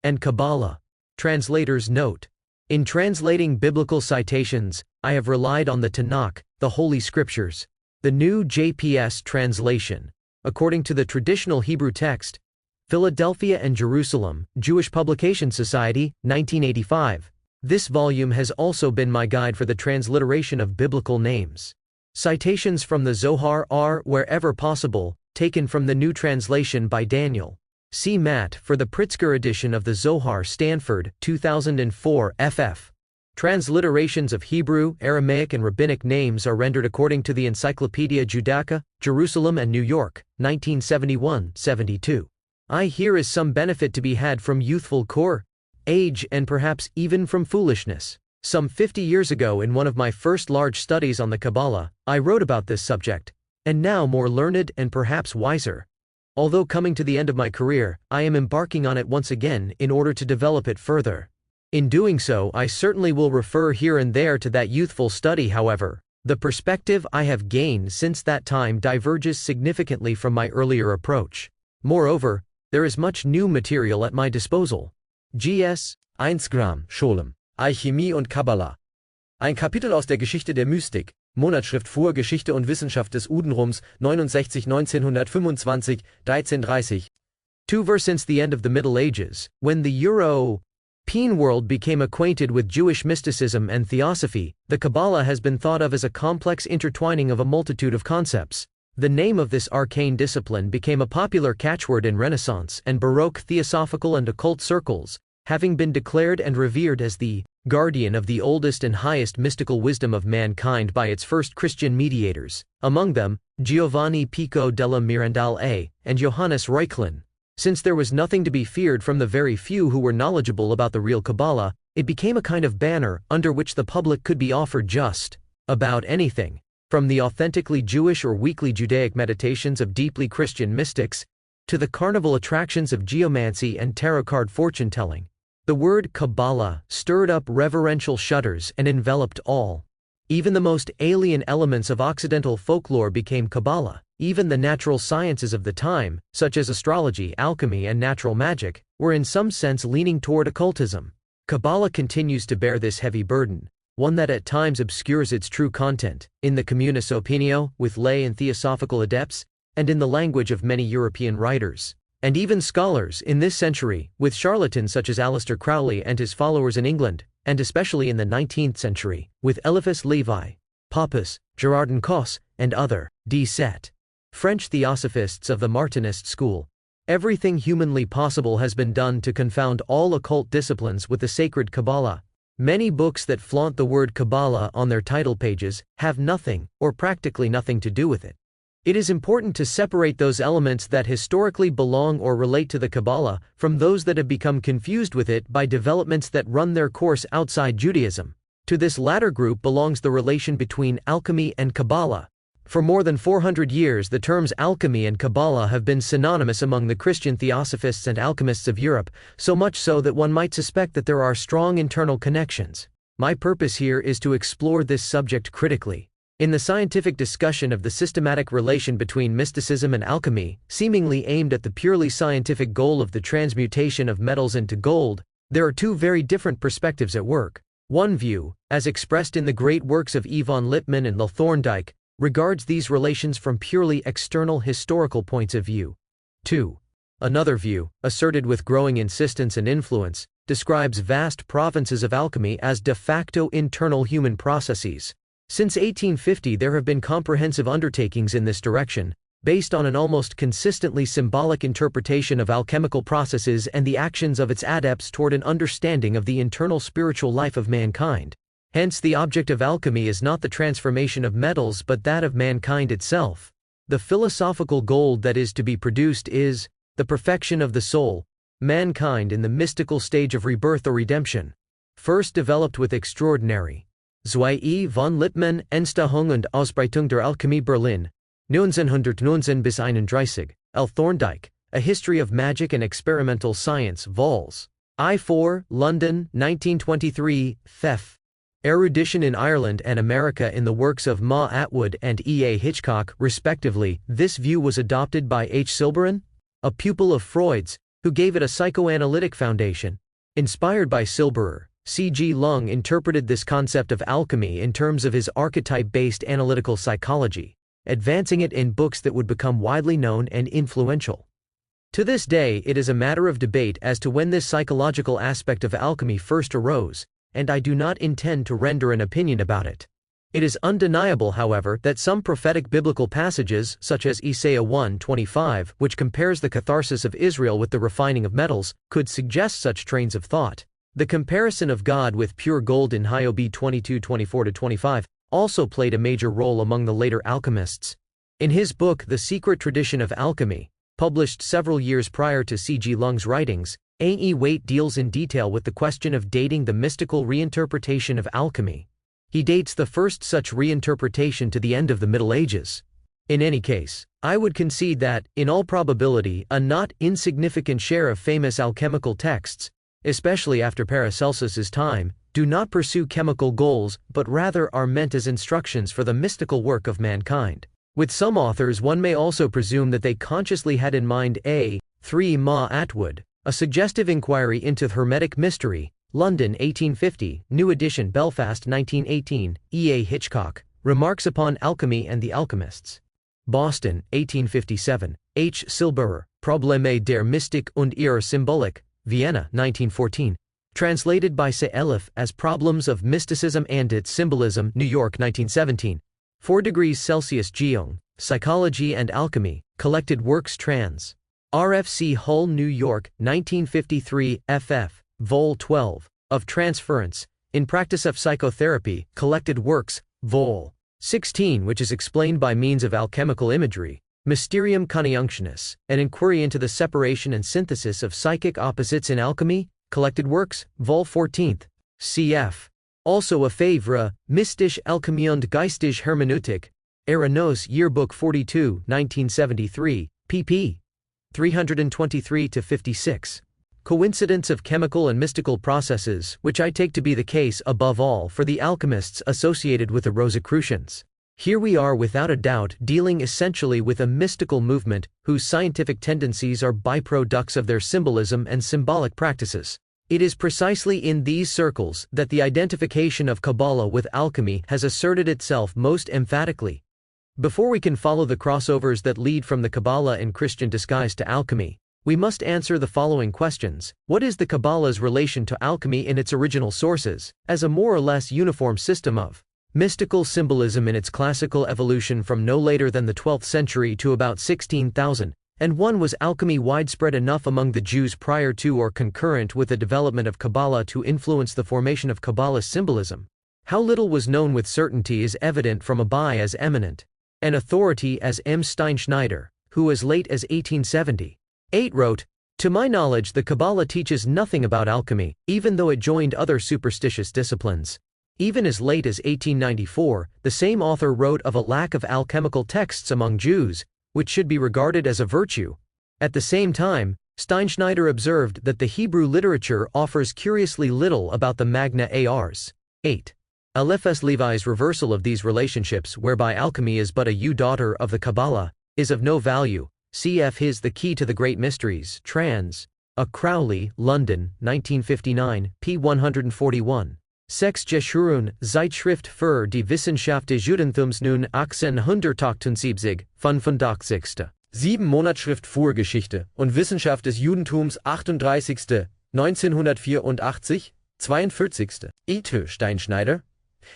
and Kabbalah. Translator's note. In translating biblical citations, I have relied on the Tanakh, the Holy Scriptures. The new JPS translation. According to the traditional Hebrew text, Philadelphia and Jerusalem, Jewish Publication Society, 1985. This volume has also been my guide for the transliteration of biblical names. Citations from the Zohar are, wherever possible, taken from the new translation by Daniel. See Matt for the Pritzker edition of the Zohar, Stanford, 2004 ff. Transliterations of Hebrew, Aramaic and Rabbinic names are rendered according to the Encyclopedia Judaica, Jerusalem and New York, 1971-72. Here is some benefit to be had from youthful age and perhaps even from foolishness. Some 50 years ago in one of my first large studies on the Kabbalah, I wrote about this subject, and now more learned and perhaps wiser. Although coming to the end of my career, I am embarking on it once again in order to develop it further. In doing so, I certainly will refer here and there to that youthful study. However, the perspective I have gained since that time diverges significantly from my earlier approach. Moreover, there is much new material at my disposal. G.S. Gershom Scholem, Alchemie und Kabbalah. Ein Kapitel aus der Geschichte der Mystik, Monatsschrift für Geschichte und Wissenschaft des Udenrums, 69 1925, 1330. 2 Since the end of the Middle Ages, when the European world became acquainted with Jewish mysticism and theosophy, the Kabbalah has been thought of as a complex intertwining of a multitude of concepts. The name of this arcane discipline became a popular catchword in Renaissance and Baroque theosophical and occult circles, having been declared and revered as the guardian of the oldest and highest mystical wisdom of mankind by its first Christian mediators, among them, Giovanni Pico della Mirandola and Johannes Reuchlin. Since there was nothing to be feared from the very few who were knowledgeable about the real Kabbalah, it became a kind of banner under which the public could be offered just about anything, from the authentically Jewish or weekly Judaic meditations of deeply Christian mystics, to the carnival attractions of geomancy and tarot card fortune-telling. The word Kabbalah stirred up reverential shudders and enveloped all. Even the most alien elements of Occidental folklore became Kabbalah. Even the natural sciences of the time, such as astrology, alchemy and natural magic, were in some sense leaning toward occultism. Kabbalah continues to bear this heavy burden, one that at times obscures its true content, in the communis opinio, with lay and theosophical adepts, and in the language of many European writers, and even scholars in this century, with charlatans such as Aleister Crowley and his followers in England, and especially in the 19th century, with Eliphas Levi, Pappus, Girardin Cosse, and other D-set French theosophists of the Martinist school. Everything humanly possible has been done to confound all occult disciplines with the sacred Kabbalah. Many books that flaunt the word Kabbalah on their title pages have nothing, or practically nothing to do with it. It is important to separate those elements that historically belong or relate to the Kabbalah from those that have become confused with it by developments that run their course outside Judaism. To this latter group belongs the relation between alchemy and Kabbalah. For more than 400 years, the terms alchemy and Kabbalah have been synonymous among the Christian theosophists and alchemists of Europe, so much so that one might suspect that there are strong internal connections. My purpose here is to explore this subject critically. In the scientific discussion of the systematic relation between mysticism and alchemy, seemingly aimed at the purely scientific goal of the transmutation of metals into gold, there are two very different perspectives at work. One view, as expressed in the great works of E. von Lippmann and L. Thorndike, regards these relations from purely external historical points of view. 2. Another view, asserted with growing insistence and influence, describes vast provinces of alchemy as de facto internal human processes. Since 1850 there have been comprehensive undertakings in this direction, based on an almost consistently symbolic interpretation of alchemical processes and the actions of its adepts toward an understanding of the internal spiritual life of mankind. Hence the object of alchemy is not the transformation of metals but that of mankind itself. The philosophical goal that is to be produced is the perfection of the soul, mankind in the mystical stage of rebirth or redemption. First developed with extraordinary Zwei von Lippmann, Entstehung und Ausbreitung der Alchemie Berlin, 1919 bis 31, L. Thorndike, A History of Magic and Experimental Science, vols. I4, London, 1923, Thef. Erudition in Ireland and America in the works of Ma Atwood and E. A. Hitchcock, respectively. This view was adopted by H. Silberin, a pupil of Freud's, who gave it a psychoanalytic foundation. Inspired by Silberer, C.G. Lung interpreted this concept of alchemy in terms of his archetype-based analytical psychology, advancing it in books that would become widely known and influential. To this day, it is a matter of debate as to when this psychological aspect of alchemy first arose, and I do not intend to render an opinion about it. It is undeniable, however, that some prophetic biblical passages, such as Isaiah 1:25, which compares the catharsis of Israel with the refining of metals, could suggest such trains of thought. The comparison of God with pure gold in Hiob 22:24-25 also played a major role among the later alchemists. In his book The Secret Tradition of Alchemy, published several years prior to C.G. Lung's writings, A.E. Waite deals in detail with the question of dating the mystical reinterpretation of alchemy. He dates the first such reinterpretation to the end of the Middle Ages. In any case, I would concede that, in all probability, a not insignificant share of famous alchemical texts, especially after Paracelsus's time, do not pursue chemical goals but rather are meant as instructions for the mystical work of mankind. With some authors, one may also presume that they consciously had in mind A. 3 Ma Atwood, a suggestive inquiry into Hermetic mystery, London 1850, New Edition Belfast 1918, E. A. Hitchcock, Remarks upon Alchemy and the Alchemists. Boston, 1857, H. Silberer, Probleme der Mystik und ihrer Symbolik, Vienna 1914. Translated by Se Elif as Problems of Mysticism and its Symbolism, New York 1917. 4 degrees Celsius Geong, Psychology and Alchemy, Collected Works Trans. RFC Hull, New York, 1953, ff. Vol. 12, of Transference, in Practice of Psychotherapy, Collected Works, Vol. 16, which is explained by means of alchemical imagery, Mysterium Conjunctionis, an inquiry into the separation and synthesis of psychic opposites in alchemy, Collected Works, Vol. 14th, cf. Also a Favre, Mystische Alchemie und Geistige Hermeneutik, Eranos Yearbook 42, 1973, pp. 323-56. Coincidence of chemical and mystical processes, which I take to be the case above all for the alchemists associated with the Rosicrucians. Here we are without a doubt dealing essentially with a mystical movement whose scientific tendencies are byproducts of their symbolism and symbolic practices. It is precisely in these circles that the identification of Kabbalah with alchemy has asserted itself most emphatically. Before we can follow the crossovers that lead from the Kabbalah in Christian disguise to alchemy, we must answer the following questions. What is the Kabbalah's relation to alchemy in its original sources, as a more or less uniform system of mystical symbolism in its classical evolution from no later than the 12th century to about 16,000? And was alchemy widespread enough among the Jews prior to or concurrent with the development of Kabbalah to influence the formation of Kabbalist symbolism? How little was known with certainty is evident from a by as eminent an authority as M. Steinschneider, who as late as 1878 wrote, "To my knowledge the Kabbalah teaches nothing about alchemy, even though it joined other superstitious disciplines." Even as late as 1894, the same author wrote of a lack of alchemical texts among Jews, which should be regarded as a virtue. At the same time, Steinschneider observed that the Hebrew literature offers curiously little about the Magna Ars. 8. Aleph Levi's reversal of these relationships, whereby alchemy is but a daughter of the Kabbalah, is of no value. Cf. his The Key to the Great Mysteries, trans. A. Crowley, London, 1959, p. 141. Sechs Geschurun, Zeitschrift für die Wissenschaft des Judentums nun 1878, 85. 7 Monatsschrift Vorgeschichte und Wissenschaft des Judentums 38. 1984, 42. E.T. Steinschneider.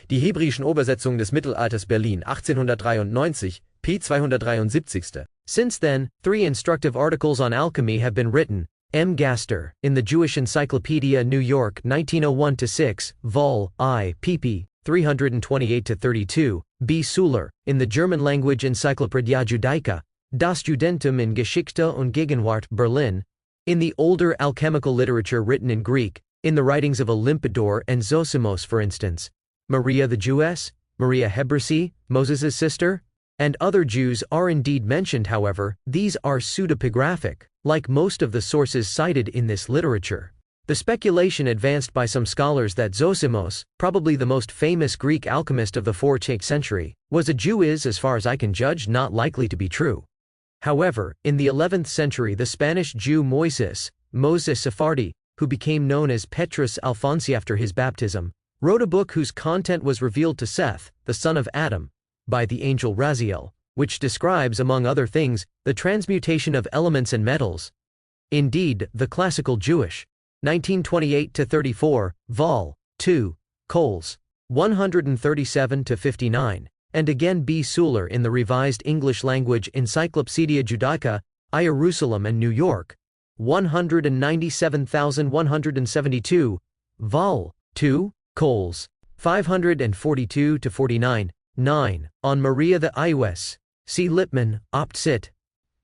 Die hebräischen Übersetzungen des Mittelalters Berlin 1893, p. 273. Since then, 3 instructive articles on alchemy have been written. M. Gaster, in the Jewish Encyclopedia, New York, 1901-6, Vol. I, pp. 328-32, B. Suller, in the German-language Encyclopädie Judaica, Das Judentum in Geschichte und Gegenwart, Berlin, in the older alchemical literature written in Greek, in the writings of Olympidor and Zosimos for instance, Maria the Jewess, Maria Hebrisi, Moses' sister, and other Jews are indeed mentioned. However, these are pseudepigraphic, like most of the sources cited in this literature. The speculation advanced by some scholars that Zosimos, probably the most famous Greek alchemist of the 4th century, was a Jew is, as far as I can judge, not likely to be true. However, in the 11th century the Spanish Jew Moises, Moses Sephardi, who became known as Petrus Alfonsi after his baptism, wrote a book whose content was revealed to Seth, the son of Adam, by the angel Raziel, which describes, among other things, the transmutation of elements and metals. Indeed, the classical Jewish, 1928-34, Vol. 2, Coles, 137-59, and again B. Suler in the Revised English Language Encyclopedia Judaica, Jerusalem and New York, 197,172, Vol. 2, Coles, 542-49, 9, on Maria the Ius. See Lippmann, Opt. Cit.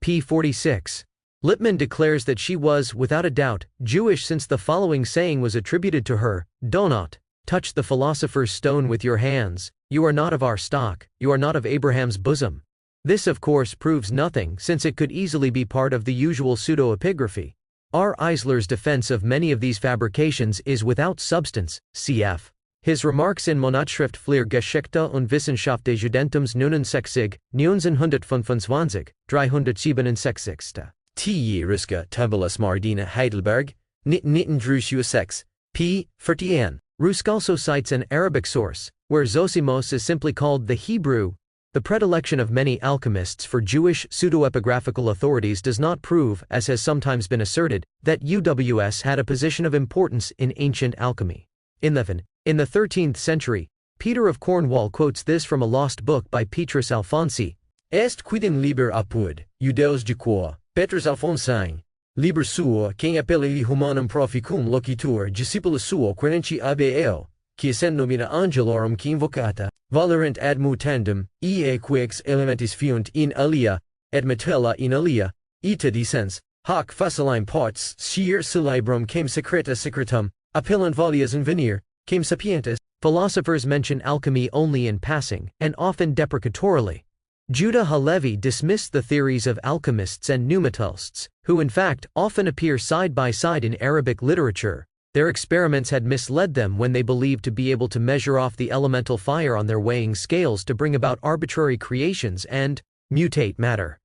p. 46. Lippmann declares that she was, without a doubt, Jewish, since the following saying was attributed to her: "Do not touch the philosopher's stone with your hands, you are not of our stock, you are not of Abraham's bosom." This of course proves nothing, since it could easily be part of the usual pseudo-epigraphy. R. Eisler's defense of many of these fabrications is without substance, cf. His remarks in Monatsschrift für Geschichte und Wissenschaft des Judentums 69, 1925, 367. T. Ruska Tabulus Mardina Heidelberg, Nittendrusius p. 41. Rusk also cites an Arabic source, where Zosimos is simply called the Hebrew. The predilection of many alchemists for Jewish pseudo-epigraphical authorities does not prove, as has sometimes been asserted, that UWS had a position of importance in ancient alchemy. In the 13th century, Peter of Cornwall quotes this from a lost book by Petrus Alfonsi: Est quidem liber apud, Judeus de quo, Petrus Alfonsi, liber suo, quem appelli humanum proficum locitur, discipulus suo quinenci ab eo, qui essent nomina angelorum qui invocata, valerent ad mutandum, quix elementis fiunt in alia, et metella in alia, ita dicens, hoc facilime pots, scier celebrum quem secreta secretum, appellant valias in venir, quem sapientis. Philosophers mention alchemy only in passing, and often deprecatorily. Judah Halevi dismissed the theories of alchemists and pneumatists, who in fact often appear side by side in Arabic literature. Their experiments had misled them when they believed to be able to measure off the elemental fire on their weighing scales to bring about arbitrary creations and mutate matter.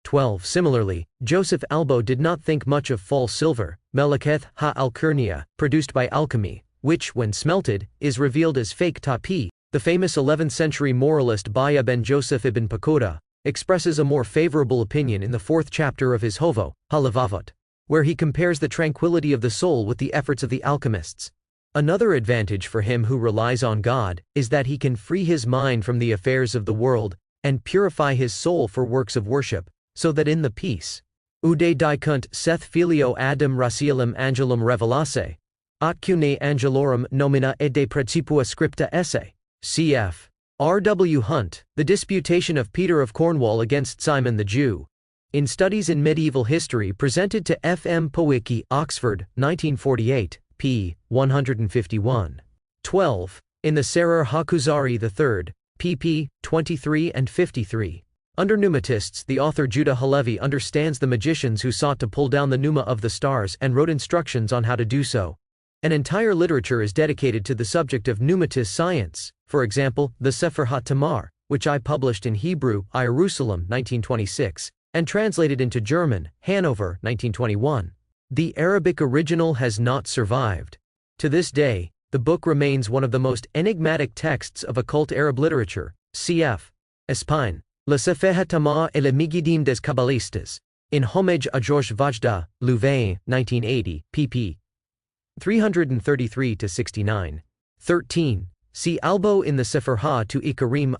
12. Similarly, Joseph Albo did not think much of false silver, Meleketh ha-alkurnia, produced by alchemy, which, when smelted, is revealed as fake tapi. The famous 11th century moralist Baya ben Joseph ibn Pakoda expresses a more favorable opinion in the 4th chapter of his Hovo, Halavavot, where he compares the tranquility of the soul with the efforts of the alchemists. Another advantage for him who relies on God is that he can free his mind from the affairs of the world and purify his soul for works of worship, so that in the peace Ude dicunt seth filio Adam Racielum Angelum Revelasse, atcune Angelorum nomina et de Principua Scripta esse. Cf. R.W. Hunt, The Disputation of Peter of Cornwall against Simon the Jew. In Studies in Medieval History presented to F. M. Powicki, Oxford, 1948, p. 151. 12. In the Serer HaKuzari III, pp. 23 and 53. Under pneumatists, the author Judah Halevi understands the magicians who sought to pull down the pneuma of the stars and wrote instructions on how to do so. An entire literature is dedicated to the subject of pneumatist science, for example, the Sefer HaTamar, which I published in Hebrew, Jerusalem, 1926, and translated into German, Hanover, 1921. The Arabic original has not survived. To this day, the book remains one of the most enigmatic texts of occult Arab literature, cf. Espine, Le Sefer HaTamar et le Migidim des Kabbalistes, in homage à Georges Vajda, Louvain, 1980, pp. 333-69. 13. See Albo in the Sefer Ha to Ikarim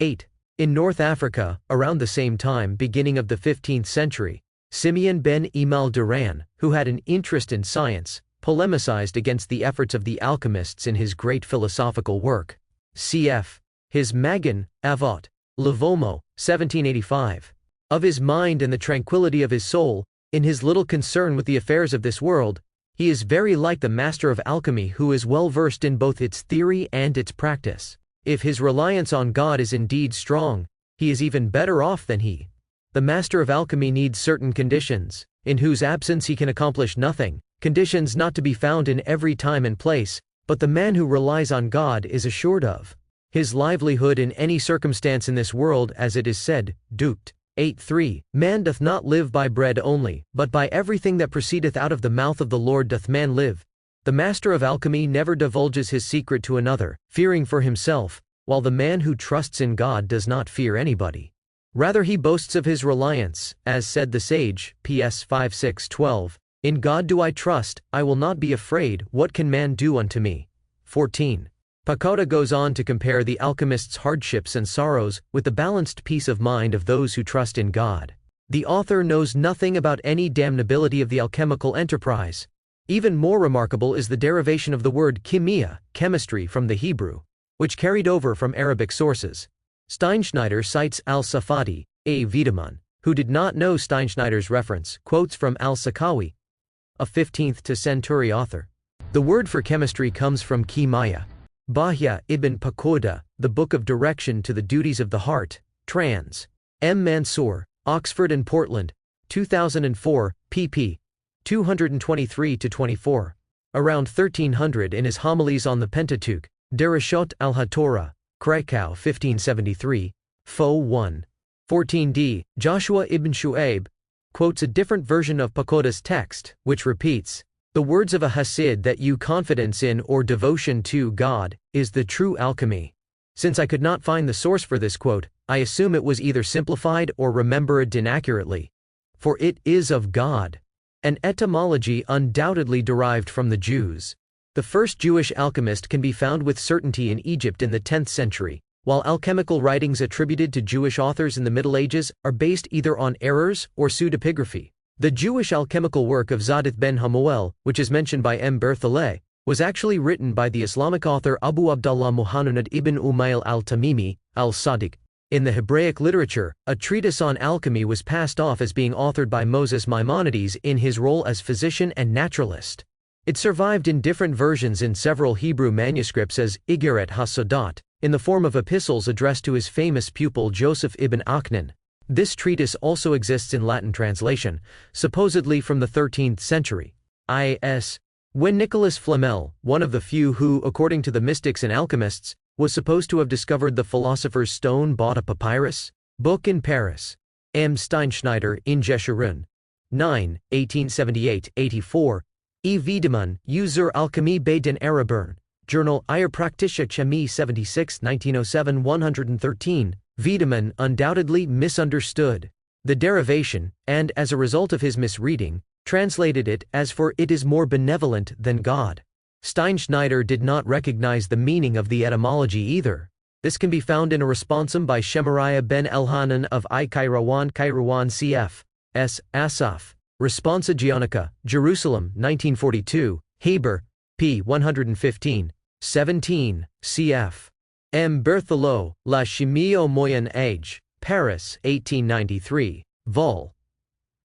8. In North Africa, around the same time, beginning of the 15th century, Simeon ben Imal Duran, who had an interest in science, polemicized against the efforts of the alchemists in his great philosophical work. Cf. His Magen, Avot, Levomo, 1785. Of his mind and the tranquility of his soul, in his little concern with the affairs of this world, he is very like the master of alchemy who is well versed in both its theory and its practice. If his reliance on God is indeed strong, he is even better off than he. The master of alchemy needs certain conditions, in whose absence he can accomplish nothing, conditions not to be found in every time and place, but the man who relies on God is assured of his livelihood in any circumstance in this world, as it is said, duct 8:3, Man doth not live by bread only, but by everything that proceedeth out of the mouth of the Lord doth man live. The master of alchemy never divulges his secret to another, fearing for himself, while the man who trusts in God does not fear anybody. Rather he boasts of his reliance, as said the sage, PS 5:6-12, In God do I trust, I will not be afraid, what can man do unto me? 14. Pagoda goes on to compare the alchemist's hardships and sorrows with the balanced peace of mind of those who trust in God. The author knows nothing about any damnability of the alchemical enterprise. Even more remarkable is the derivation of the word chemia, chemistry from the Hebrew, which carried over from Arabic sources. Steinschneider cites al-Safadi, a Wiedemann, who did not know Steinschneider's reference, quotes from al-Sakawi, a 15th century author. The word for chemistry comes from Kimaya. Bahya ibn Pagoda, The Book of Direction to the Duties of the Heart, trans. M. Mansour, Oxford and Portland, 2004, pp. 223-24. Around 1300 in his homilies on the Pentateuch, Dereshot al-HaTorah, Krakow 1573, Fo 1. 14d, Joshua ibn Shu'aib, quotes a different version of Pagoda's text, which repeats, The words of a Hasid that you confidence in or devotion to God, is the true alchemy. Since I could not find the source for this quote, I assume it was either simplified or remembered inaccurately. For it is of God. An etymology undoubtedly derived from the Jews. The first Jewish alchemist can be found with certainty in Egypt in the 10th century, while alchemical writings attributed to Jewish authors in the Middle Ages are based either on errors or pseudepigraphy. The Jewish alchemical work of Zadith ben Hamuel, which is mentioned by M. Berthollet, was actually written by the Islamic author Abu Abdullah Muhannad ibn Umayl al-Tamimi, al-Sadiq. In the Hebraic literature, a treatise on alchemy was passed off as being authored by Moses Maimonides in his role as physician and naturalist. It survived in different versions in several Hebrew manuscripts as Igeret HaSodot, in the form of epistles addressed to his famous pupil Joseph ibn Aknan. This treatise also exists in Latin translation, supposedly from the 13th century. I.s. When Nicolas Flamel, one of the few who, according to the mystics and alchemists, was supposed to have discovered the philosopher's stone, bought a papyrus book in Paris. M. Steinschneider in Jeshurun. 9, 1878-84. E. Wiedemann, User Alchemie bei den Arabern. Journal Ihre Praktische Chemie 76, 1907, 113. Wiedemann undoubtedly misunderstood the derivation, and as a result of his misreading, translated it as for it is more benevolent than God. Steinschneider did not recognize the meaning of the etymology either. This can be found in a responsum by Shemariah ben Elhanan of Kairouan cf. S. Asaf. Responsa Gionica, Jerusalem, 1942, Haber, p. 115, 17, cf. M. Berthelot, La Chimie au Moyen Age, Paris, 1893, vol.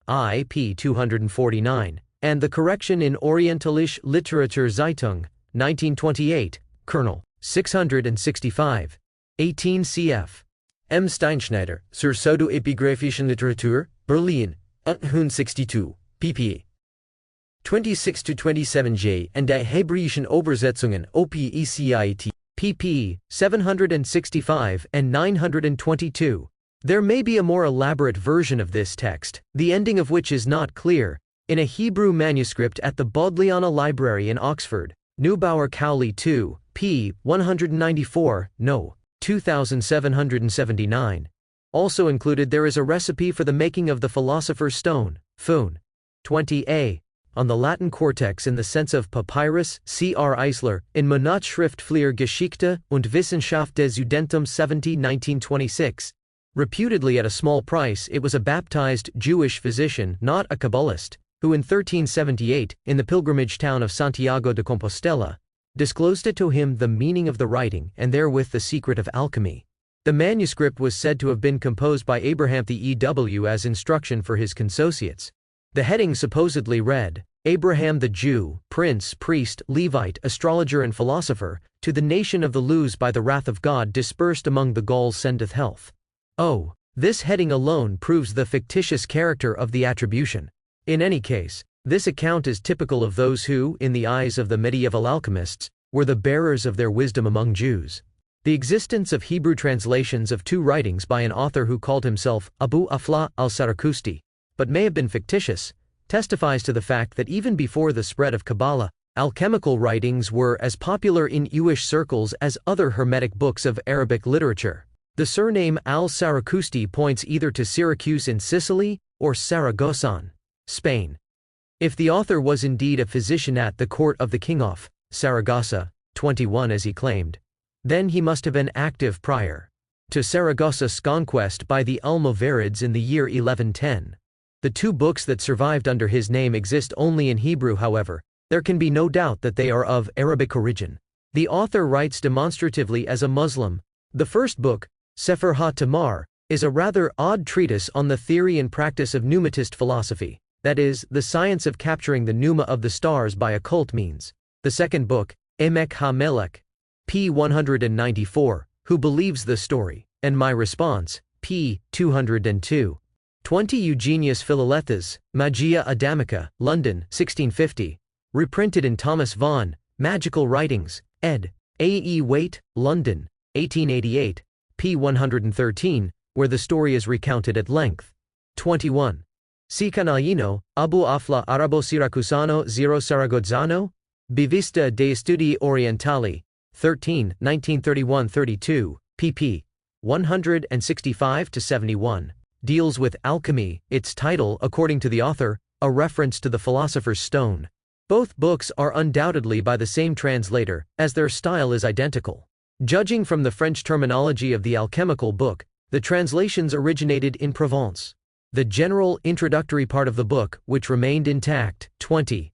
I. p. 249, and the correction in Orientalische Literaturzeitung, 1928, Kernel, 665, 18 cf. M. Steinschneider, Zur Pseudo-epigraphischen Literatur, Berlin, 162, pp. 26-27 and der Hebräischen Übersetzungen OPECIT, pp. 765 and 922. There may be a more elaborate version of this text, the ending of which is not clear, in a Hebrew manuscript at the Bodleiana Library in Oxford, Neubauer Cowley 2, p. 194, no. 2779. Also included there is a recipe for the making of the philosopher's stone, Fun. 20a. On the Latin cortex in the sense of papyrus, C. R. Eisler, in Monatsschriftflier Geschichte und Wissenschaft des Judentum 70 1926. Reputedly at a small price, it was a baptized Jewish physician, not a Kabbalist, who in 1378, in the pilgrimage town of Santiago de Compostela, disclosed it to him the meaning of the writing and therewith the secret of alchemy. The manuscript was said to have been composed by Abraham the E.W. as instruction for his consociates. The heading supposedly read, Abraham the Jew, prince, priest, Levite, astrologer and philosopher, to the nation of the Luz by the wrath of God dispersed among the Gauls sendeth health. Oh, this heading alone proves the fictitious character of the attribution. In any case, this account is typical of those who, in the eyes of the medieval alchemists, were the bearers of their wisdom among Jews. The existence of Hebrew translations of 2 writings by an author who called himself Abu Afla al-Sarakusti, but may have been fictitious, testifies to the fact that even before the spread of Kabbalah, alchemical writings were as popular in Jewish circles as other Hermetic books of Arabic literature. The surname al-Sarakusti points either to Syracuse in Sicily or Saragossa, Spain. If the author was indeed a physician at the court of the king of Saragossa, 21 as he claimed, then he must have been active prior to Saragossa's conquest by the Almoravids in the year 1110. The 2 books that survived under his name exist only in Hebrew, however. There can be no doubt that they are of Arabic origin. The author writes demonstratively as a Muslim. The first book, Sefer HaTamar, is a rather odd treatise on the theory and practice of pneumatist philosophy, that is, the science of capturing the pneuma of the stars by occult means. The second book, Emek HaMelech, p. 194, Who Believes the Story, and My Response, p. 202. 20 Eugenius Philolethas, Magia Adamica, London, 1650. Reprinted in Thomas Vaughan, Magical Writings, ed. A. E. Waite, London, 1888, p. 113, where the story is recounted at length. 21. Sicanayino, Abu Afla Arabo Siracusano Zero Saragozzano? Bivista de Studi Orientali, 13, 1931-32, pp. 165-71, deals with alchemy, its title, according to the author, a reference to the philosopher's stone. Both books are undoubtedly by the same translator, as their style is identical. Judging from the French terminology of the alchemical book, the translations originated in Provence. The general introductory part of the book, which remained intact, 22,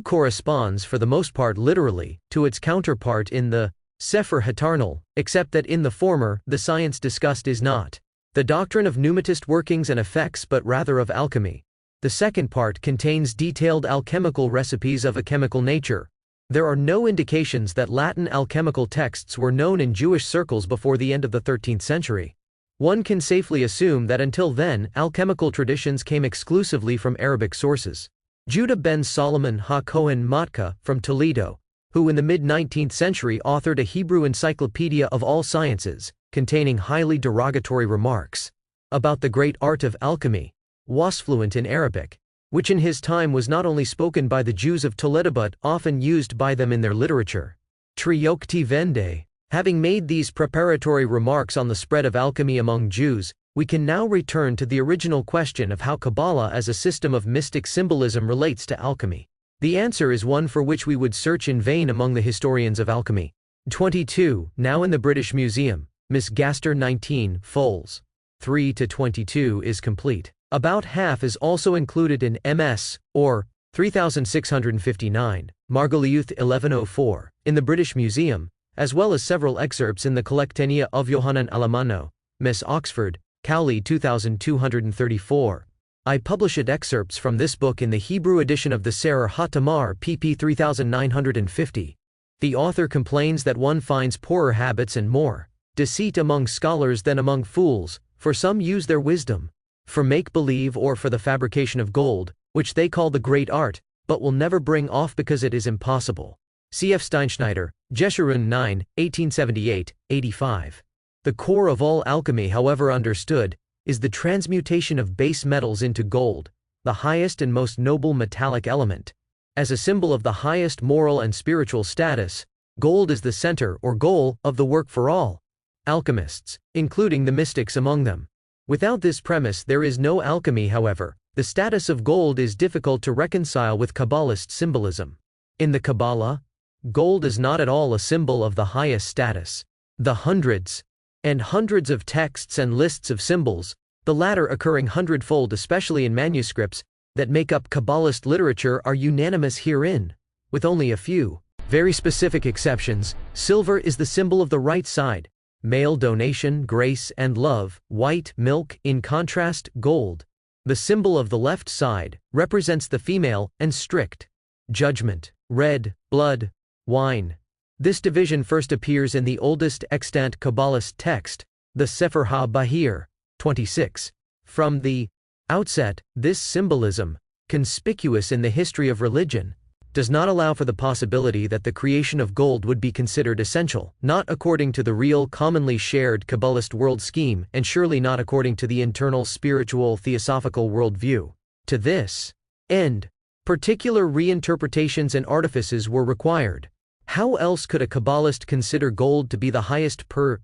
corresponds for the most part literally to its counterpart in the Sefer HaTarnal, except that in the former, the science discussed is not the doctrine of pneumatist workings and effects but rather of alchemy. The second part contains detailed alchemical recipes of a chemical nature. There are no indications that Latin alchemical texts were known in Jewish circles before the end of the 13th century. One can safely assume that until then, alchemical traditions came exclusively from Arabic sources. Judah ben Solomon ha-Kohen Matka from Toledo, who in the mid-19th century authored a Hebrew encyclopedia of all sciences, containing highly derogatory remarks about the great art of alchemy, was fluent in Arabic, which in his time was not only spoken by the Jews of Toledo but often used by them in their literature. Triokti Vende. Having made these preparatory remarks on the spread of alchemy among Jews, we can now return to the original question of how Kabbalah as a system of mystic symbolism relates to alchemy. The answer is one for which we would search in vain among the historians of alchemy. 22, now in the British Museum, Miss Gaster 19, fols. 3-22 is complete. About half is also included in MS, or 3659, Margoliouth 1104, in the British Museum, as well as several excerpts in the Collectanea of Johannan Alamano, Miss Oxford, Cowley 2234. I published excerpts from this book in the Hebrew edition of the Sefer HaTamar pp 3950. The author complains that one finds poorer habits and more deceit among scholars than among fools, for some use their wisdom for make-believe or for the fabrication of gold, which they call the great art, but will never bring off because it is impossible. C.F. Steinschneider, Jeshurun 9, 1878, 85. The core of all alchemy, however understood, is the transmutation of base metals into gold, the highest and most noble metallic element. As a symbol of the highest moral and spiritual status, gold is the center or goal of the work for all alchemists, including the mystics among them. Without this premise there is no alchemy. However, the status of gold is difficult to reconcile with Kabbalist symbolism. In the Kabbalah, gold is not at all a symbol of the highest status. The hundreds and hundreds of texts and lists of symbols, the latter occurring hundredfold especially in manuscripts, that make up Kabbalist literature are unanimous herein, with only a few very specific exceptions. Silver is the symbol of the right side, male donation, grace and love. White, milk; in contrast, gold, the symbol of the left side, represents the female and strict judgment. Red, blood, wine. This division first appears in the oldest extant Kabbalist text, the Sefer HaBahir, 26. From the outset, this symbolism, conspicuous in the history of religion, does not allow for the possibility that the creation of gold would be considered essential, not according to the real commonly shared Kabbalist world scheme, and surely not according to the internal spiritual theosophical worldview. To this end, particular reinterpretations and artifices were required. How else could a Kabbalist consider gold to be the highest per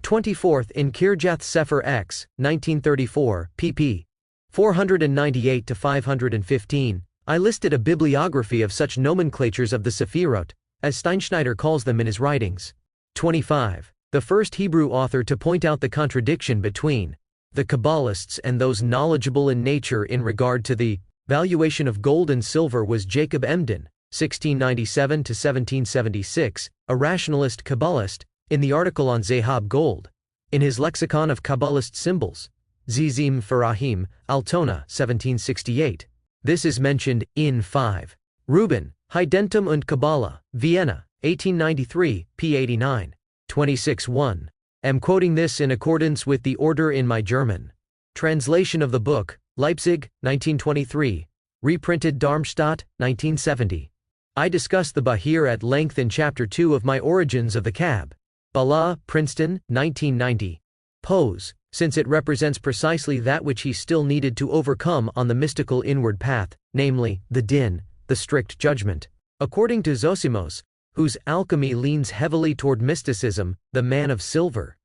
24th in Kirjath Sefer X, 1934, pp. 498-515, I listed a bibliography of such nomenclatures of the Sefirot, as Steinschneider calls them in his writings. 25. The first Hebrew author to point out the contradiction between the Kabbalists and those knowledgeable in nature in regard to the valuation of gold and silver was Jacob Emden, 1697-1776, a rationalist Kabbalist, in the article on Zehab gold. In his Lexicon of Kabbalist Symbols, Zizim Farahim, Altona, 1768. This is mentioned in 5. Rubin, Heidentum und Kabbalah, Vienna, 1893, p. 89. 26.1. Am quoting this in accordance with the order in my German translation of the book, Leipzig, 1923, reprinted Darmstadt, 1970. I discuss the Bahir at length in Chapter 2 of my Origins of the Kabbalah, Princeton, 1990. Pose, since it represents precisely that which he still needed to overcome on the mystical inward path, namely, the din, the strict judgment. According to Zosimos, whose alchemy leans heavily toward mysticism, the man of silver,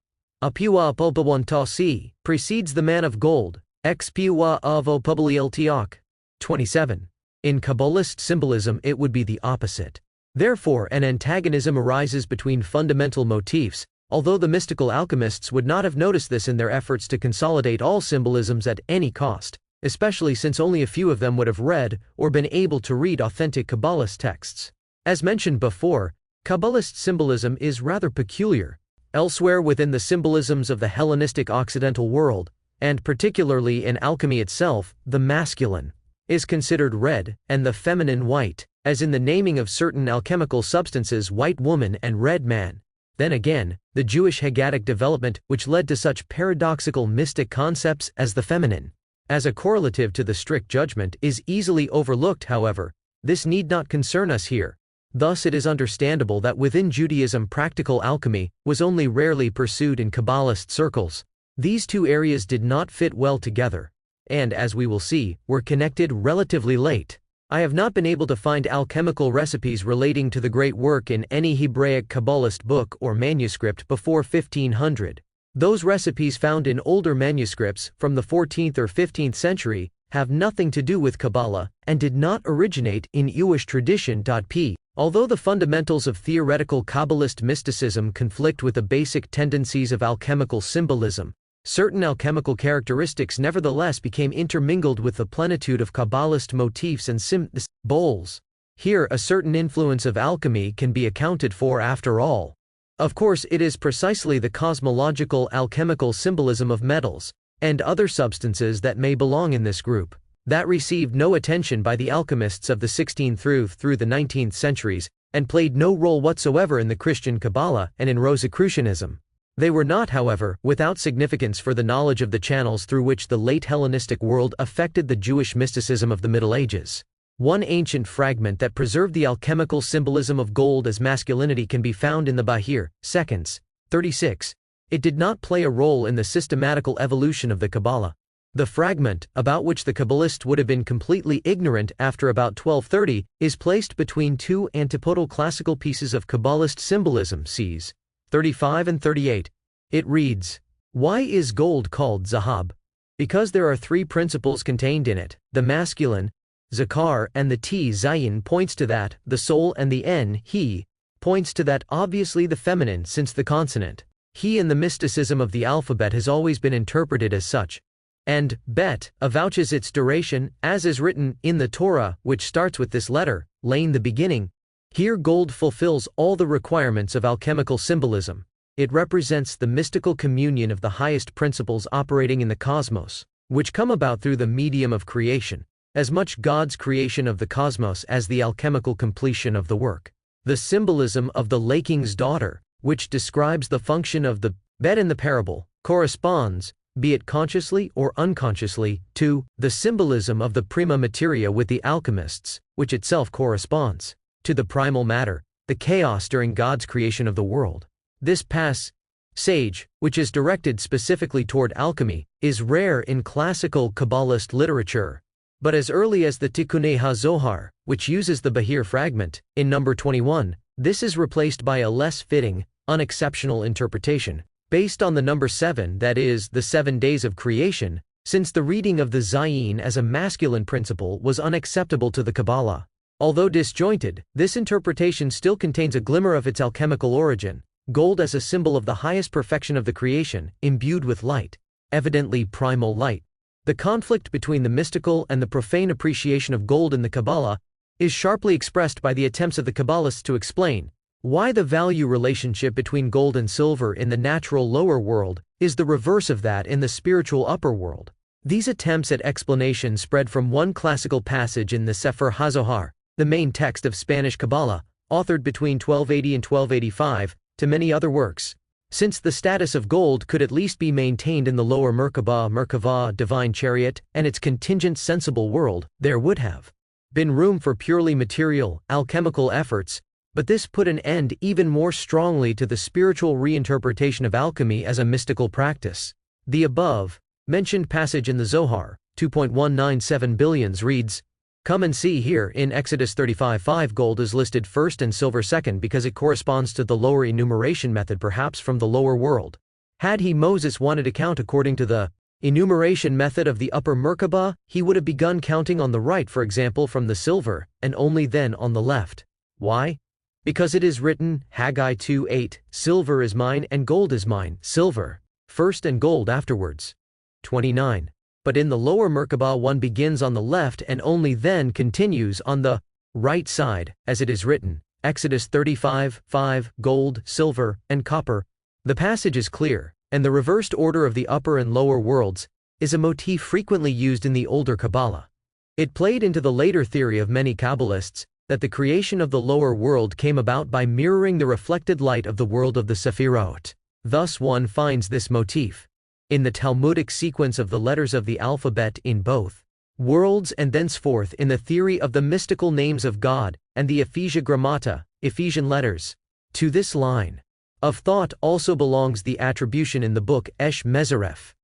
Apiwa pulpawantasi, precedes the man of gold, ex piwa avo publieltiok. 27. In Kabbalist symbolism it would be the opposite. Therefore an antagonism arises between fundamental motifs, although the mystical alchemists would not have noticed this in their efforts to consolidate all symbolisms at any cost, especially since only a few of them would have read or been able to read authentic Kabbalist texts. As mentioned before, Kabbalist symbolism is rather peculiar. Elsewhere within the symbolisms of the Hellenistic Occidental world, and particularly in alchemy itself, the masculine is considered red and the feminine white, as in the naming of certain alchemical substances white woman and red man. Then again, the Jewish Haggadic development which led to such paradoxical mystic concepts as the feminine, as a correlative to the strict judgment, is easily overlooked. However, this need not concern us here. Thus it is understandable that within Judaism practical alchemy was only rarely pursued in Kabbalist circles. These two areas did not fit well together, and as we will see, were connected relatively late. I have not been able to find alchemical recipes relating to the great work in any Hebraic Kabbalist book or manuscript before 1500. Those recipes found in older manuscripts from the 14th or 15th century have nothing to do with Kabbalah and did not originate in Jewish tradition. P. Although the fundamentals of theoretical Kabbalist mysticism conflict with the basic tendencies of alchemical symbolism, certain alchemical characteristics nevertheless became intermingled with the plenitude of Kabbalist motifs and symbols. Here a certain influence of alchemy can be accounted for after all. Of course it is precisely the cosmological alchemical symbolism of metals and other substances that may belong in this group that received no attention by the alchemists of the 16th through the 19th centuries, and played no role whatsoever in the Christian Kabbalah and in Rosicrucianism. They were not, however, without significance for the knowledge of the channels through which the late Hellenistic world affected the Jewish mysticism of the Middle Ages. One ancient fragment that preserved the alchemical symbolism of gold as masculinity can be found in the Bahir, seconds, 36. It did not play a role in the systematical evolution of the Kabbalah. The fragment, about which the Kabbalists would have been completely ignorant after about 1230, is placed between two antipodal classical pieces of Kabbalist symbolism, cs. 35 and 38. It reads, "Why is gold called Zahab? Because there are three principles contained in it, the masculine, Zakar, and the T Zayin points to that, the soul, and the N He points to that, obviously the feminine, since the consonant He in the mysticism of the alphabet has always been interpreted as such, and Bet avouches its duration, as is written in the Torah, which starts with this letter, Lain the beginning. Here gold fulfills all the requirements of alchemical symbolism. It represents the mystical communion of the highest principles operating in the cosmos, which come about through the medium of creation, as much God's creation of the cosmos as the alchemical completion of the work. The symbolism of the Laking's daughter, which describes the function of the bed in the parable, corresponds, be it consciously or unconsciously, to the symbolism of the prima materia with the alchemists, which itself corresponds to the primal matter, the chaos during God's creation of the world. This passage, which is directed specifically toward alchemy, is rare in classical Kabbalist literature. But as early as the Tikkun HaZohar, which uses the Bahir fragment, in number 21, this is replaced by a less fitting, unexceptional interpretation, based on the number 7, that is, the 7 days of creation, since the reading of the Zayin as a masculine principle was unacceptable to the Kabbalah. Although disjointed, this interpretation still contains a glimmer of its alchemical origin, gold as a symbol of the highest perfection of the creation, imbued with light, evidently primal light. The conflict between the mystical and the profane appreciation of gold in the Kabbalah is sharply expressed by the attempts of the Kabbalists to explain why the value relationship between gold and silver in the natural lower world is the reverse of that in the spiritual upper world. These attempts at explanation spread from one classical passage in the Sefer HaZohar, the main text of Spanish Kabbalah, authored between 1280 and 1285, to many other works. Since the status of gold could at least be maintained in the lower Merkava, divine chariot, and its contingent sensible world, there would have been room for purely material, alchemical efforts, but this put an end even more strongly to the spiritual reinterpretation of alchemy as a mystical practice. The above-mentioned passage in the Zohar, 2.197 billions, reads, "Come and see here, in Exodus 35:5 gold is listed first and silver second because it corresponds to the lower enumeration method, perhaps from the lower world. Had Moses wanted to count according to the enumeration method of the upper Merkabah, he would have begun counting on the right, for example from the silver, and only then on the left. Why? Because it is written, Haggai 2:8, silver is mine and gold is mine, silver first and gold afterwards. 29. But in the lower Merkabah one begins on the left and only then continues on the right side, as it is written, Exodus 35:5, gold, silver, and copper. The passage is clear, and the reversed order of the upper and lower worlds is a motif frequently used in the older Kabbalah. It played into the later theory of many Kabbalists that the creation of the lower world came about by mirroring the reflected light of the world of the Sefirot. Thus one finds this motif in the Talmudic sequence of the letters of the alphabet in both worlds, and thenceforth in the theory of the mystical names of God and the Ephesiagrammata, Ephesian letters. To this line of thought also belongs the attribution in the book Esh Mezaref,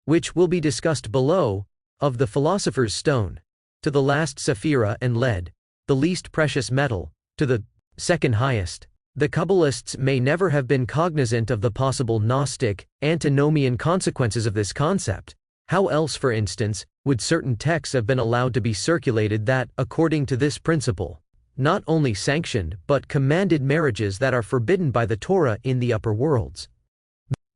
which will be discussed below, of the philosopher's stone to the last Sephira and lead, the least precious metal, to the second highest. The Kabbalists may never have been cognizant of the possible Gnostic, antinomian consequences of this concept. How else, for instance, would certain texts have been allowed to be circulated that, according to this principle, not only sanctioned but commanded marriages that are forbidden by the Torah in the upper worlds?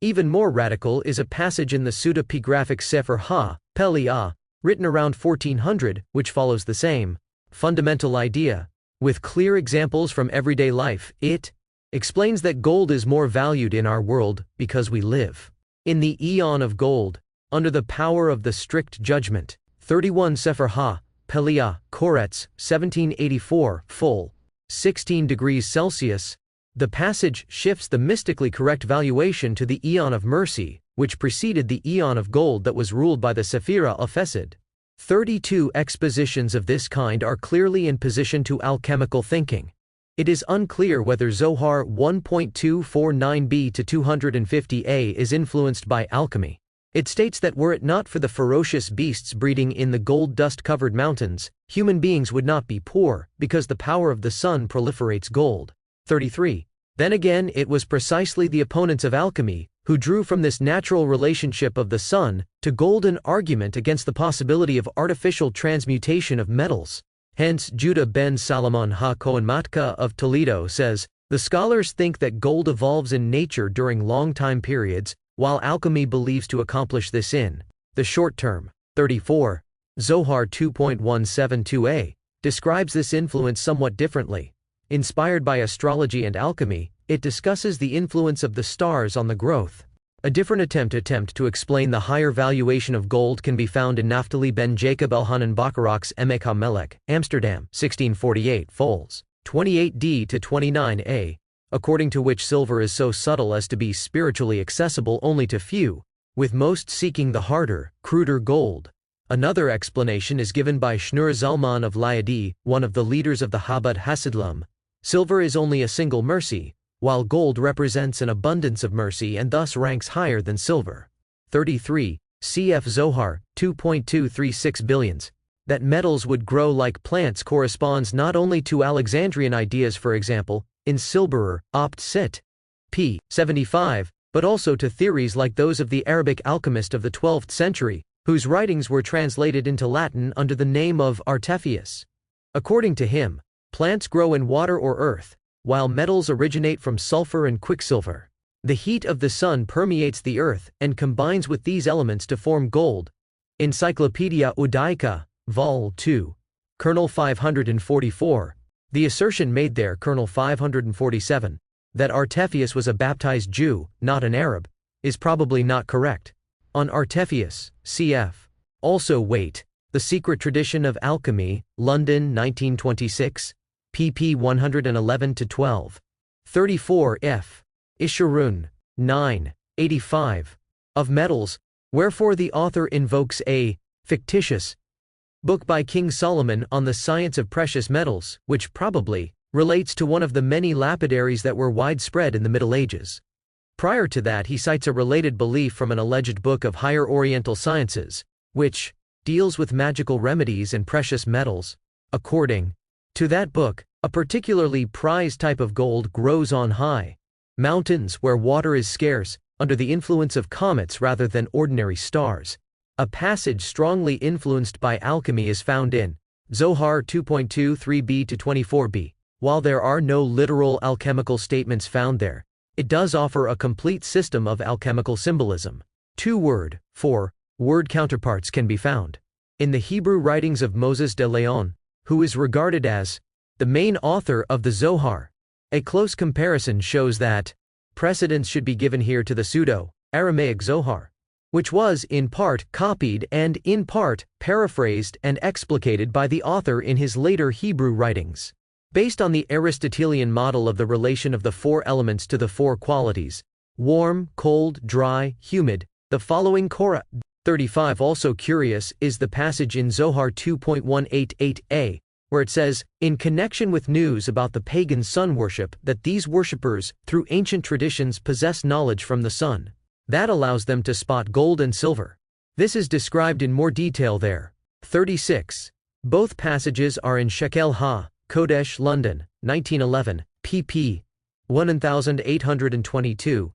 Even more radical is a passage in the pseudepigraphic Sefer Ha-Peliah, written around 1400, which follows the same fundamental idea. With clear examples from everyday life, it explains that gold is more valued in our world because we live in the eon of gold, under the power of the strict judgment. 31 Sefer Ha-Peliah, Koretz, 1784, full 16 degrees Celsius. The passage shifts the mystically correct valuation to the eon of mercy, which preceded the eon of gold that was ruled by the Sephira of Chesed. 32 expositions of this kind are clearly in position to alchemical thinking. It is unclear whether Zohar 1.249b to 250a is influenced by alchemy. It states that were it not for the ferocious beasts breeding in the gold dust-covered mountains, human beings would not be poor, because the power of the sun proliferates gold. 33. Then again, it was precisely the opponents of alchemy who drew from this natural relationship of the sun to gold an argument against the possibility of artificial transmutation of metals. Hence, Judah ben Salomon ha-Kohen Matka of Toledo says, the scholars think that gold evolves in nature during long time periods, while alchemy believes to accomplish this in the short term. 34. Zohar 2.172a describes this influence somewhat differently. Inspired by astrology and alchemy, it discusses the influence of the stars on the growth. A different attempt to explain the higher valuation of gold can be found in Naphtali ben Jacob Elhanan Bacharach's Emek HaMelech, Amsterdam, 1648, fols. 28d to 29a, according to which silver is so subtle as to be spiritually accessible only to few, with most seeking the harder, cruder gold. Another explanation is given by Shneur Zalman of Liadi, one of the leaders of the Chabad Hasidlam. Silver is only a single mercy, while gold represents an abundance of mercy and thus ranks higher than silver. 33. Cf. Zohar, 2.236 billions. That metals would grow like plants corresponds not only to Alexandrian ideas, for example, in Silberer, Opt Sit. p. 75, but also to theories like those of the Arabic alchemist of the 12th century, whose writings were translated into Latin under the name of Artephius. According to him, plants grow in water or earth, while metals originate from sulfur and quicksilver. The heat of the sun permeates the earth and combines with these elements to form gold. Encyclopedia Udaica, Vol. 2. Kernel 544. The assertion made there, Kernel 547, that Artephius was a baptized Jew, not an Arab, is probably not correct. On Artephius, cf. Also wait, The Secret Tradition of Alchemy, London 1926, pp 111-12. 34 F. Isharun, 9, 85. Of Metals, wherefore the author invokes a fictitious book by King Solomon on the science of precious metals, which probably relates to one of the many lapidaries that were widespread in the Middle Ages. Prior to that, he cites a related belief from an alleged book of higher Oriental sciences, which deals with magical remedies and precious metals. According to that book, a particularly prized type of gold grows on high mountains where water is scarce, under the influence of comets rather than ordinary stars. A passage strongly influenced by alchemy is found in Zohar 2.23b-24b. While there are no literal alchemical statements found there, it does offer a complete system of alchemical symbolism. 2 word counterparts can be found in the Hebrew writings of Moses de Leon, who is regarded as the main author of the Zohar. A close comparison shows that precedence should be given here to the pseudo-Aramaic Zohar, which was in part copied and in part paraphrased and explicated by the author in his later Hebrew writings. Based on the Aristotelian model of the relation of the 4 elements to the 4 qualities, warm, cold, dry, humid, the following Korah 35. Also curious is the passage in Zohar 2.188a, where it says, in connection with news about the pagan sun worship, that these worshippers, through ancient traditions, possess knowledge from the sun that allows them to spot gold and silver. This is described in more detail there. 36. Both passages are in Shekel Ha, Kodesh, London, 1911, pp. 1822,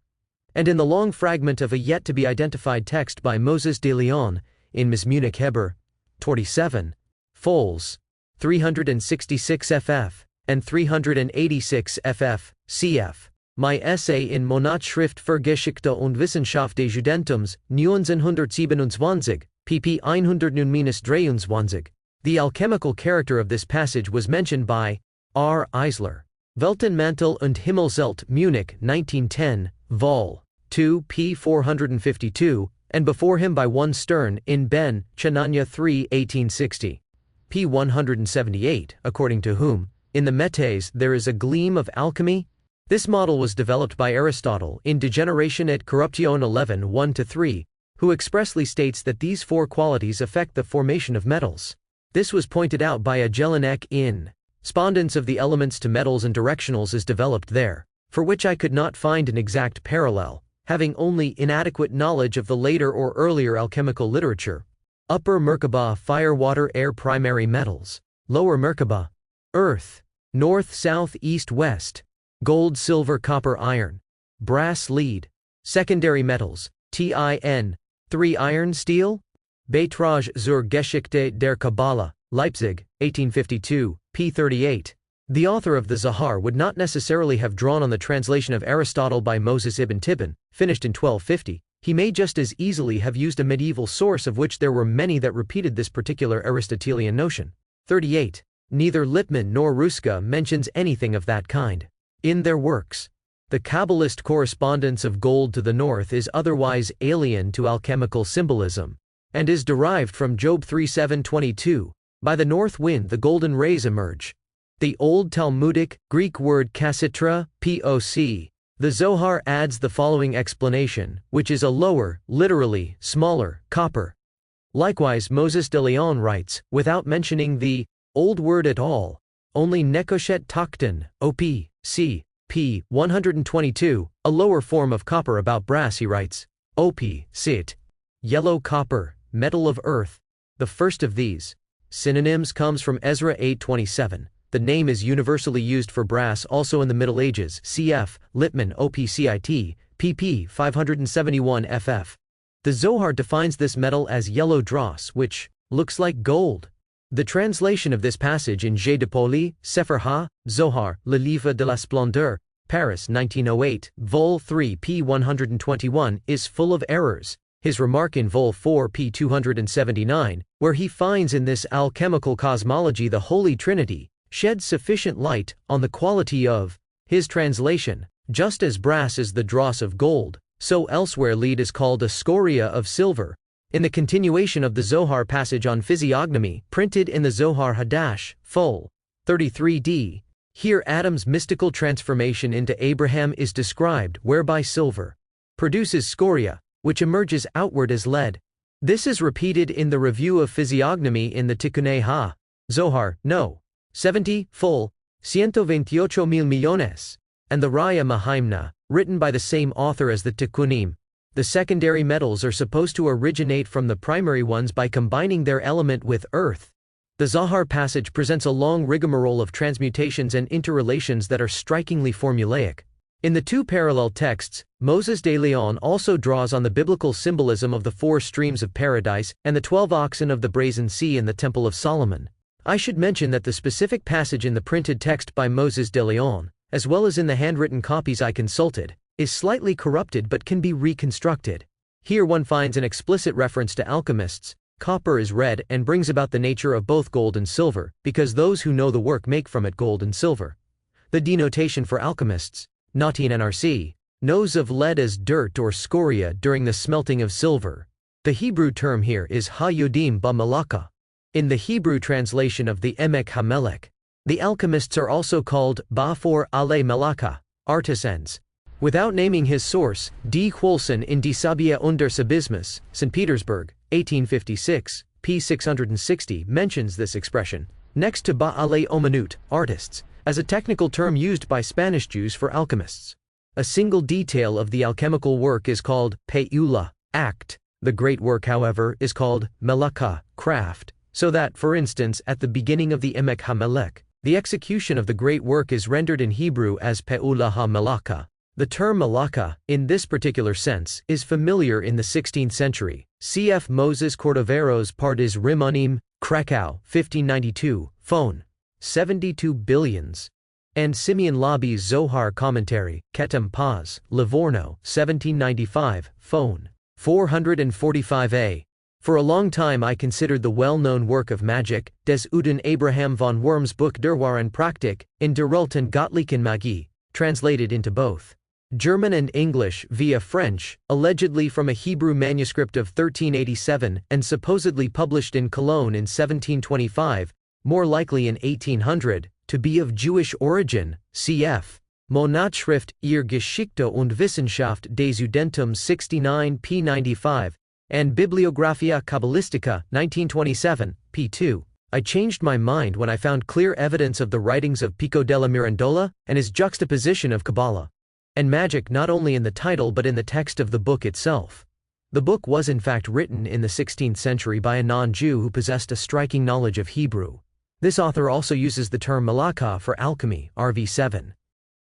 and in the long fragment of a yet-to-be-identified text by Moses de Leon, in Mizmunich Heber, 27, fols. 366 ff. and 386 ff. cf. My essay in Monatsschrift für Geschichte und Wissenschaft des Judentums, 1927, pp 109-23. The alchemical character of this passage was mentioned by R. Eisler. Weltenmantel und Himmelszelt, Munich, 1910, vol. 2, p. 452, and before him by 1 Stern, in Ben, Chananya 3, 1860. p. 178, according to whom, in the Metes there is a gleam of alchemy. This model was developed by Aristotle in De Generation et Corruptione 11, 1-3, who expressly states that these 4 qualities affect the formation of metals. This was pointed out by Jelinek in Spondence of the Elements to Metals and Directionals is developed there, for which I could not find an exact parallel, having only inadequate knowledge of the later or earlier alchemical literature. Upper Merkaba, fire, water, air, primary metals. Lower Merkaba, earth, north, south, east, west, gold, silver, copper, iron, brass, lead. Secondary metals, tin, 3 iron, steel. Beitrage zur Geschichte der Kabbalah, Leipzig, 1852, p. 38. The author of the Zohar would not necessarily have drawn on the translation of Aristotle by Moses ibn Tibbon, finished in 1250. He may just as easily have used a medieval source, of which there were many that repeated this particular Aristotelian notion. 38. Neither Lippmann nor Ruska mentions anything of that kind in their works. The Kabbalist correspondence of gold to the north is otherwise alien to alchemical symbolism, and is derived from Job 3:7-22. By the north wind the golden rays emerge. The old Talmudic, Greek word kasitra, poc. The Zohar adds the following explanation, which is a lower, literally, smaller, copper. Likewise, Moses de Leon writes, without mentioning the old word at all, only nekoshet takton, op. c. p. 122, a lower form of copper. About brass he writes, op. sit. Yellow copper, metal of earth. The first of these synonyms comes from Ezra 8:27. The name is universally used for brass also in the Middle Ages. Cf. Lippmann OPCIT, pp. 571 ff. The Zohar defines this metal as yellow dross, which looks like gold. The translation of this passage in J. de Poli, Sefer Ha, Zohar, Le Livre de la Splendeur, Paris 1908, Vol 3 p. 121, is full of errors. His remark in Vol 4 p. 279, where he finds in this alchemical cosmology the Holy Trinity, sheds sufficient light on the quality of his translation. Just as brass is the dross of gold, so elsewhere lead is called a scoria of silver. In the continuation of the Zohar passage on physiognomy, printed in the Zohar Hadash, Fol. 33d, here Adam's mystical transformation into Abraham is described, whereby silver produces scoria, which emerges outward as lead. This is repeated in the review of physiognomy in the Tikkun Ha, Zohar, no. 70, Fol. 128,000 millones, and the Raya Mahaimna, written by the same author as the Tikkunim. The secondary metals are supposed to originate from the primary ones by combining their element with earth. The Zohar passage presents a long rigmarole of transmutations and interrelations that are strikingly formulaic. In the two parallel texts, Moses de Leon also draws on the biblical symbolism of the 4 streams of paradise and the 12 oxen of the brazen sea in the Temple of Solomon. I should mention that the specific passage in the printed text by Moses de Leon, as well as in the handwritten copies I consulted, is slightly corrupted but can be reconstructed. Here one finds an explicit reference to alchemists. Copper is red and brings about the nature of both gold and silver, because those who know the work make from it gold and silver. The denotation for alchemists, Natin NRC, knows of lead as dirt or scoria during the smelting of silver. The Hebrew term here is ha-yodim ba-malaka. In the Hebrew translation of the Emek HaMelech, the alchemists are also called Bafor Ale Melaka, artisans. Without naming his source, D. Huolson in Die Sabia unter Sabismus, St. Petersburg, 1856, p. 660 mentions this expression, next to Ba'ale Omanut, artists, as a technical term used by Spanish Jews for alchemists. A single detail of the alchemical work is called Pe'ula, act. The great work, however, is called Melaka, craft, so that, for instance, at the beginning of the Emek HaMelech, the execution of the great work is rendered in Hebrew as Pe'ula HaMelaka. The term Malaka, in this particular sense, is familiar in the 16th century. Cf. Moses Cordovero's Pardes Rimonim, Krakow, 1592, Phone. 72 billions. And Simeon Labi's Zohar Commentary, Ketem Paz, Livorno, 1795, Phone. 445a. For a long time I considered the well-known work of magic, des Uden Abraham von Worms Buch der Wahren Praktik, in der Welt Gottlichen Magie, translated into both German and English via French, allegedly from a Hebrew manuscript of 1387 and supposedly published in Cologne in 1725, more likely in 1800, to be of Jewish origin, cf. Monatsschrift Ihr Geschichte und Wissenschaft des Judentums 69 p. 95, and Bibliographia Kabbalistica 1927, p. 2. I changed my mind when I found clear evidence of the writings of Pico della Mirandola and his juxtaposition of Kabbalah and magic not only in the title but in the text of the book itself. The book was in fact written in the 16th century by a non-Jew who possessed a striking knowledge of Hebrew. This author also uses the term malaka for alchemy, RV7.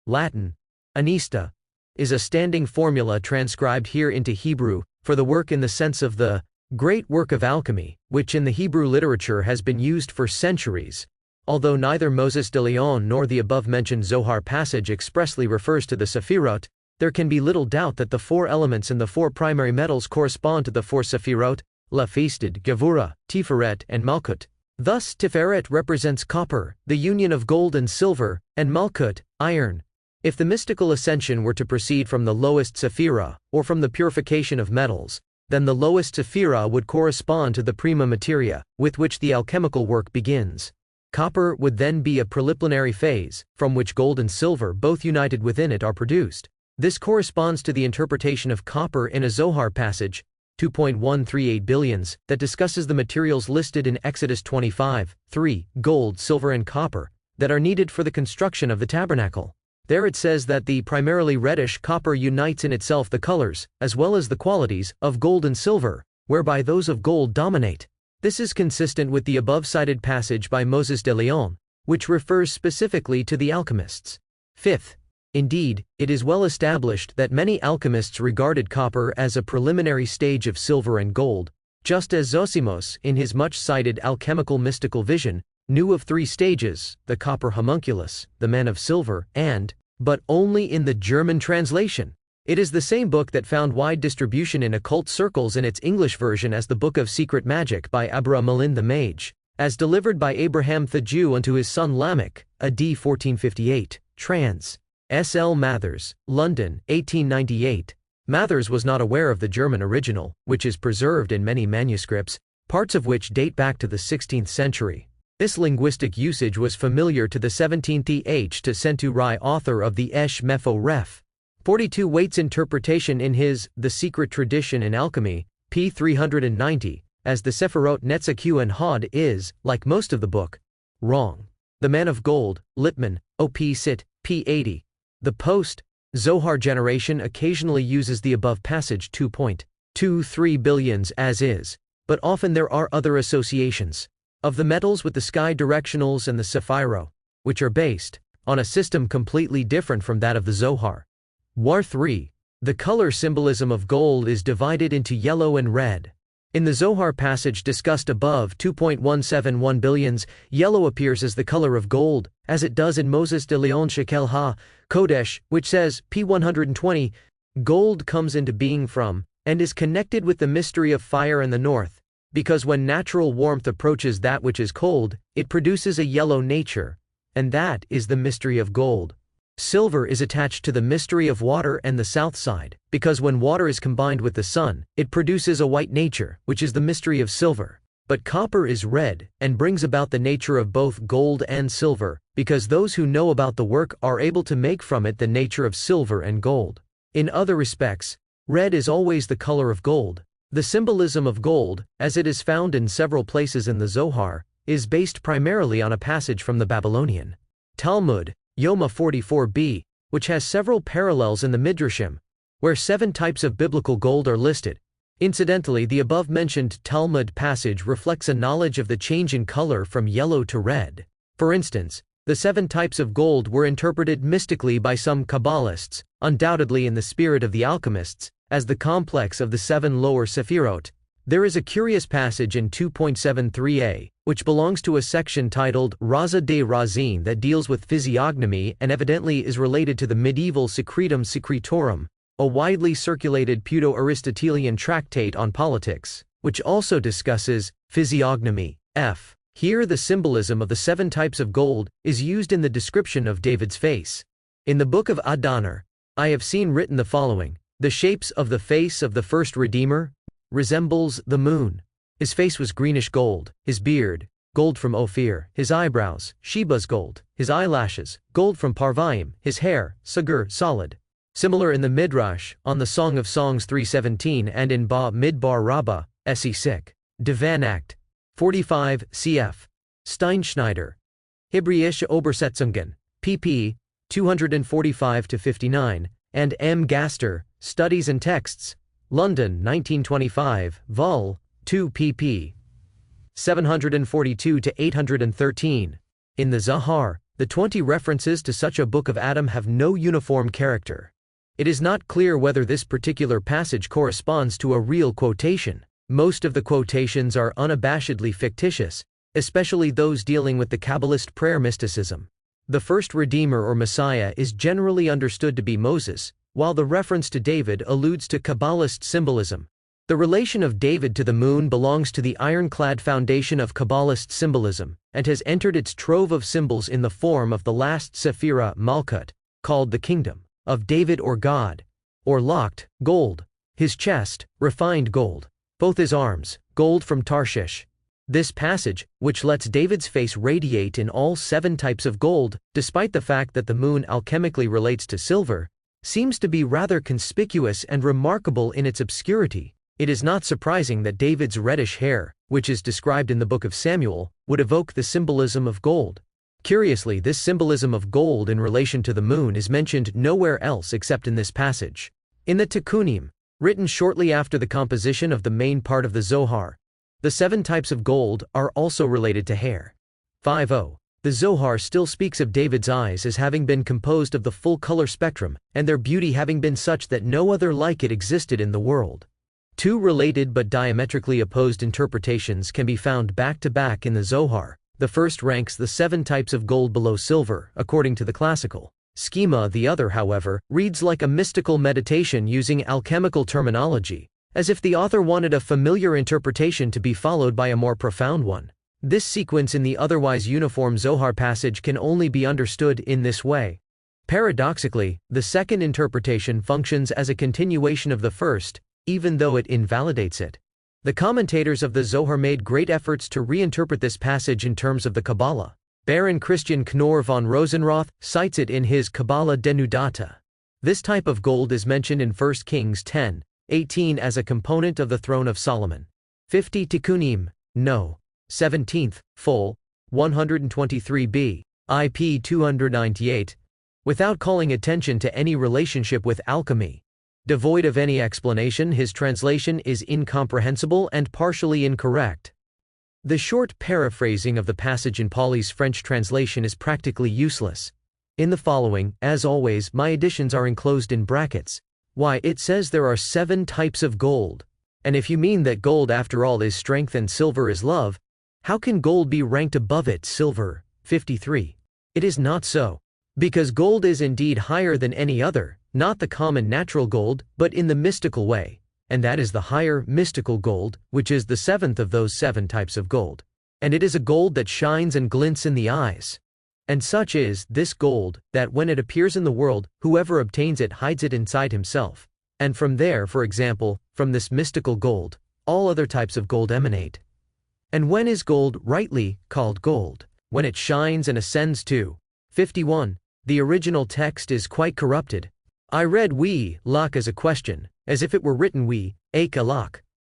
Latin, anista, is a standing formula transcribed here into Hebrew for the work in the sense of the great work of alchemy, which in the Hebrew literature has been used for centuries. Although neither Moses de Leon nor the above-mentioned Zohar passage expressly refers to the Sefirot, there can be little doubt that the 4 elements in the 4 primary metals correspond to the 4 Sefirot, Lafistid, Gevura, Tiferet, and Malkut. Thus, Tiferet represents copper, the union of gold and silver, and Malkut, iron. If the mystical ascension were to proceed from the lowest Sephira, or from the purification of metals, then the lowest Sephira would correspond to the prima materia, with which the alchemical work begins. Copper would then be a preliminary phase, from which gold and silver both united within it are produced. This corresponds to the interpretation of copper in a Zohar passage, 2.138 billions, that discusses the materials listed in Exodus 25:3, gold, silver and copper, that are needed for the construction of the tabernacle. There it says that the primarily reddish copper unites in itself the colors, as well as the qualities, of gold and silver, whereby those of gold dominate. This is consistent with the above-cited passage by Moses de Leon, which refers specifically to the alchemists. Fifth, indeed, it is well established that many alchemists regarded copper as a preliminary stage of silver and gold, just as Zosimos, in his much-cited alchemical mystical vision, knew of three stages: the copper homunculus, the man of silver, and, but only in the German translation. It is the same book that found wide distribution in occult circles in its English version as the Book of Secret Magic by Abra-Malin the Mage, as delivered by Abraham the Jew unto his son Lamech, AD 1458, trans. S. L. Mathers, London, 1898. Mathers was not aware of the German original, which is preserved in many manuscripts, parts of which date back to the 16th century. This linguistic usage was familiar to the 17th century author of the Esh Mepho Ref. 42 Waite's interpretation in his The Secret Tradition in Alchemy, p. 390, as the Sefirot Netzaku and Hod is, like most of the book, wrong. The Man of Gold, Lippmann, OP Sit, p. 80. The post-Zohar generation occasionally uses the above passage 2.23 billions as is, but often there are other associations of the metals with the sky directionals and the Sefirot, which are based on a system completely different from that of the Zohar. War 3. The color symbolism of gold is divided into yellow and red. In the Zohar passage discussed above, 2.171 billions, yellow appears as the color of gold, as it does in Moses de Leon Shekel Ha Kodesh, which says, p. 120, gold comes into being from, and is connected with the mystery of fire and the north, because when natural warmth approaches that which is cold, it produces a yellow nature, and that is the mystery of gold. Silver is attached to the mystery of water and the south side, because when water is combined with the sun, it produces a white nature, which is the mystery of silver. But copper is red, and brings about the nature of both gold and silver, because those who know about the work are able to make from it the nature of silver and gold. In other respects, red is always the color of gold. The symbolism of gold, as it is found in several places in the Zohar, is based primarily on a passage from the Babylonian Talmud, Yoma 44b, which has several parallels in the Midrashim, where 7 types of biblical gold are listed. Incidentally, the above-mentioned Talmud passage reflects a knowledge of the change in color from yellow to red. For instance, the 7 types of gold were interpreted mystically by some Kabbalists, undoubtedly in the spirit of the alchemists, as the complex of the 7 lower Sefirot. There is a curious passage in 2.73a, which belongs to a section titled Raza de Razin that deals with physiognomy and evidently is related to the medieval Secretum Secretorum, a widely circulated Pseudo-Aristotelian tractate on politics, which also discusses physiognomy. F. Here the symbolism of the 7 types of gold is used in the description of David's face. In the book of Adonir, I have seen written the following: the shapes of the face of the first Redeemer resembles the moon. His face was greenish gold, his beard, gold from Ophir, his eyebrows, Sheba's gold, his eyelashes, gold from Parvaim, his hair, Sagur, solid. Similar in the Midrash, on the Song of Songs 3:17 and in Ba Midbar Rabbah, Se Sik. Divan Act. 45, cf. Steinschneider. Hebräische Obersetzungen, pp. 245-59, and M. Gaster, Studies and Texts, London, 1925, vol. 2 pp. 742-813. In the Zohar, the 20 references to such a book of Adam have no uniform character. It is not clear whether this particular passage corresponds to a real quotation. Most of the quotations are unabashedly fictitious, especially those dealing with the Kabbalist prayer mysticism. The first Redeemer or Messiah is generally understood to be Moses, while the reference to David alludes to Kabbalist symbolism. The relation of David to the moon belongs to the ironclad foundation of Kabbalist symbolism, and has entered its trove of symbols in the form of the last Sephirah Malkut, called the Kingdom of David or God, or locked, gold, his chest, refined gold, both his arms, gold from Tarshish. This passage, which lets David's face radiate in all 7 types of gold, despite the fact that the moon alchemically relates to silver, seems to be rather conspicuous and remarkable in its obscurity. It is not surprising that David's reddish hair, which is described in the book of Samuel, would evoke the symbolism of gold. Curiously, this symbolism of gold in relation to the moon is mentioned nowhere else except in this passage. In the Tikkunim, written shortly after the composition of the main part of the Zohar, the 7 types of gold are also related to hair. 5.0. The Zohar still speaks of David's eyes as having been composed of the full color spectrum, and their beauty having been such that no other like it existed in the world. 2 related but diametrically opposed interpretations can be found back to back in the Zohar. The first ranks the 7 types of gold below silver, according to the classical schema. The other, however, reads like a mystical meditation using alchemical terminology, as if the author wanted a familiar interpretation to be followed by a more profound one. This sequence in the otherwise uniform Zohar passage can only be understood in this way. Paradoxically, the second interpretation functions as a continuation of the first, even though it invalidates it. The commentators of the Zohar made great efforts to reinterpret this passage in terms of the Kabbalah. Baron Christian Knorr von Rosenroth cites it in his Kabbalah Denudata. This type of gold is mentioned in 1 Kings 10:18 as a component of the throne of Solomon. 50 Tikkunim, no. 17th, full, 123b, IP 298, without calling attention to any relationship with alchemy. Devoid of any explanation, his translation is incomprehensible and partially incorrect. The short paraphrasing of the passage in Pauly's French translation is practically useless. In the following, as always, my additions are enclosed in brackets. Why, it says there are 7 types of gold. And if you mean that gold after all is strength and silver is love, how can gold be ranked above it, silver? 53. It is not so. Because gold is indeed higher than any other, not the common natural gold, but in the mystical way, and that is the higher mystical gold, which is the 7th of those 7 types of gold. And it is a gold that shines and glints in the eyes. And such is this gold, that when it appears in the world, whoever obtains it hides it inside himself. And from there, for example, from this mystical gold, all other types of gold emanate. And when is gold rightly called gold? When it shines and ascends to. 51. The original text is quite corrupted. I read we, lach as a question, as if it were written we, ake alach.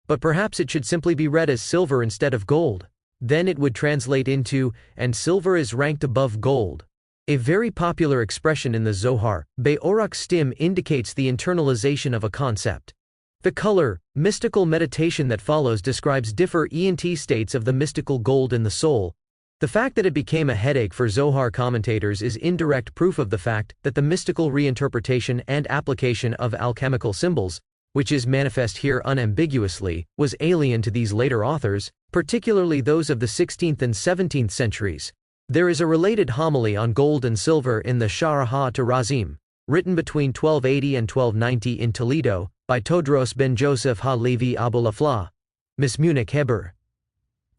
But perhaps it should simply be read as silver instead of gold. Then it would translate into, and silver is ranked above gold. A very popular expression in the Zohar, be'orak stim, indicates the internalization of a concept. The color, mystical meditation that follows describes different states of the mystical gold in the soul. The fact that it became a headache for Zohar commentators is indirect proof of the fact that the mystical reinterpretation and application of alchemical symbols, which is manifest here unambiguously, was alien to these later authors, particularly those of the 16th and 17th centuries. There is a related homily on gold and silver in the Sharaha to Razim, written between 1280 and 1290 in Toledo, by Todros ben Joseph ha-Levi Abulafla, Miss Munich Heber.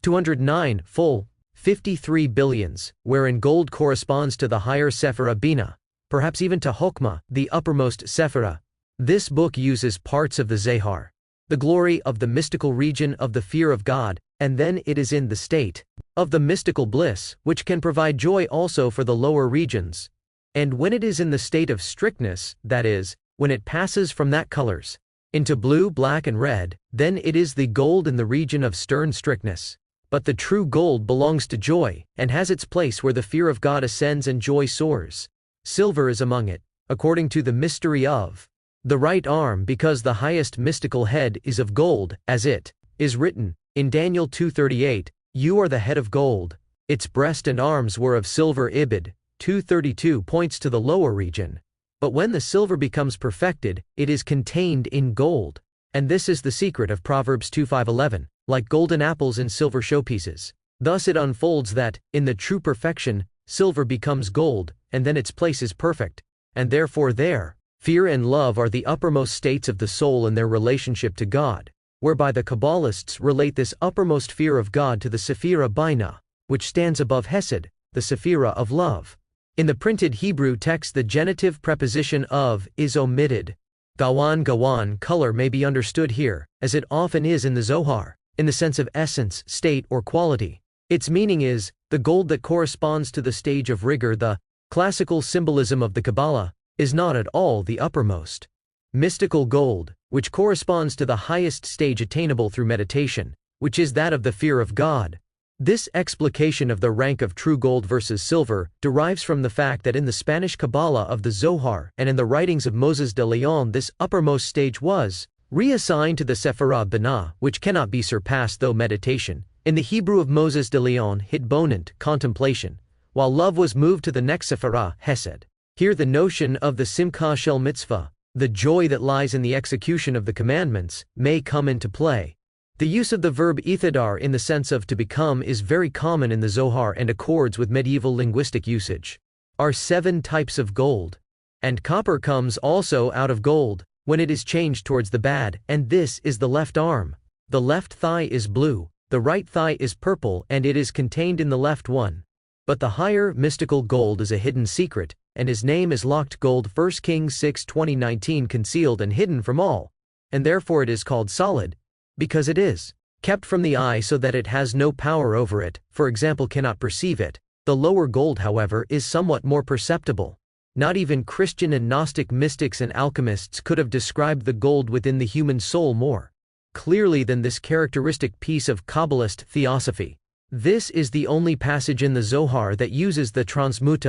209, full, 53 billions, wherein gold corresponds to the higher Sephira Bina, perhaps even to Hokmah, the uppermost Sephira. This book uses parts of the Zohar, the glory of the mystical region of the fear of God, and then it is in the state of the mystical bliss, which can provide joy also for the lower regions. And when it is in the state of strictness, that is, when it passes from that colors into blue, black and red, then it is the gold in the region of stern strictness. But the true gold belongs to joy, and has its place where the fear of God ascends and joy soars. Silver is among it, according to the mystery of the right arm, because the highest mystical head is of gold, as it is written in Daniel 2:38, you are the head of gold. Its breast and arms were of silver. Ibid. 2:32 points to the lower region. But when the silver becomes perfected, it is contained in gold. And this is the secret of Proverbs 2:5-11, like golden apples in silver showpieces. Thus it unfolds that, in the true perfection, silver becomes gold, and then its place is perfect. And therefore there, fear and love are the uppermost states of the soul in their relationship to God, whereby the Kabbalists relate this uppermost fear of God to the Sephira Bina, which stands above Hesed, the Sephira of love. In the printed Hebrew text, the genitive preposition of is omitted. Gawan gawan, color may be understood here, as it often is in the Zohar, in the sense of essence, state or quality. Its meaning is, the gold that corresponds to the stage of rigor. The classical symbolism of the Kabbalah is not at all the uppermost. Mystical gold, which corresponds to the highest stage attainable through meditation, which is that of the fear of God. This explication of the rank of true gold versus silver derives from the fact that in the Spanish Kabbalah of the Zohar and in the writings of Moses de Leon this uppermost stage was reassigned to the Sefirot Binah, which cannot be surpassed though meditation, in the Hebrew of Moses de Leon hitbonent, contemplation, while love was moved to the next Sefirah, Hesed. Here the notion of the simcha shel mitzvah, the joy that lies in the execution of the commandments, may come into play. The use of the verb ithadar in the sense of to become is very common in the Zohar and accords with medieval linguistic usage. Are 7 types of gold. And copper comes also out of gold, when it is changed towards the bad, and this is the left arm. The left thigh is blue, the right thigh is purple, and it is contained in the left one. But the higher, mystical gold is a hidden secret, and his name is locked gold 1 Kings 6:20-19 concealed and hidden from all. And therefore it is called solid, because it is kept from the eye so that it has no power over it, for example cannot perceive it. The lower gold however is somewhat more perceptible. Not even Christian and Gnostic mystics and alchemists could have described the gold within the human soul more clearly than this characteristic piece of Kabbalist theosophy. This is the only passage in the Zohar that uses the transmute.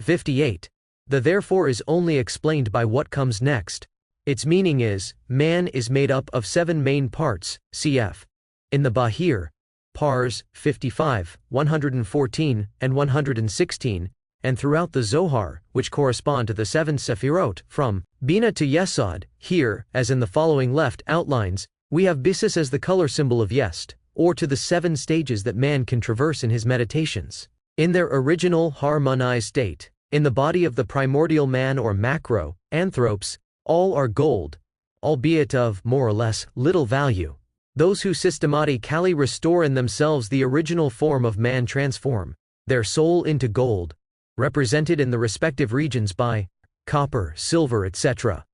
58. The therefore is only explained by what comes next. Its meaning is, man is made up of 7 main parts, cf. in the Bahir, Pars, 55, 114, and 116, and throughout the Zohar, which correspond to the 7 Sefirot, from Bina to Yesod. Here, as in the following left outlines, we have Bisis as the color symbol of Yest, or to the 7 stages that man can traverse in his meditations. In their original harmonized state, in the body of the primordial man or macro, anthropes, all are gold, albeit of, more or less, little value. Those who systematically restore in themselves the original form of man transform their soul into gold, represented in the respective regions by copper, silver, etc.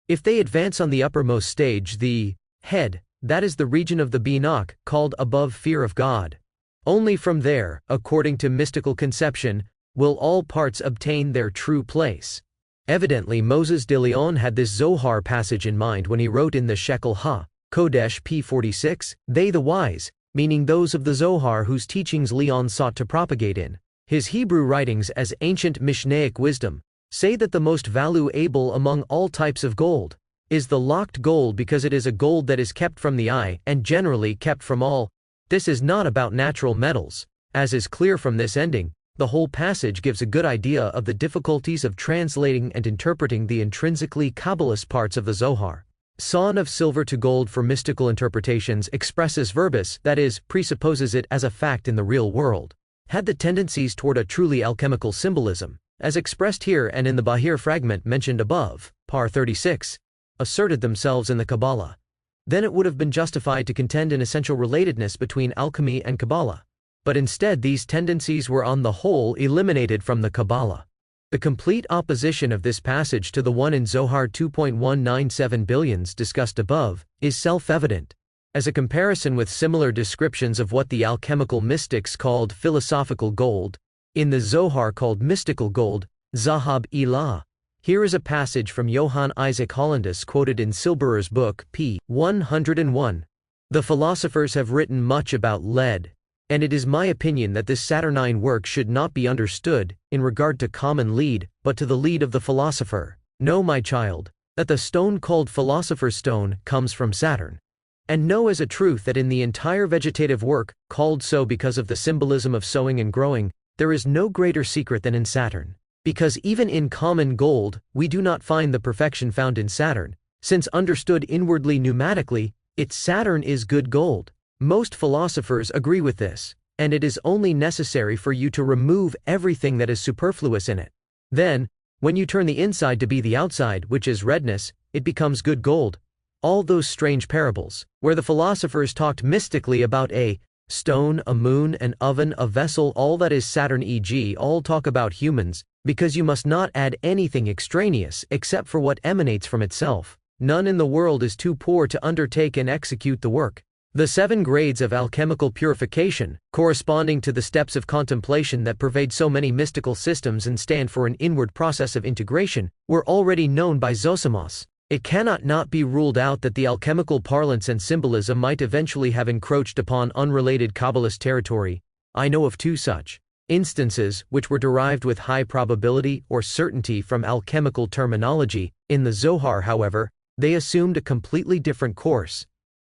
If they advance on the uppermost stage, the head, that is the region of the Binah, called above fear of God. Only from there, according to mystical conception, will all parts obtain their true place. Evidently Moses de Leon had this Zohar passage in mind when he wrote in the Shekel HaKodesh p46, they the wise, meaning those of the Zohar whose teachings Leon sought to propagate in his Hebrew writings as ancient Mishnaic wisdom, say that the most valuable among all types of gold is the locked gold because it is a gold that is kept from the eye and generally kept from all. This is not about natural metals, as is clear from this ending. The whole passage gives a good idea of the difficulties of translating and interpreting the intrinsically Kabbalist parts of the Zohar. Sawn of silver to gold for mystical interpretations expresses verbis, that is, presupposes it as a fact in the real world, had the tendencies toward a truly alchemical symbolism, as expressed here and in the Bahir fragment mentioned above, par 36, asserted themselves in the Kabbalah. Then it would have been justified to contend an essential relatedness between alchemy and Kabbalah. But instead these tendencies were on the whole eliminated from the Kabbalah. The complete opposition of this passage to the one in Zohar 2.197 billions discussed above is self-evident. As a comparison with similar descriptions of what the alchemical mystics called philosophical gold, in the Zohar called mystical gold, Zahab Ilah, here is a passage from Johann Isaac Hollandus quoted in Silberer's book, p. 101. The philosophers have written much about lead, and it is my opinion that this Saturnine work should not be understood in regard to common lead, but to the lead of the philosopher. Know, my child, that the stone called philosopher's stone comes from Saturn. And know as a truth that in the entire vegetative work, called so because of the symbolism of sowing and growing, there is no greater secret than in Saturn. Because even in common gold, we do not find the perfection found in Saturn, since understood inwardly pneumatically, its Saturn is good gold. Most philosophers agree with this, and it is only necessary for you to remove everything that is superfluous in it. Then, when you turn the inside to be the outside, which is redness, it becomes good gold. All those strange parables, where the philosophers talked mystically about a stone, a moon, an oven, a vessel, all that is Saturn, e.g., all talk about humans, because you must not add anything extraneous except for what emanates from itself. None in the world is too poor to undertake and execute the work. The 7 grades of alchemical purification, corresponding to the steps of contemplation that pervade so many mystical systems and stand for an inward process of integration, were already known by Zosimos. It cannot not be ruled out that the alchemical parlance and symbolism might eventually have encroached upon unrelated Kabbalist territory. I know of two such instances which were derived with high probability or certainty from alchemical terminology. In the Zohar, however, they assumed a completely different course.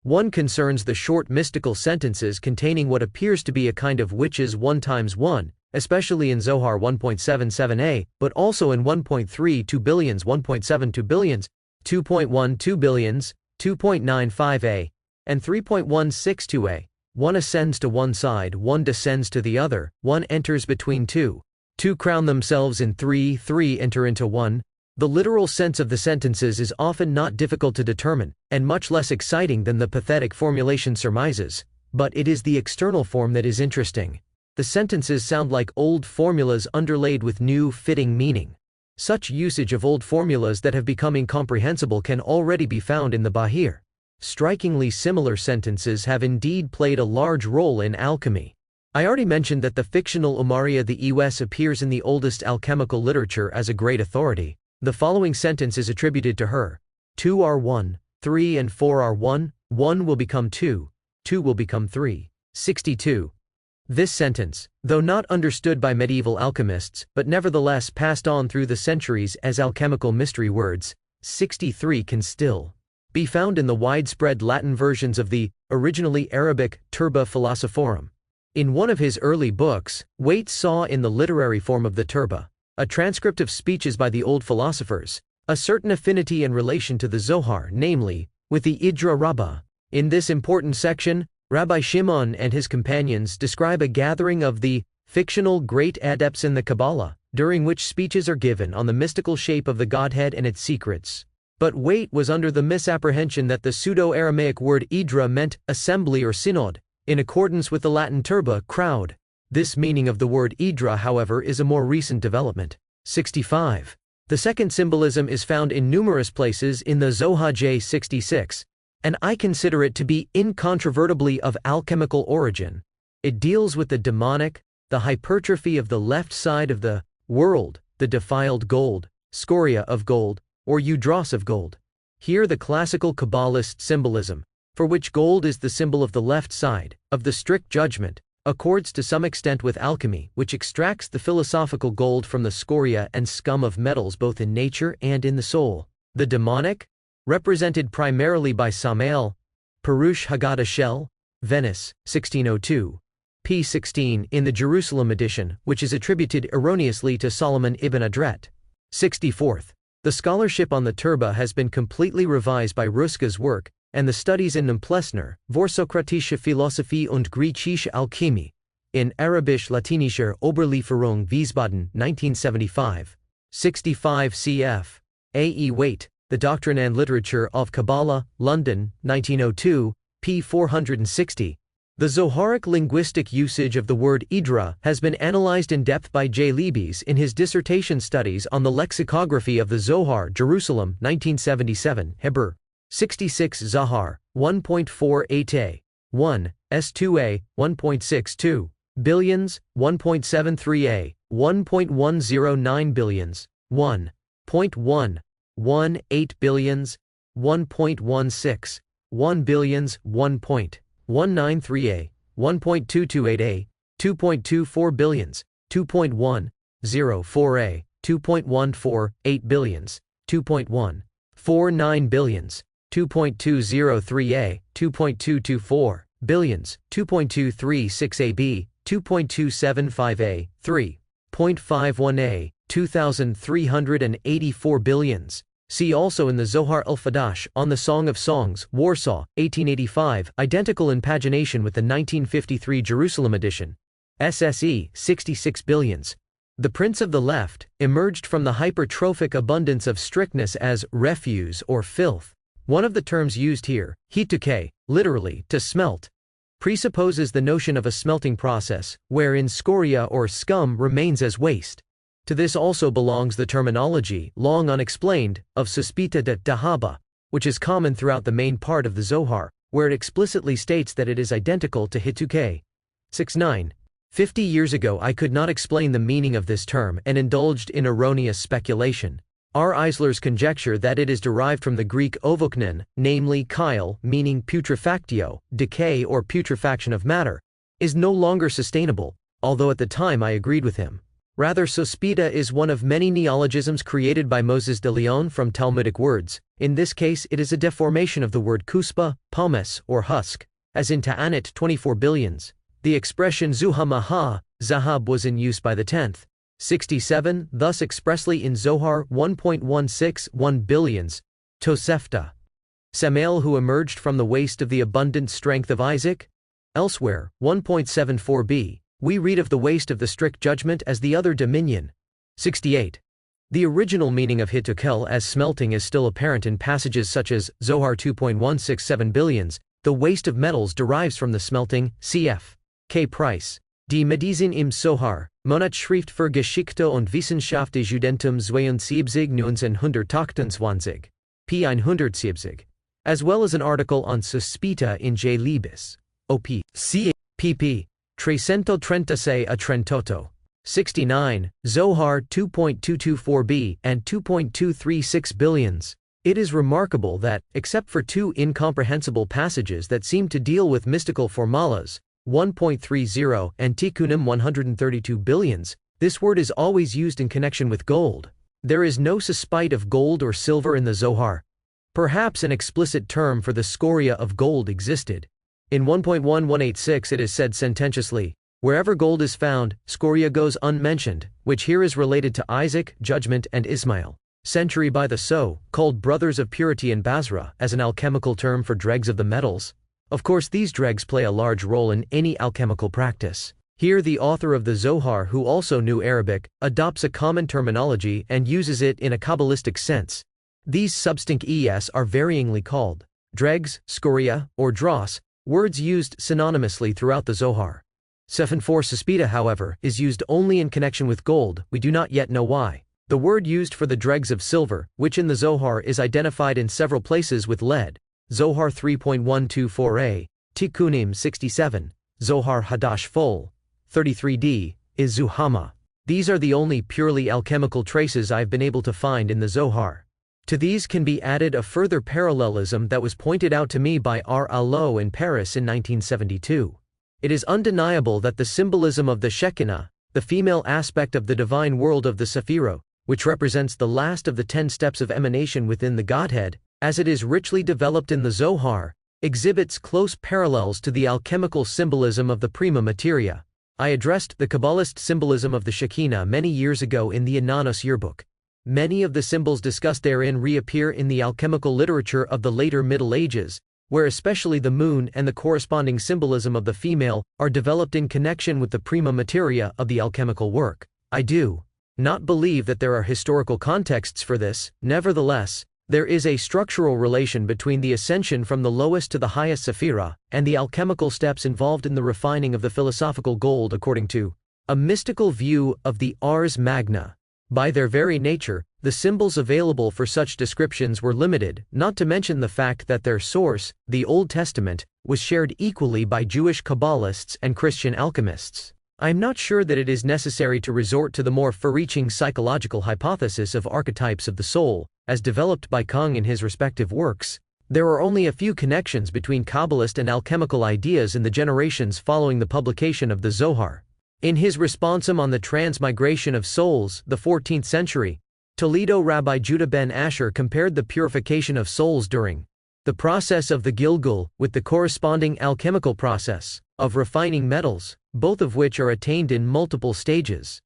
One concerns the short mystical sentences containing what appears to be a kind of witches 1 times 1, especially in Zohar 1.77a, but also in 1.32 billions, 1.72 billions, 2.12 billions, 2.95a, and 3.162a. One ascends to one side, one descends to the other, one enters between two. Two crown themselves in three, three enter into one. The literal sense of the sentences is often not difficult to determine, and much less exciting than the pathetic formulation surmises, but it is the external form that is interesting. The sentences sound like old formulas underlaid with new, fitting meaning. Such usage of old formulas that have become incomprehensible can already be found in the Bahir. Strikingly similar sentences have indeed played a large role in alchemy. I already mentioned that the fictional Umaria the EWS appears in the oldest alchemical literature as a great authority. The following sentence is attributed to her. 2 are 1, 3 and 4 are 1, 1 will become 2, 2 will become 3. 62. This sentence, though not understood by medieval alchemists, but nevertheless passed on through the centuries as alchemical mystery words, 63 can still be found in the widespread Latin versions of the, originally Arabic, Turba Philosophorum. In one of his early books, Waite saw in the literary form of the Turba, a transcript of speeches by the old philosophers, a certain affinity and relation to the Zohar, namely, with the Idra Rabbah. In this important section, Rabbi Shimon and his companions describe a gathering of the fictional great adepts in the Kabbalah, during which speeches are given on the mystical shape of the Godhead and its secrets. But Waite was under the misapprehension that the Pseudo-Aramaic word Idra meant assembly or synod, in accordance with the Latin turba, crowd. This meaning of the word Idra, however, is a more recent development. 65. The second symbolism is found in numerous places in the Zohar J 66. And I consider it to be incontrovertibly of alchemical origin. It deals with the demonic, the hypertrophy of the left side of the world, the defiled gold, scoria of gold, or eudros of gold. Here the classical Kabbalist symbolism, for which gold is the symbol of the left side, of the strict judgment, accords to some extent with alchemy, which extracts the philosophical gold from the scoria and scum of metals both in nature and in the soul. The demonic, represented primarily by Samael, Perush Haggadah Shell, Venice, 1602, p. 16 in the Jerusalem edition, which is attributed erroneously to Solomon ibn Adret. 64th. The scholarship on the Turba has been completely revised by Ruska's work, and the studies in Nemplesner, Vorsokratische Philosophie und Griechische Alchemie, in Arabisch-Latinischer Oberlieferung Wiesbaden, 1975. 65 cf. A. E. Waite, The Doctrine and Literature of Kabbalah, London, 1902, p. 460. The Zoharic linguistic usage of the word Idra has been analyzed in depth by J. Liebes in his dissertation studies on the lexicography of the Zohar, Jerusalem, 1977, Hebrew. 66 Zahar, 1.48a, 1, S2a, 1.62, billions, 1.73a, 1.109 billions, 1.1. 8 billions, 1.16, 1 billions, 1.193a, 1.228a, 2.24 billions, 2.104a, 2.148 billions, 2.149 billions, 2.203a, 2.224 billions, 2.236ab, 2.275a, 3.51a, 2,384 billions. See also in the Zohar al-Fadash on the Song of Songs, Warsaw, 1885, identical in pagination with the 1953 Jerusalem edition. SSE, 66 billions. The Prince of the Left emerged from the hypertrophic abundance of strictness as refuse or filth. One of the terms used here, hituke, literally, to smelt, presupposes the notion of a smelting process, wherein scoria or scum remains as waste. To this also belongs the terminology, long unexplained, of suspita de dahaba, which is common throughout the main part of the Zohar, where it explicitly states that it is identical to hituke. 69. 50 years ago I could not explain the meaning of this term and indulged in erroneous speculation. R. Eisler's conjecture that it is derived from the Greek ovoknon, namely chyle, meaning putrefactio, decay or putrefaction of matter, is no longer sustainable, although at the time I agreed with him. Rather, sospita is one of many neologisms created by Moses de Leon from Talmudic words. In this case, it is a deformation of the word kuspa, pomes, or husk, as in ta'anit 24 billions. The expression zuhamaha, zahab was in use by the 10th. 67, thus expressly in Zohar 1.161 billions, Tosefta. Samael who emerged from the waste of the abundant strength of Isaac? Elsewhere, 1.74b, we read of the waste of the strict judgment as the other dominion. 68. The original meaning of hitukel as smelting is still apparent in passages such as Zohar 2.167 billions, the waste of metals derives from the smelting, cf. K. Price. Die Medizin im Sohar, Monatschrift für Geschichte und Wissenschaft des Judentums 1928, p. 170, as well as an article on Sospita in J. Liebes. Op. C. pp. 336 a 38. 69, Zohar 2.224b and 2.236 billions. It is remarkable that, except for two incomprehensible passages that seem to deal with mystical formulas, 1.30 and tikkunim 132 billions, this word is always used in connection with gold. There is no sospite of gold or silver in the Zohar. Perhaps an explicit term for the scoria of gold existed. In 1.1186 it is said sententiously, wherever gold is found, scoria goes unmentioned, which here is related to Isaac, judgment, and Ismail. Century by the so-called brothers of purity in Basra as an alchemical term for dregs of the metals. Of course these dregs play a large role in any alchemical practice. Here the author of the Zohar, who also knew Arabic, adopts a common terminology and uses it in a Kabbalistic sense. These substanc es are varyingly called dregs, scoria, or dross, words used synonymously throughout the Zohar. Sefin for sospita, however, is used only in connection with gold, we do not yet know why. The word used for the dregs of silver, which in the Zohar is identified in several places with lead, Zohar 3.124a, Tikkunim 67, Zohar Hadash Fol, 33d, is Zuhama. These are the only purely alchemical traces I've been able to find in the Zohar. To these can be added a further parallelism that was pointed out to me by R. Allo in Paris in 1972. It is undeniable that the symbolism of the Shekinah, the female aspect of the divine world of the Sefirot, which represents the last of the 10 steps of emanation within the Godhead, as it is richly developed in the Zohar, exhibits close parallels to the alchemical symbolism of the prima materia. I addressed the Kabbalist symbolism of the Shekinah many years ago in the Ananos yearbook. Many of the symbols discussed therein reappear in the alchemical literature of the later Middle Ages, where especially the moon and the corresponding symbolism of the female are developed in connection with the prima materia of the alchemical work. I do not believe that there are historical contexts for this. Nevertheless, there is a structural relation between the ascension from the lowest to the highest Sephira and the alchemical steps involved in the refining of the philosophical gold according to a mystical view of the Ars Magna. By their very nature, the symbols available for such descriptions were limited, not to mention the fact that their source, the Old Testament, was shared equally by Jewish Kabbalists and Christian alchemists. I am not sure that it is necessary to resort to the more far-reaching psychological hypothesis of archetypes of the soul, as developed by Kung in his respective works. There are only a few connections between Kabbalist and alchemical ideas in the generations following the publication of the Zohar. In his responsum on the transmigration of souls, the 14th century, Toledo Rabbi Judah ben Asher compared the purification of souls during the process of the Gilgul with the corresponding alchemical process of refining metals, both of which are attained in multiple stages.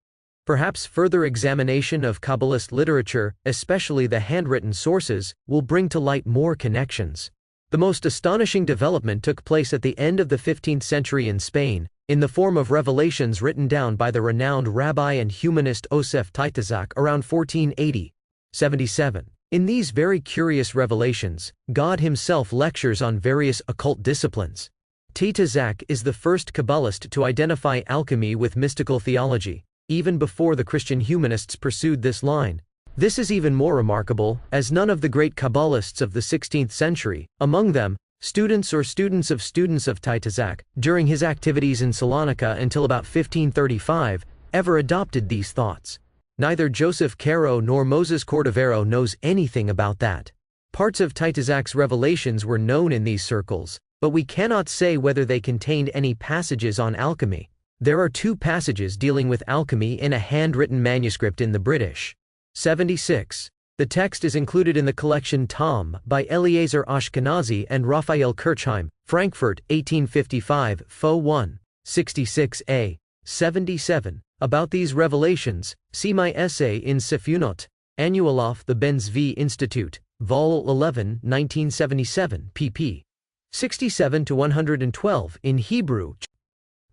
Perhaps further examination of Kabbalist literature, especially the handwritten sources, will bring to light more connections. The most astonishing development took place at the end of the 15th century in Spain, in the form of revelations written down by the renowned rabbi and humanist Osef Taitazak around 1480-77. In these very curious revelations, God himself lectures on various occult disciplines. Taitazak is the first Kabbalist to identify alchemy with mystical theology, even before the Christian humanists pursued this line. This is even more remarkable, as none of the great Kabbalists of the 16th century, among them, students of Taitazak, during his activities in Salonika until about 1535, ever adopted these thoughts. Neither Joseph Caro nor Moses Cordovero knows anything about that. Parts of Titusac's revelations were known in these circles, but we cannot say whether they contained any passages on alchemy. There are 2 passages dealing with alchemy in a handwritten manuscript in the British. 76. The text is included in the collection Tom by Eliezer Ashkenazi and Raphael Kirchheim, Frankfurt, 1855, Fo 1, 66a. 77. About these revelations, see my essay in Sefirot, Annualof the Ben Zvi Institute, Vol 11, 1977, pp. 67-112 in Hebrew.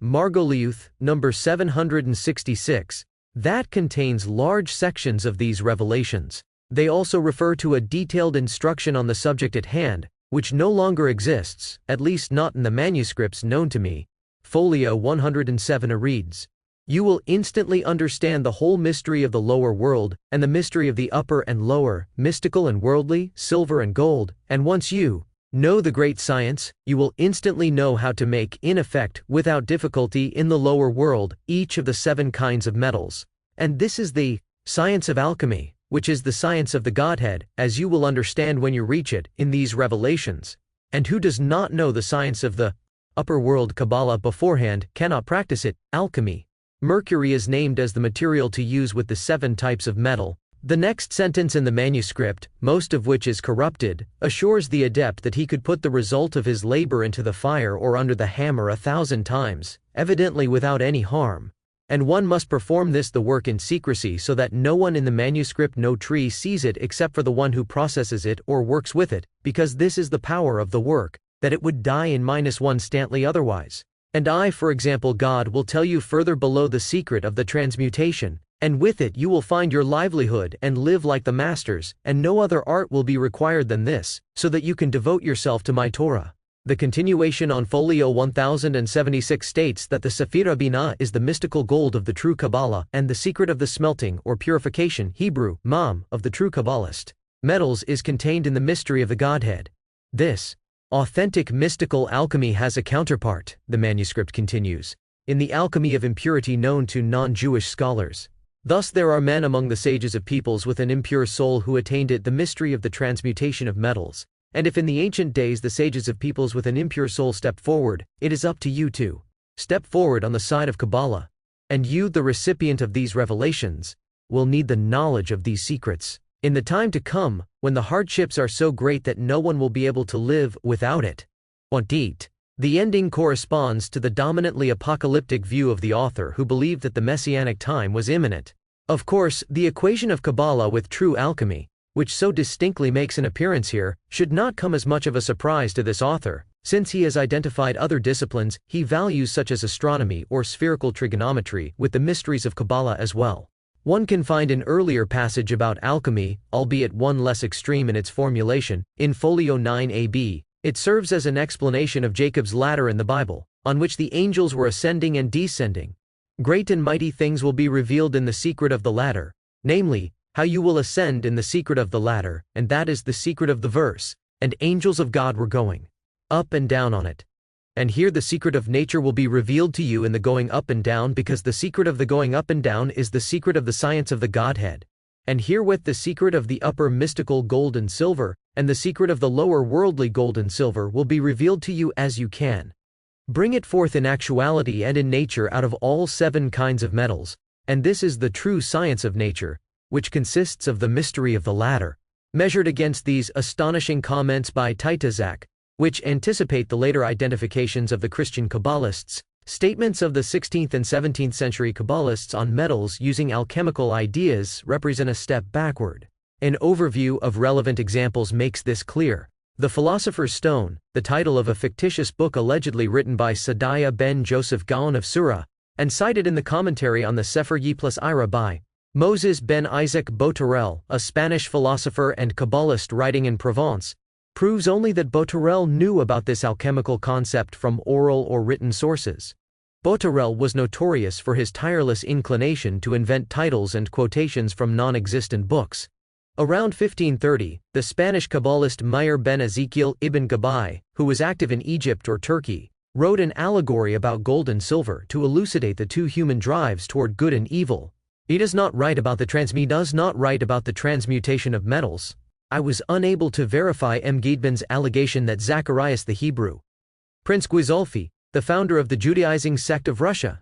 Margoliouth, number 766. That contains large sections of these revelations. They also refer to a detailed instruction on the subject at hand, which no longer exists, at least not in the manuscripts known to me. Folio 107 reads, "You will instantly understand the whole mystery of the lower world, and the mystery of the upper and lower, mystical and worldly, silver and gold, and once you know the great science, you will instantly know how to make, in effect, without difficulty in the lower world, each of the 7 kinds of metals. And this is the science of alchemy, which is the science of the Godhead, as you will understand when you reach it, in these revelations. And who does not know the science of the upper world Kabbalah beforehand cannot practice it, alchemy. Mercury is named as the material to use with the 7 types of metal. The next sentence in the manuscript, most of which is corrupted, assures the adept that he could put the result of his labor into the fire or under the hammer 1,000 times, evidently without any harm. And one must perform the work in secrecy so that no one in the manuscript no tree sees it except for the one who processes it or works with it, because this is the power of the work, that it would die in -1 instantly otherwise. And I, for example, God will tell you further below the secret of the transmutation, and with it you will find your livelihood and live like the masters, and no other art will be required than this, so that you can devote yourself to my Torah." The continuation on folio 1076 states that the Sefirah Binah is the mystical gold of the true Kabbalah, and the secret of the smelting or purification Hebrew, mam, of the true Kabbalist metals is contained in the mystery of the Godhead. This authentic mystical alchemy has a counterpart, the manuscript continues, in the alchemy of impurity known to non-Jewish scholars. Thus there are men among the sages of peoples with an impure soul who attained it, the mystery of the transmutation of metals. And if in the ancient days the sages of peoples with an impure soul stepped forward, it is up to you to step forward on the side of Kabbalah. And you, the recipient of these revelations, will need the knowledge of these secrets in the time to come, when the hardships are so great that no one will be able to live without it. The ending corresponds to the dominantly apocalyptic view of the author, who believed that the messianic time was imminent. Of course, the equation of Kabbalah with true alchemy, which so distinctly makes an appearance here, should not come as much of a surprise to this author, since he has identified other disciplines he values such as astronomy or spherical trigonometry with the mysteries of Kabbalah as well. One can find an earlier passage about alchemy, albeit one less extreme in its formulation, in folio 9ab. It serves as an explanation of Jacob's ladder in the Bible, on which the angels were ascending and descending. Great and mighty things will be revealed in the secret of the ladder, namely, how you will ascend in the secret of the ladder, and that is the secret of the verse, and angels of God were going up and down on it. And here the secret of nature will be revealed to you in the going up and down, because the secret of the going up and down is the secret of the science of the Godhead. And herewith the secret of the upper mystical gold and silver, and the secret of the lower worldly gold and silver will be revealed to you as you can bring it forth in actuality and in nature out of all 7 kinds of metals, and this is the true science of nature, which consists of the mystery of the ladder. Measured against these astonishing comments by Titusach, which anticipate the later identifications of the Christian Kabbalists, statements of the 16th and 17th century Kabbalists on metals using alchemical ideas represent a step backward. An overview of relevant examples makes this clear. The Philosopher's Stone, the title of a fictitious book allegedly written by Sadiah ben Joseph Gaon of Sura, and cited in the commentary on the Sefer plus Ira by Moses ben Isaac Botarel, a Spanish philosopher and Kabbalist writing in Provence, proves only that Botarel knew about this alchemical concept from oral or written sources. Botarel was notorious for his tireless inclination to invent titles and quotations from non-existent books. Around 1530, the Spanish Kabbalist Meir ben Ezekiel ibn Gabai, who was active in Egypt or Turkey, wrote an allegory about gold and silver to elucidate the 2 human drives toward good and evil. He does not write about the transmutation of metals. I was unable to verify M. Giedman's allegation that Zacharias the Hebrew, Prince Guizolfi, the founder of the Judaizing sect of Russia,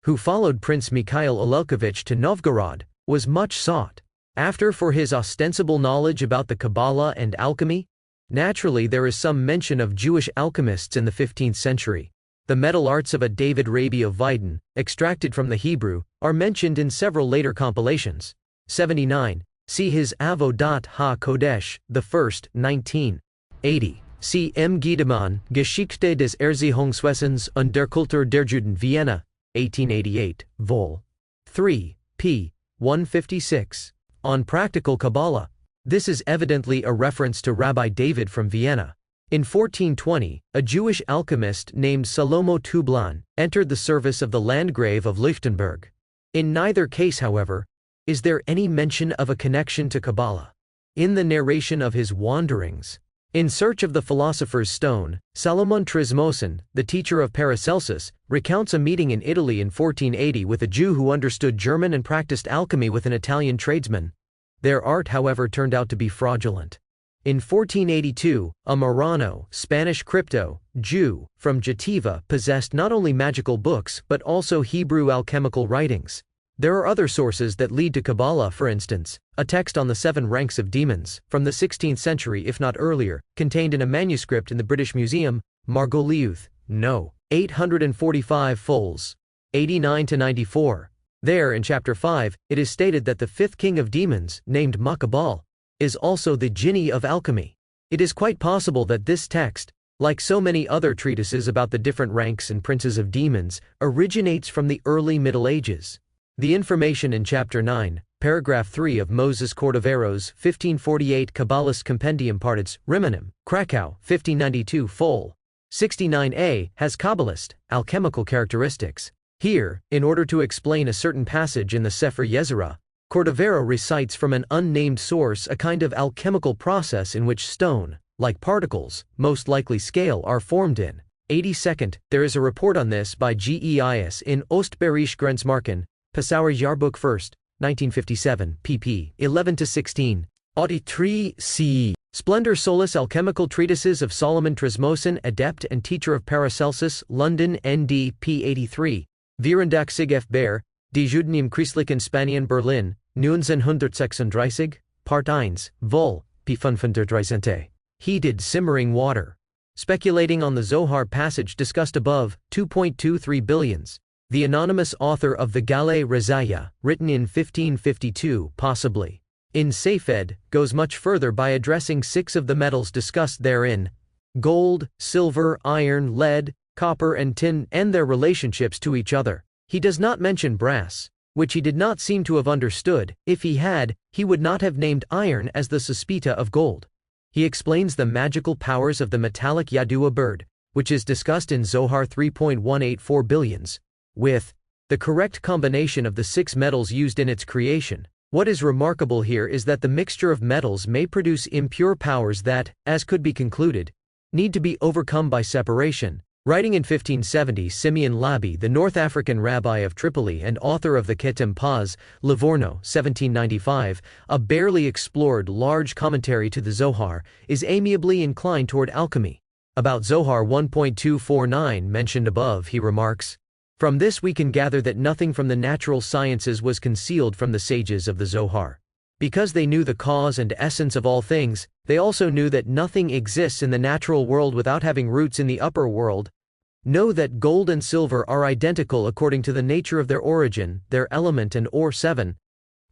who followed Prince Mikhail Olelkovich to Novgorod, was much sought after for his ostensible knowledge about the Kabbalah and alchemy. Naturally, there is some mention of Jewish alchemists in the 15th century. The metal arts of a David Rabi of Weiden, extracted from the Hebrew, are mentioned in several later compilations. 79. See his Avodat ha-Kodesh, the first, 1980. See M. Giedman, Geschichte des Erziehungswesens und der Kultur der Juden, Vienna, 1888, Vol. 3, p. 156. On Practical Kabbalah. This is evidently a reference to Rabbi David from Vienna. In 1420, a Jewish alchemist named Salomo Tublan entered the service of the Landgrave of Lichtenberg. In neither case, however, is there any mention of a connection to Kabbalah. In the narration of his wanderings in search of the philosopher's stone, Salomon Trismosin, the teacher of Paracelsus, recounts a meeting in Italy in 1480 with a Jew who understood German and practiced alchemy with an Italian tradesman. Their art, however, turned out to be fraudulent. In 1482, a Marrano, Spanish crypto Jew from Jativa possessed not only magical books but also Hebrew alchemical writings. There are other sources that lead to Kabbalah, for instance, a text on the 7 ranks of demons, from the 16th century if not earlier, contained in a manuscript in the British Museum, Margoliouth, No. 845 fols. 89-94. There, in chapter 5, it is stated that the 5th king of demons, named Makabal, is also the Jinni of alchemy. It is quite possible that this text, like so many other treatises about the different ranks and princes of demons, originates from the early Middle Ages. The information in chapter 9, paragraph 3 of Moses Cordovero's 1548 Kabbalist Compendium Partis, Rimonim, Krakow, 1592 fol. 69a, has Kabbalist, alchemical characteristics. Here, in order to explain a certain passage in the Sefer Yezerah, Cordovero recites from an unnamed source a kind of alchemical process in which stone, like particles, most likely scale, are formed in. 82nd, there is a report on this by Geis in Ostbergische Grenzmarken, Passauer Jahrbuch 1st, 1957, pp. 11-16. 83 c. Splendor Solis Alchemical Treatises of Solomon Trismosin, Adept and Teacher of Paracelsus, London, ND, p. 83. Vierundsechzig F. Baer, Die Juden im Christlichen Spanien, Berlin, 1936, Part 1, Vol. p. 513. Heated simmering water. Speculating on the Zohar passage discussed above, 2.23 billions. The anonymous author of the Galei Razaya, written in 1552, possibly in Safed, goes much further by addressing 6 of the metals discussed therein: gold, silver, iron, lead, copper and tin, and their relationships to each other. He does not mention brass, which he did not seem to have understood. If he had, he would not have named iron as the sospita of gold. He explains the magical powers of the metallic Yadua bird, which is discussed in Zohar 3.184 billions, with the correct combination of the 6 metals used in its creation. What is remarkable here is that the mixture of metals may produce impure powers that, as could be concluded, need to be overcome by separation. Writing in 1570, Simeon Labi, the North African rabbi of Tripoli and author of the Ketem Paz, Livorno, 1795, a barely explored large commentary to the Zohar, is amiably inclined toward alchemy. About Zohar 1.249 mentioned above, he remarks, "From this we can gather that nothing from the natural sciences was concealed from the sages of the Zohar. Because they knew the cause and essence of all things, they also knew that nothing exists in the natural world without having roots in the upper world. Know that gold and silver are identical according to the nature of their origin, their element and or 7.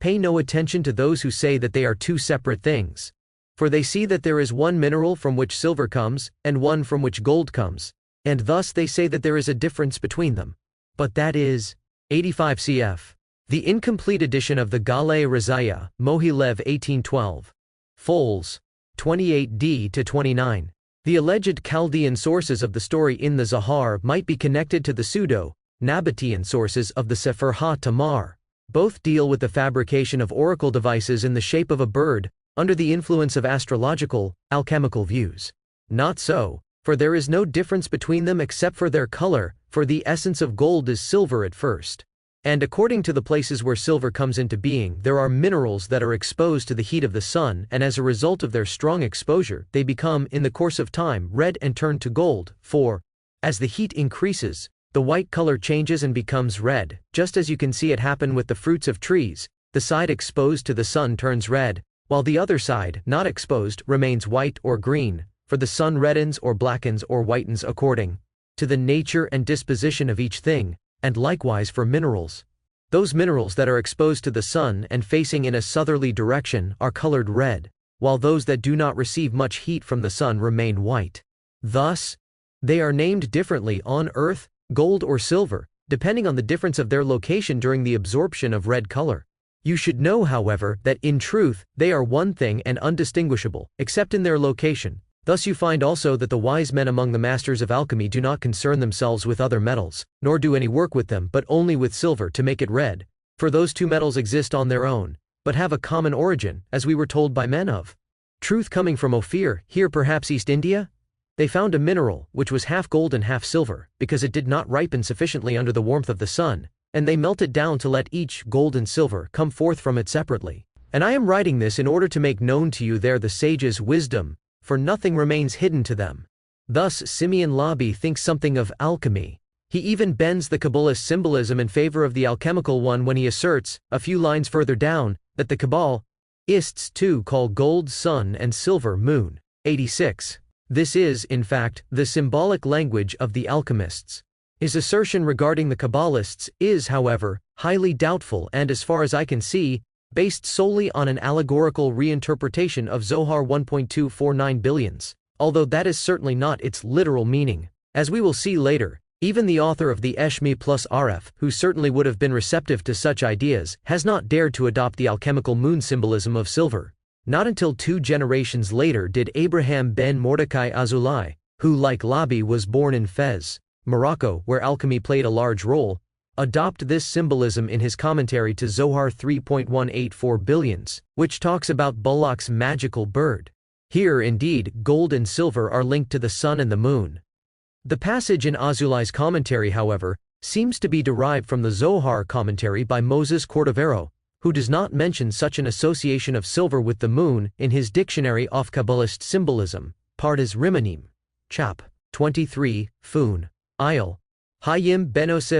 Pay no attention to those who say that they are 2 separate things. For they see that there is one mineral from which silver comes, and one from which gold comes, and thus they say that there is a difference between them. But that is 85 cf. The incomplete edition of the Galei Razaya, Mohilev 1812. Fols. 28d-29. The alleged Chaldean sources of the story in the Zohar might be connected to the pseudo-Nabatean sources of the Sefer Ha-Tamar. Both deal with the fabrication of oracle devices in the shape of a bird, under the influence of astrological, alchemical views. Not so, for there is no difference between them except for their color, for the essence of gold is silver at first. And according to the places where silver comes into being, there are minerals that are exposed to the heat of the sun, and as a result of their strong exposure, they become, in the course of time, red and turn to gold. 4. As the heat increases, the white color changes and becomes red, just as you can see it happen with the fruits of trees. The side exposed to the sun turns red, while the other side, not exposed, remains white or green, for the sun reddens or blackens or whitens according to the nature and disposition of each thing, and likewise for minerals. Those minerals that are exposed to the sun and facing in a southerly direction are colored red, while those that do not receive much heat from the sun remain white. Thus, they are named differently on earth, gold or silver, depending on the difference of their location during the absorption of red color. You should know, however, that in truth, they are one thing and undistinguishable, except in their location. Thus you find also that the wise men among the masters of alchemy do not concern themselves with other metals, nor do any work with them, but only with silver to make it red, for those two metals exist on their own, but have a common origin, as we were told by men of truth coming from Ophir, here perhaps East India. They found a mineral, which was half gold and half silver, because it did not ripen sufficiently under the warmth of the sun, and they melt it down to let each, gold and silver, come forth from it separately. And I am writing this in order to make known to you there the sages' wisdom, for nothing remains hidden to them. Thus Simeon Labi thinks something of alchemy. He even bends the Kabbalist symbolism in favor of the alchemical one when he asserts, a few lines further down, that the Kabbalists too call gold sun and silver moon. 86. This is, in fact, the symbolic language of the alchemists. His assertion regarding the Kabbalists is, however, highly doubtful and, as far as I can see, based solely on an allegorical reinterpretation of Zohar 1.249 billions, although that is certainly not its literal meaning. As we will see later, even the author of the Eshmi plus Aref, who certainly would have been receptive to such ideas, has not dared to adopt the alchemical moon symbolism of silver. Not until 2 generations later did Abraham ben Mordecai Azulai, who like Labi was born in Fez, Morocco, where alchemy played a large role, adopt this symbolism in his commentary to Zohar 3.184 billions, which talks about Bullock's magical bird. Here, indeed, gold and silver are linked to the sun and the moon. The passage in Azulai's commentary, however, seems to be derived from the Zohar commentary by Moses Cordovero, who does not mention such an association of silver with the moon in his dictionary of Kabbalist symbolism, Pardes Rimanim. Chap. 23, Foon. Ayal. Hayyim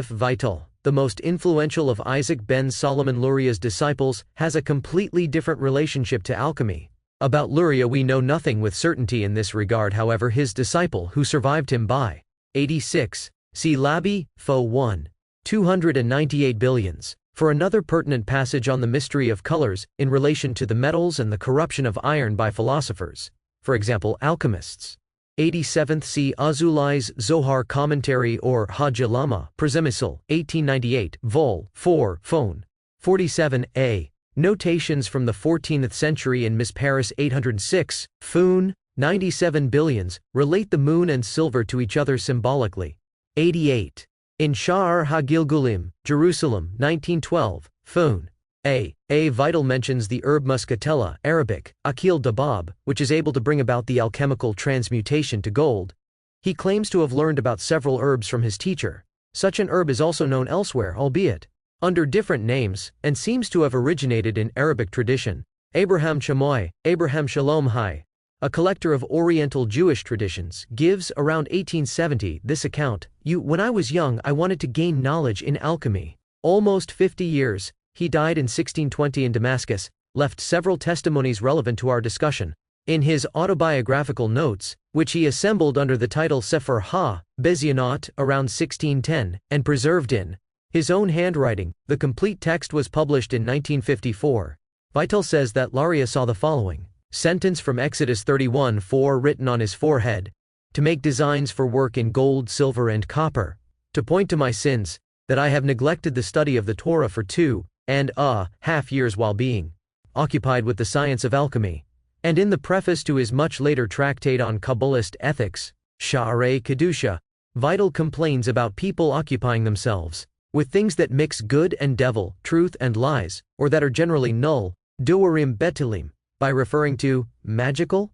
Vital, the most influential of Isaac ben Solomon Luria's disciples, has a completely different relationship to alchemy. About Luria we know nothing with certainty in this regard, however his disciple who survived him by 86, see Labi, Fo 1. 298 billions, for another pertinent passage on the mystery of colors, in relation to the metals and the corruption of iron by philosophers, for example alchemists. 87th see Azulai's Zohar Commentary or Hajj Lama, Presemisal, 1898, Vol. 4, Phone. 47a. Notations from the 14th century in Miss Paris 806, Foon, 97 billions, relate the moon and silver to each other symbolically. 88. In Sha'ar HaGilgulim, Jerusalem, 1912, Foon. A. Vital mentions the herb muscatella, Arabic, Akil Dabab, which is able to bring about the alchemical transmutation to gold. He claims to have learned about several herbs from his teacher. Such an herb is also known elsewhere, albeit under different names, and seems to have originated in Arabic tradition. Abraham Chamoy, Abraham Shalom Hai, a collector of Oriental Jewish traditions, gives, around 1870, this account: When I was young I wanted to gain knowledge in alchemy. Almost 50 years. He died in 1620 in Damascus, left several testimonies relevant to our discussion. In his autobiographical notes, which he assembled under the title Sefer Ha-Bezionot around 1610, and preserved in his own handwriting, the complete text was published in 1954. Vital says that Laria saw the following sentence from Exodus 31:4 written on his forehead: to make designs for work in gold, silver and copper, to point to my sins, that I have neglected the study of the Torah for 2.5 years while being occupied with the science of alchemy. And in the preface to his much later tractate on Kabbalist ethics, Sha'arei Kedusha, Vital complains about people occupying themselves with things that mix good and devil, truth and lies, or that are generally null, duarim betilim, by referring to magical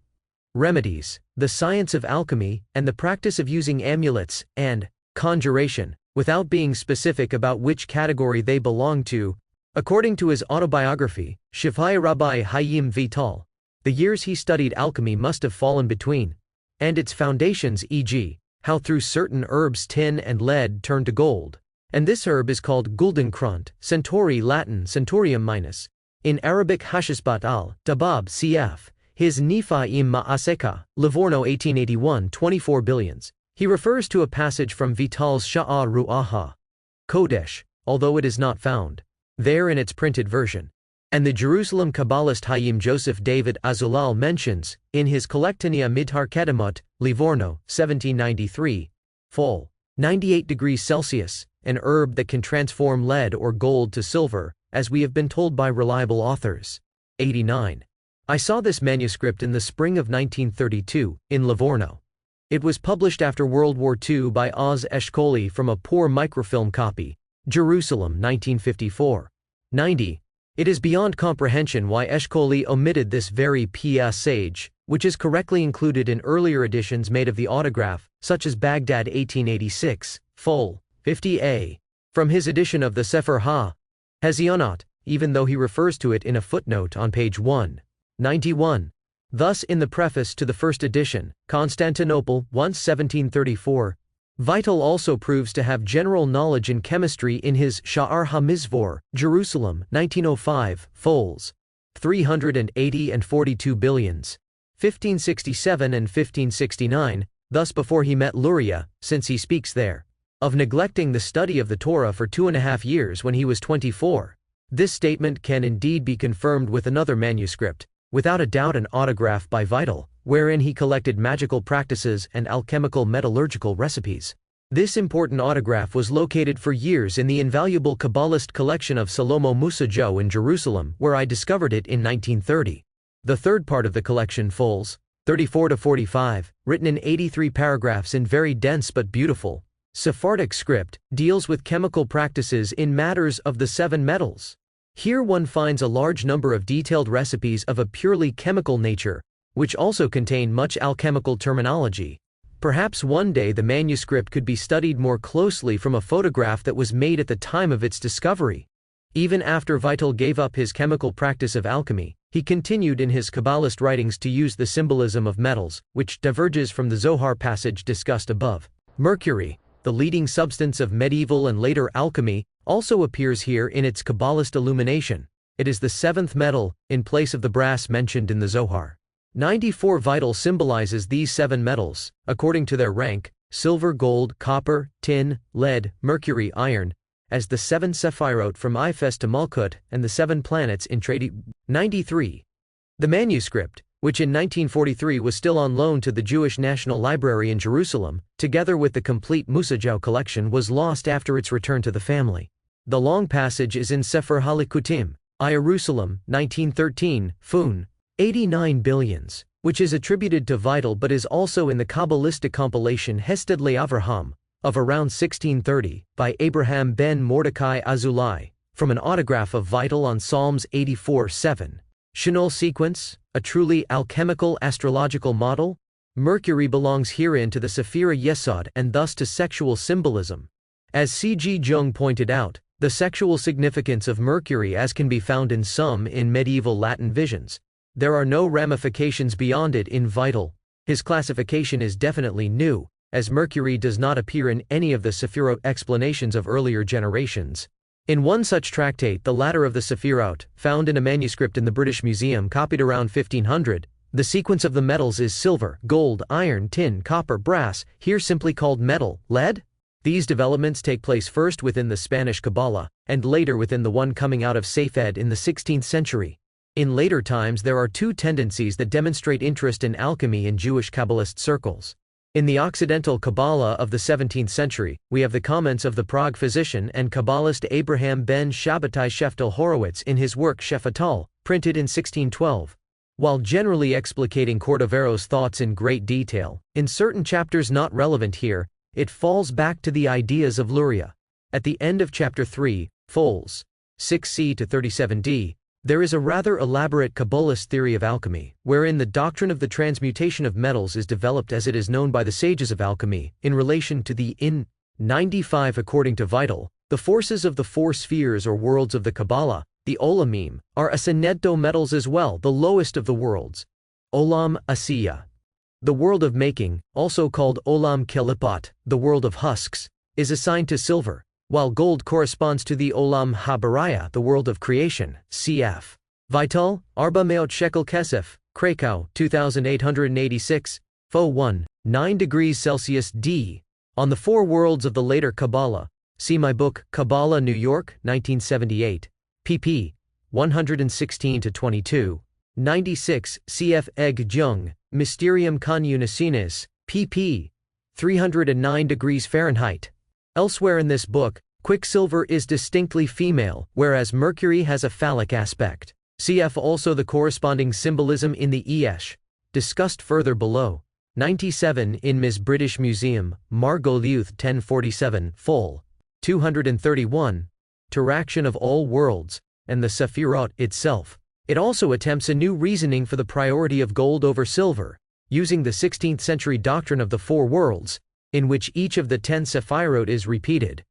remedies, the science of alchemy, and the practice of using amulets and conjuration, without being specific about which category they belong to. According to his autobiography, Shifai Rabbi Hayyim Vital, the years he studied alchemy must have fallen between, and its foundations, e.g., how through certain herbs tin and lead turn to gold, and this herb is called Guldenkront, Centauri Latin Centurium minus, in Arabic Hashishbat al-Dabab cf. His Nifa im Ma'aseka, Livorno 1881 24 billions. He refers to a passage from Vital's Sha'a Ru'aha Kodesh, although it is not found there in its printed version. And the Jerusalem Kabbalist Hayyim Joseph David Azulal mentions, in his Collectanea Midhar Kedemot, Livorno, 1793, Fol. 98 degrees Celsius, an herb that can transform lead or gold to silver, as we have been told by reliable authors. 89. I saw this manuscript in the spring of 1932, in Livorno. It was published after World War II by Oz Eshkoli from a poor microfilm copy, Jerusalem 1954. 90. It is beyond comprehension why Eshkoli omitted this very passage, which is correctly included in earlier editions made of the autograph, such as Baghdad 1886, Fol. 50a, from his edition of the Sefer Ha-Hezionot, even though he refers to it in a footnote on page 191. Thus in the preface to the first edition, Constantinople, once 1734, Vital also proves to have general knowledge in chemistry in his Sha'ar HaMizvor, Jerusalem, 1905, fols. 380 and 42 billions. 1567 and 1569, thus before he met Luria, since he speaks there of neglecting the study of the Torah for 2.5 years when he was 24. This statement can indeed be confirmed with another manuscript, without a doubt an autograph by Vital, wherein he collected magical practices and alchemical metallurgical recipes. This important autograph was located for years in the invaluable Kabbalist collection of Salomo Musajo in Jerusalem, where I discovered it in 1930. The third part of the collection, fols. 34-45, written in 83 paragraphs in very dense but beautiful Sephardic script, deals with chemical practices in matters of the 7 metals. Here one finds a large number of detailed recipes of a purely chemical nature, which also contain much alchemical terminology. Perhaps one day the manuscript could be studied more closely from a photograph that was made at the time of its discovery. Even after Vital gave up his chemical practice of alchemy, he continued in his Kabbalist writings to use the symbolism of metals, which diverges from the Zohar passage discussed above. Mercury, the leading substance of medieval and later alchemy, also appears here in its Kabbalist illumination. It is the 7th metal, in place of the brass mentioned in the Zohar. 94 Vital symbolizes these 7 metals, according to their rank, silver, gold, copper, tin, lead, mercury, iron, as the 7 Sefirot from Ifes to Malkut and the 7 planets in Trade. 93. The manuscript, which in 1943 was still on loan to the Jewish National Library in Jerusalem, together with the complete Musajau collection, was lost after its return to the family. The long passage is in Sefer Halikutim, Jerusalem, 1913, Fun. 89 billions, which is attributed to Vital but is also in the Kabbalistic compilation Hested LeAvraham, of around 1630, by Abraham ben Mordecai Azulai, from an autograph of Vital on Psalms 84:7. Shinol sequence, a truly alchemical astrological model? Mercury belongs herein to the Sephira Yesod and thus to sexual symbolism. As C.G. Jung pointed out, the sexual significance of Mercury, as can be found in some in medieval Latin visions, there are no ramifications beyond it in Vital. His classification is definitely new, as Mercury does not appear in any of the Sefirot explanations of earlier generations. In one such tractate, the Ladder of the Sefirot, found in a manuscript in the British Museum copied around 1500, the sequence of the metals is silver, gold, iron, tin, copper, brass, here simply called metal, lead? These developments take place first within the Spanish Kabbalah, and later within the one coming out of Safed in the 16th century. In later times there are 2 tendencies that demonstrate interest in alchemy in Jewish Kabbalist circles. In the Occidental Kabbalah of the 17th century, we have the comments of the Prague physician and Kabbalist Abraham ben Shabbatai Sheftel Horowitz in his work Shefatal, printed in 1612. While generally explicating Cordovero's thoughts in great detail, in certain chapters not relevant here, it falls back to the ideas of Luria. At the end of chapter 3, fols. 6c to 37d, there is a rather elaborate Kabbalist theory of alchemy, wherein the doctrine of the transmutation of metals is developed as it is known by the sages of alchemy, in relation to the 95 According to Vital, the forces of the four spheres or worlds of the Kabbalah, the olamim, are ascendento metals as well, the lowest of the worlds. Olam Asiya. The world of making, also called Olam Kelipat, the world of husks, is assigned to silver, while gold corresponds to the Olam Habaraya, the world of creation, cf. Vital, Arba Meot Shekel Kesef, Krakow, 2886, Fo 1, 9 degrees Celsius D. On the four worlds of the later Kabbalah, see my book, Kabbalah New York, 1978, pp. 116-22, 96, cf. Egg Jung, Mysterium Conunicenis, pp. 309 degrees Fahrenheit. Elsewhere in this book, quicksilver is distinctly female, whereas mercury has a phallic aspect. Cf. also the corresponding symbolism in the Esh, discussed further below. 97 in Ms. British Museum, Margoliouth 1047, Fol. 231, Interaction of all worlds, and the Sefirot itself. It also attempts a new reasoning for the priority of gold over silver, using the 16th century doctrine of the four worlds, in which each of the 10 Sefirot is repeated.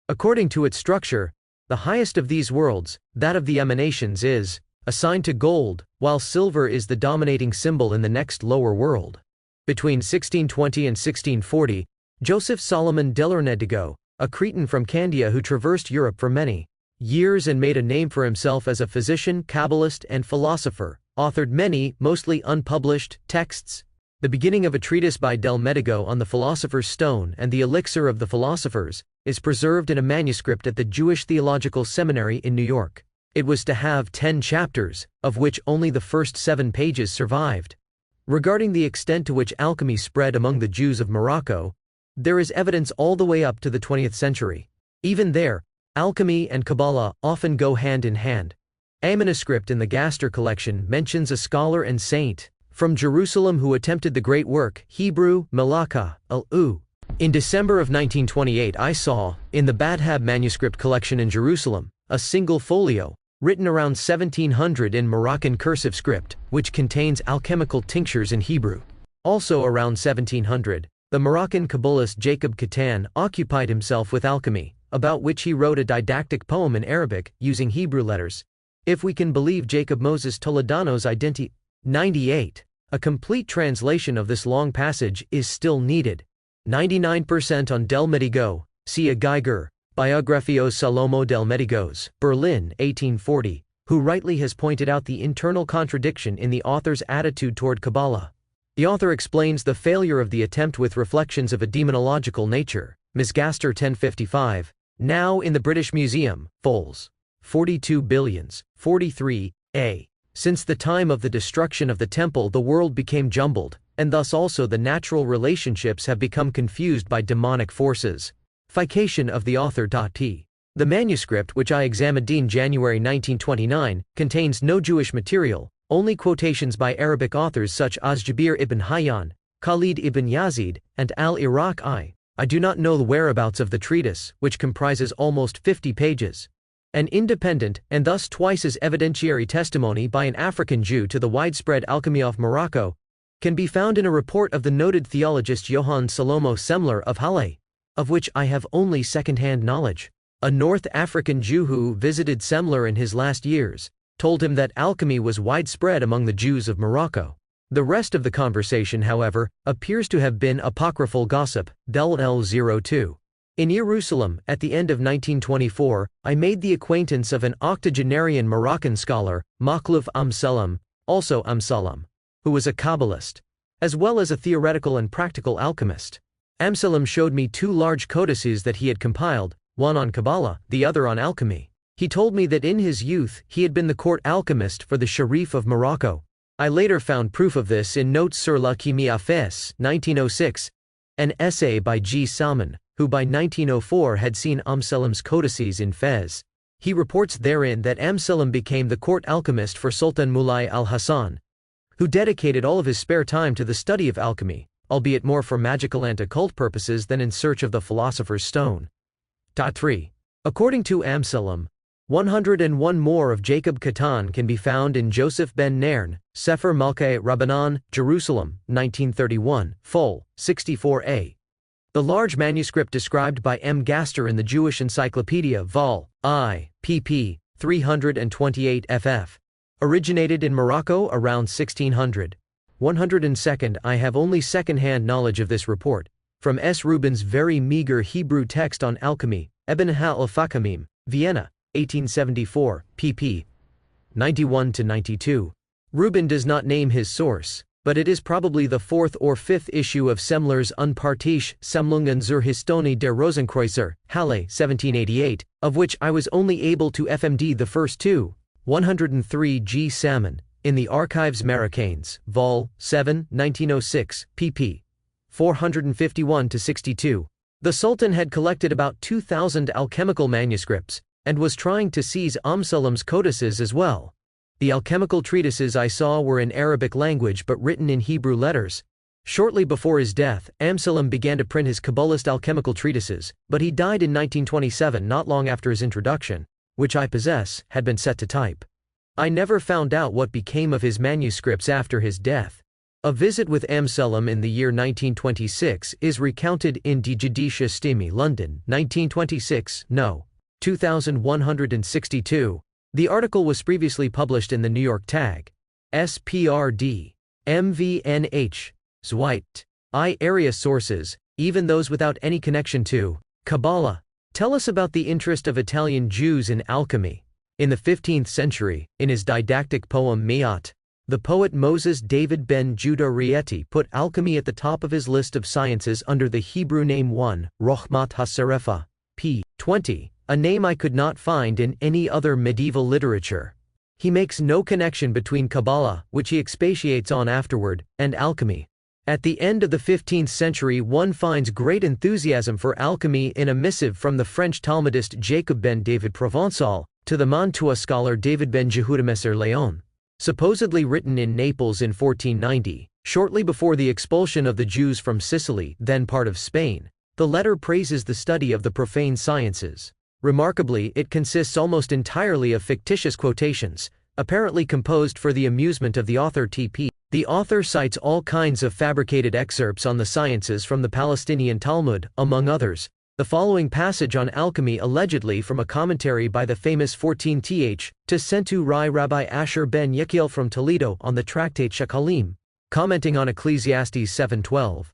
According to its structure, the highest of these worlds, that of the emanations, is assigned to gold, while silver is the dominating symbol in the next lower world. Between 1620 and 1640, Joseph Solomon Delornedigo, a Cretan from Candia who traversed Europe for many years and made a name for himself as a physician, Kabbalist, and philosopher, authored many, mostly unpublished, texts. The beginning of a treatise by Delmedigo on the Philosopher's Stone and the Elixir of the Philosophers is preserved in a manuscript at the Jewish Theological Seminary in New York. It was to have 10 chapters, of which only the first 7 pages survived. Regarding the extent to which alchemy spread among the Jews of Morocco, there is evidence all the way up to the 20th century. Even there, alchemy and Kabbalah often go hand in hand. A manuscript in the Gaster collection mentions a scholar and saint from Jerusalem who attempted the great work, Hebrew, Malaka, al-U. In December of 1928 I saw, in the Badhab manuscript collection in Jerusalem, a single folio, written around 1700 in Moroccan cursive script, which contains alchemical tinctures in Hebrew. Also around 1700, the Moroccan Kabbalist Jacob Catan occupied himself with alchemy, about which he wrote a didactic poem in Arabic, using Hebrew letters. If we can believe Jacob Moses Toledano's identity. 98. A complete translation of this long passage is still needed. 99% on Delmedigo, see a Geiger, Biographio Salomo Delmedigos, Berlin, 1840, who rightly has pointed out the internal contradiction in the author's attitude toward Kabbalah. The author explains the failure of the attempt with reflections of a demonological nature. Ms. Gaster 1055, now in the British Museum, Fols. 42 billions, 43, a. Since the time of the destruction of the temple the world became jumbled, and thus also the natural relationships have become confused by demonic forces. Fication of the author. P. The manuscript, which I examined in January 1929, contains no Jewish material, only quotations by Arabic authors such as Jabir ibn Hayyan, Khalid ibn Yazid, and al-Iraq I. I do not know the whereabouts of the treatise, which comprises almost 50 pages. An independent, and thus twice as evidentiary testimony by an African Jew to the widespread alchemy of Morocco, can be found in a report of the noted theologist Johann Salomo Semler of Halle, of which I have only second-hand knowledge. A North African Jew who visited Semler in his last years told him that alchemy was widespread among the Jews of Morocco. The rest of the conversation, however, appears to have been apocryphal gossip. Del L02. In Jerusalem, at the end of 1924, I made the acquaintance of an octogenarian Moroccan scholar, Makhluf Amselem, also Amselem, who was a Kabbalist, as well as a theoretical and practical alchemist. Amselem showed me 2 large codices that he had compiled, one on Kabbalah, the other on alchemy. He told me that in his youth he had been the court alchemist for the Sharif of Morocco. I later found proof of this in Notes sur l'Alchimie à Fès, 1906, an essay by G. Salman, who by 1904 had seen Amselem's codices in Fez. He reports therein that Amselem became the court alchemist for Sultan Mulay al-Hassan, who dedicated all of his spare time to the study of alchemy, albeit more for magical and occult purposes than in search of the philosopher's stone. 3. According to Amselem, 101 more of Jacob Catan can be found in Joseph ben Nairn, Sefer Malkei Rabbanan, Jerusalem, 1931, Fol. 64a. The large manuscript described by M. Gaster in the Jewish Encyclopedia Vol. I, pp. 328 ff. originated in Morocco around 1600. 102nd. I have only second-hand knowledge of this report, from S. Rubin's very meager Hebrew text on alchemy, Ibn al-Fakamim, Vienna, 1874, pp. 91-92. Rubin does not name his source, but it is probably the 4th or 5th issue of Semler's Unpartische Sammlungen zur Historie der Rosenkreuzer, Halle, 1788, of which I was only able to FMD the first two. 103 G. Salmon, in the Archives Marocaines, Vol. 7, 1906, pp. 451-62. The Sultan had collected about 2,000 alchemical manuscripts, and was trying to seize Salem's codices as well. The alchemical treatises I saw were in Arabic language but written in Hebrew letters. Shortly before his death, Salem began to print his Kabbalist alchemical treatises, but he died in 1927, not long after his introduction, which I possess, had been set to type. I never found out what became of his manuscripts after his death. A visit with Salem in the year 1926 is recounted in Die Jüdische Stimme, London, 1926, no. 2162. The article was previously published in the New York Tag. SPRD. MVNH. Zweit. Area sources, even those without any connection to Kabbalah, tell us about the interest of Italian Jews in alchemy. In the 15th century, in his didactic poem Me'at, the poet Moses David ben Judah Rieti put alchemy at the top of his list of sciences under the Hebrew name 1, Rochmat HaSerefa, p. 20. A name I could not find in any other medieval literature. He makes no connection between Kabbalah, which he expatiates on afterward, and alchemy. At the end of the 15th century, one finds great enthusiasm for alchemy in a missive from the French Talmudist Jacob ben David Provençal to the Mantua scholar David ben Jehuda Messer Leon. Supposedly written in Naples in 1490, shortly before the expulsion of the Jews from Sicily, then part of Spain, the letter praises the study of the profane sciences. Remarkably, it consists almost entirely of fictitious quotations, apparently composed for the amusement of the author T.P. The author cites all kinds of fabricated excerpts on the sciences from the Palestinian Talmud, among others. The following passage on alchemy allegedly from a commentary by the famous 14th Century Rabbi Asher ben Yechiel from Toledo on the tractate Shekalim, commenting on Ecclesiastes 7:12.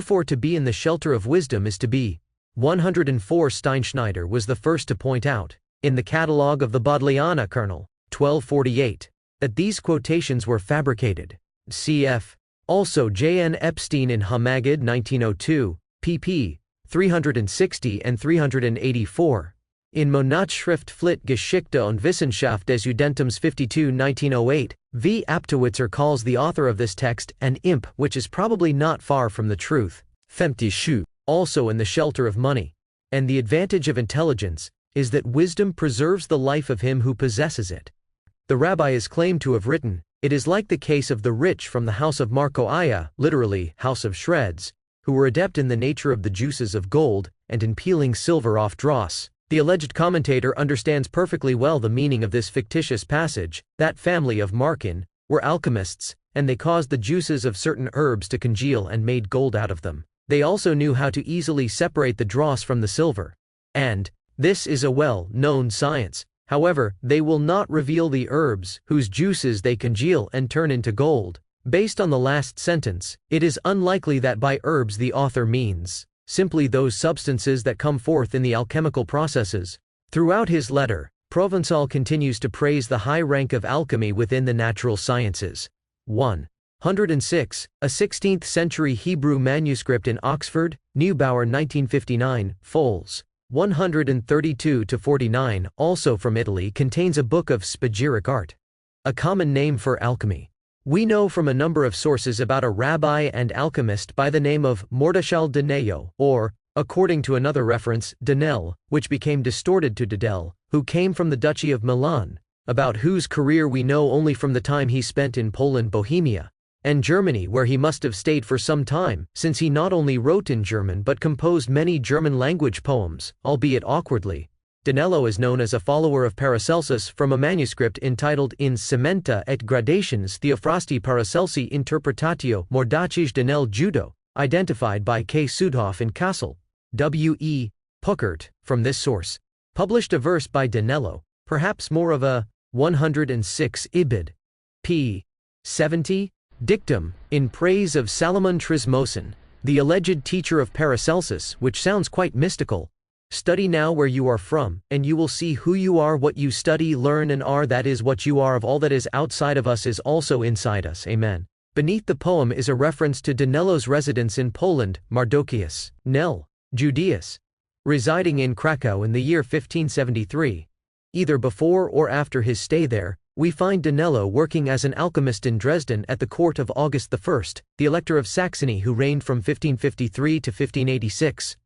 For to be in the shelter of wisdom is to be. 104 Steinschneider was the first to point out, in the catalogue of the Bodleiana Kernel, 1248, that these quotations were fabricated. Cf. Also J. N. Epstein in Hamagid 1902, pp. 360 and 384. In Monatsschriftflit Geschichte und Wissenschaft des Judentums 52 1908, V. Aptowitzer calls the author of this text an imp, which is probably not far from the truth. Femtischu. Also in the shelter of money, and the advantage of intelligence, is that wisdom preserves the life of him who possesses it. The rabbi is claimed to have written, it is like the case of the rich from the house of Marcoaya, literally, house of shreds, who were adept in the nature of the juices of gold, and in peeling silver off dross. The alleged commentator understands perfectly well the meaning of this fictitious passage. That family of Markin were alchemists, and they caused the juices of certain herbs to congeal and made gold out of them. They also knew how to easily separate the dross from the silver. And this is a well-known science. However, they will not reveal the herbs whose juices they congeal and turn into gold. Based on the last sentence, it is unlikely that by herbs the author means simply those substances that come forth in the alchemical processes. Throughout his letter, Provençal continues to praise the high rank of alchemy within the natural sciences. 106, a 16th century Hebrew manuscript in Oxford, Neubauer 1959, fols. 132-49, also from Italy, contains a book of spagyric art, a common name for alchemy. We know from a number of sources about a rabbi and alchemist by the name of Mordechai Daneo, or, according to another reference, Danel, which became distorted to Dedel, who came from the Duchy of Milan, about whose career we know only from the time he spent in Poland, Bohemia, and Germany, where he must have stayed for some time, since he not only wrote in German but composed many German-language poems, albeit awkwardly. Danello is known as a follower of Paracelsus from a manuscript entitled In Cementa et Gradations Theophrasti Paracelsi Interpretatio Mordachis Danel Judo, identified by K. Sudhoff in Kassel. W. E. Puckert, from this source, published a verse by Danello, perhaps more of a 106 Ibid. p. 70, dictum, in praise of Salomon Trismosin, the alleged teacher of Paracelsus, which sounds quite mystical. Study now where you are from, and you will see who you are. What you study, learn, and are, that is what you are. Of all that is outside of us is also inside us. Amen. Beneath the poem is a reference to Danello's residence in Poland, Mardochius Nel Judaeus, residing in Krakow in the year 1573. Either before or after his stay there, we find Danello working as an alchemist in Dresden at the court of August I, the Elector of Saxony, who reigned from 1553 to 1586.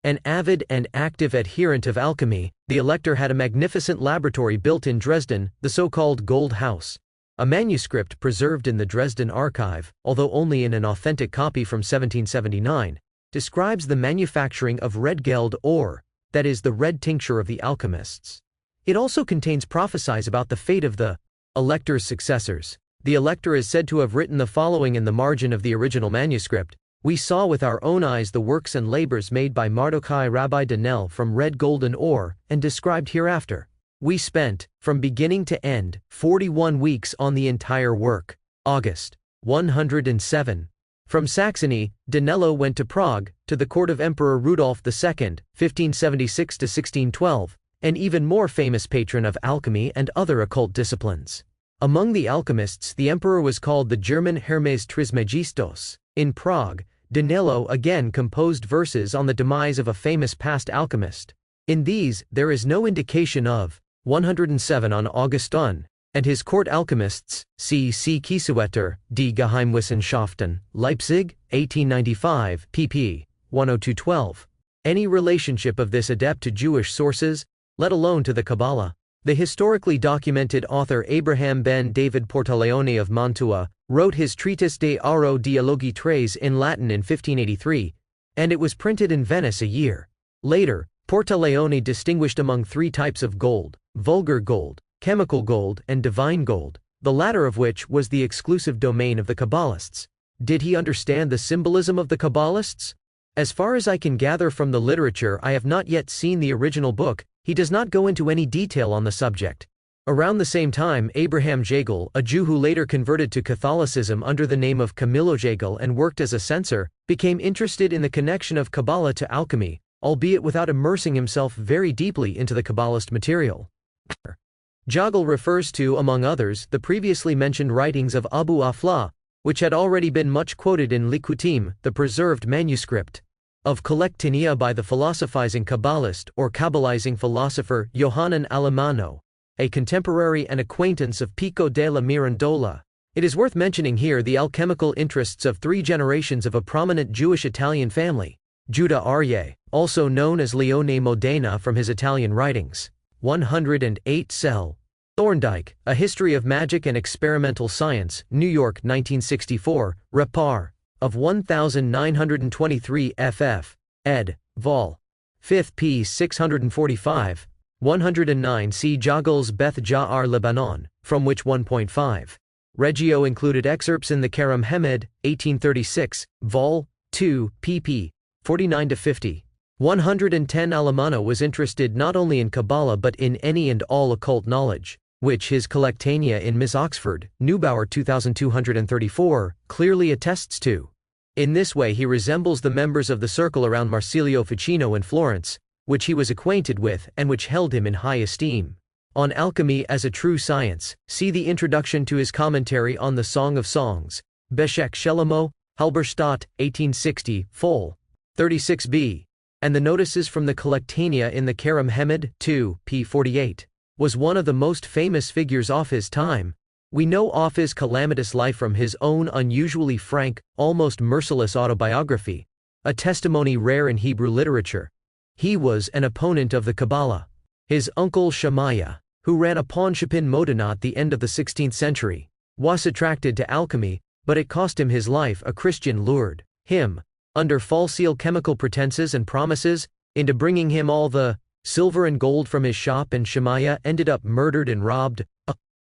An avid and active adherent of alchemy, the Elector had a magnificent laboratory built in Dresden, the so-called Gold House. A manuscript preserved in the Dresden archive, although only in an authentic copy from 1779, describes the manufacturing of red geld ore, that is, the red tincture of the alchemists. It also contains prophecies about the fate of the Elector's successors. The Elector is said to have written the following in the margin of the original manuscript: "We saw with our own eyes the works and labors made by Mardochai Rabbi Danel from red golden ore, and described hereafter. We spent, from beginning to end, 41 weeks on the entire work." August 107. From Saxony, Danello went to Prague, to the court of Emperor Rudolf II, 1576 to 1612, an even more famous patron of alchemy and other occult disciplines. Among the alchemists, the emperor was called the German Hermes Trismegistos. In Prague, Danello again composed verses on the demise of a famous past alchemist. In these, there is no indication of 107 on Augustin and his court alchemists. C. Kiesewetter, Die Geheimwissenschaften, Leipzig, 1895, pp. 102-12. Any relationship of this adept to Jewish sources, let alone to the Kabbalah. The historically documented author Abraham ben David Portaleone of Mantua wrote his treatise De Auro Dialogi Tres in Latin in 1583, and it was printed in Venice a year later. Portaleone distinguished among three types of gold: vulgar gold, chemical gold, and divine gold, the latter of which was the exclusive domain of the Kabbalists. Did he understand the symbolism of the Kabbalists? As far as I can gather from the literature, I have not yet seen the original book. He does not go into any detail on the subject. Around the same time, Abraham Jagel, a Jew who later converted to Catholicism under the name of Camillo Jagel and worked as a censor, became interested in the connection of Kabbalah to alchemy, albeit without immersing himself very deeply into the Kabbalist material. Jagel refers to, among others, the previously mentioned writings of Abu Afla, which had already been much quoted in Likutim, the preserved manuscript of Collectinia by the philosophizing Kabbalist or Kabbalizing philosopher Yohanan Alemano, a contemporary and acquaintance of Pico della Mirandola. It is worth mentioning here the alchemical interests of three generations of a prominent Jewish Italian family, Judah Aryeh, also known as Leone Modena from his Italian writings. 108 Cell. Thorndike, A History of Magic and Experimental Science, New York, 1964, Repar. Of 1923 ff. ed. Vol. 5th p. 645, 109 C. Jagel's Beth Ja'ar Lebanon, from which 1.5. Reggio included excerpts in the Karam Hemed, 1836, Vol. 2, pp. 49-50. 110 Alemano was interested not only in Kabbalah but in any and all occult knowledge, which his Collectania in Miss Oxford, Neubauer 2234, clearly attests to. In this way he resembles the members of the circle around Marsilio Ficino in Florence, which he was acquainted with and which held him in high esteem. On alchemy as a true science, see the introduction to his commentary on the Song of Songs, Beshek Shelemo, Halberstadt, 1860, Fol. 36b, and the notices from the Collectania in the Karam Hemed, 2, p. 48, was one of the most famous figures of his time. We know of his calamitous life from his own unusually frank, almost merciless autobiography, a testimony rare in Hebrew literature. He was an opponent of the Kabbalah. His uncle Shemaiah, who ran a pawn shop in Modena at the end of the 16th century, was attracted to alchemy, but it cost him his life. A Christian lured him, under false alchemical pretenses and promises, into bringing him all the silver and gold from his shop, and Shemaiah ended up murdered and robbed.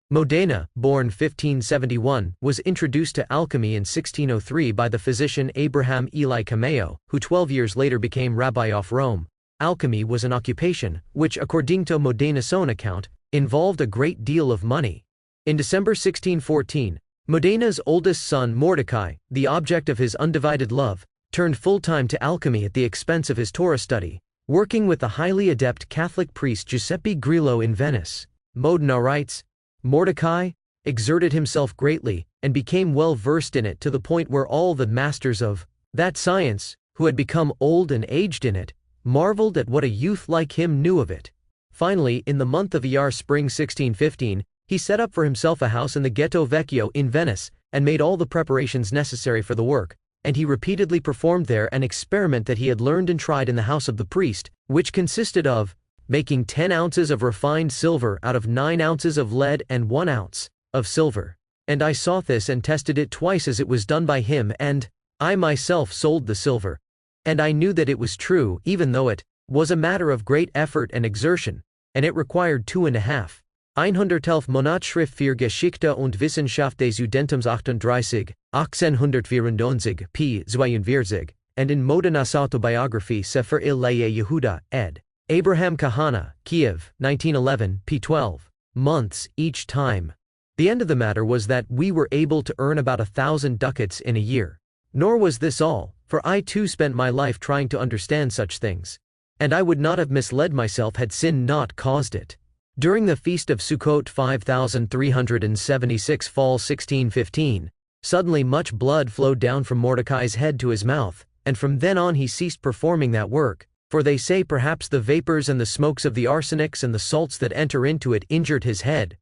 Modena, born 1571, was introduced to alchemy in 1603 by the physician Abraham Eli Cameo, who 12 years later became rabbi of Rome. Alchemy was an occupation, which, according to Modena's own account, involved a great deal of money. In December 1614, Modena's oldest son Mordecai, the object of his undivided love, turned full-time to alchemy at the expense of his Torah study, working with the highly adept Catholic priest Giuseppe Grillo in Venice. Modena writes, Mordecai exerted himself greatly, and became well versed in it to the point where all the masters of that science, who had become old and aged in it, marveled at what a youth like him knew of it. Finally, in the month of Iyar spring 1615, he set up for himself a house in the Ghetto Vecchio in Venice, and made all the preparations necessary for the work, and he repeatedly performed there an experiment that he had learned and tried in the house of the priest, which consisted of making 10 ounces of refined silver out of 9 ounces of lead and 1 ounce of silver. And I saw this and tested it twice as it was done by him, and I myself sold the silver. And I knew that it was true, even though it was a matter of great effort and exertion, and it required 2,5 Monat Schrift für Geschichte und Wissenschaft des Judentums 38, 1894 p. 42, and in Modena's autobiography Sefer il-Laye Yehuda, ed. Abraham Kahana, Kiev, 1911, p. 12 months each time. The end of the matter was that we were able to earn about 1,000 ducats in a year. Nor was this all, for I too spent my life trying to understand such things. And I would not have misled myself had sin not caused it. During the feast of Sukkot 5376 fall 1615, suddenly much blood flowed down from Mordecai's head to his mouth, and from then on he ceased performing that work. For they say perhaps the vapors and the smokes of the arsenics and the salts that enter into it injured his head.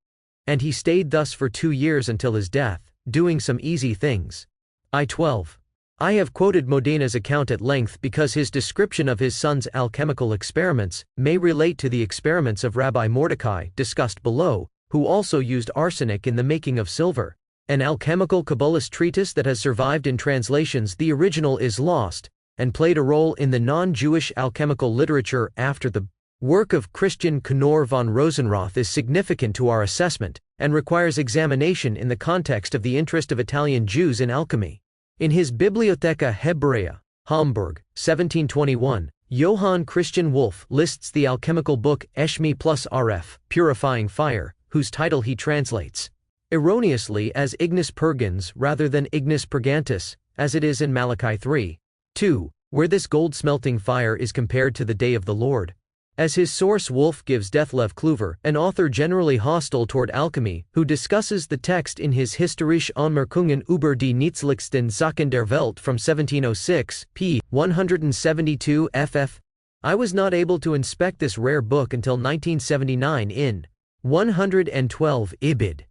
And he stayed thus for 2 years until his death, doing some easy things. I-12. I have quoted Modena's account at length because his description of his son's alchemical experiments may relate to the experiments of Rabbi Mordecai discussed below, who also used arsenic in the making of silver. An alchemical Kabbalist treatise that has survived in translations, the original is lost, and played a role in the non-Jewish alchemical literature after the work of Christian Knorr von Rosenroth is significant to our assessment, and requires examination in the context of the interest of Italian Jews in alchemy. In his Bibliotheca Hebrea, Hamburg, 1721, Johann Christian Wolff lists the alchemical book Eshmi plus Rf, Purifying Fire, whose title he translates erroneously as Ignis Purgans rather than Ignis Purgantus, as it is in Malachi 3:2, where this gold-smelting fire is compared to the day of the Lord. As his source, Wolff gives Detlev Kluwer, an author generally hostile toward alchemy, who discusses the text in his Historische Anmerkungen über die nützlichsten Sachen der Welt from 1706, p. 172 ff. I was not able to inspect this rare book until 1979 in 112 Ibid.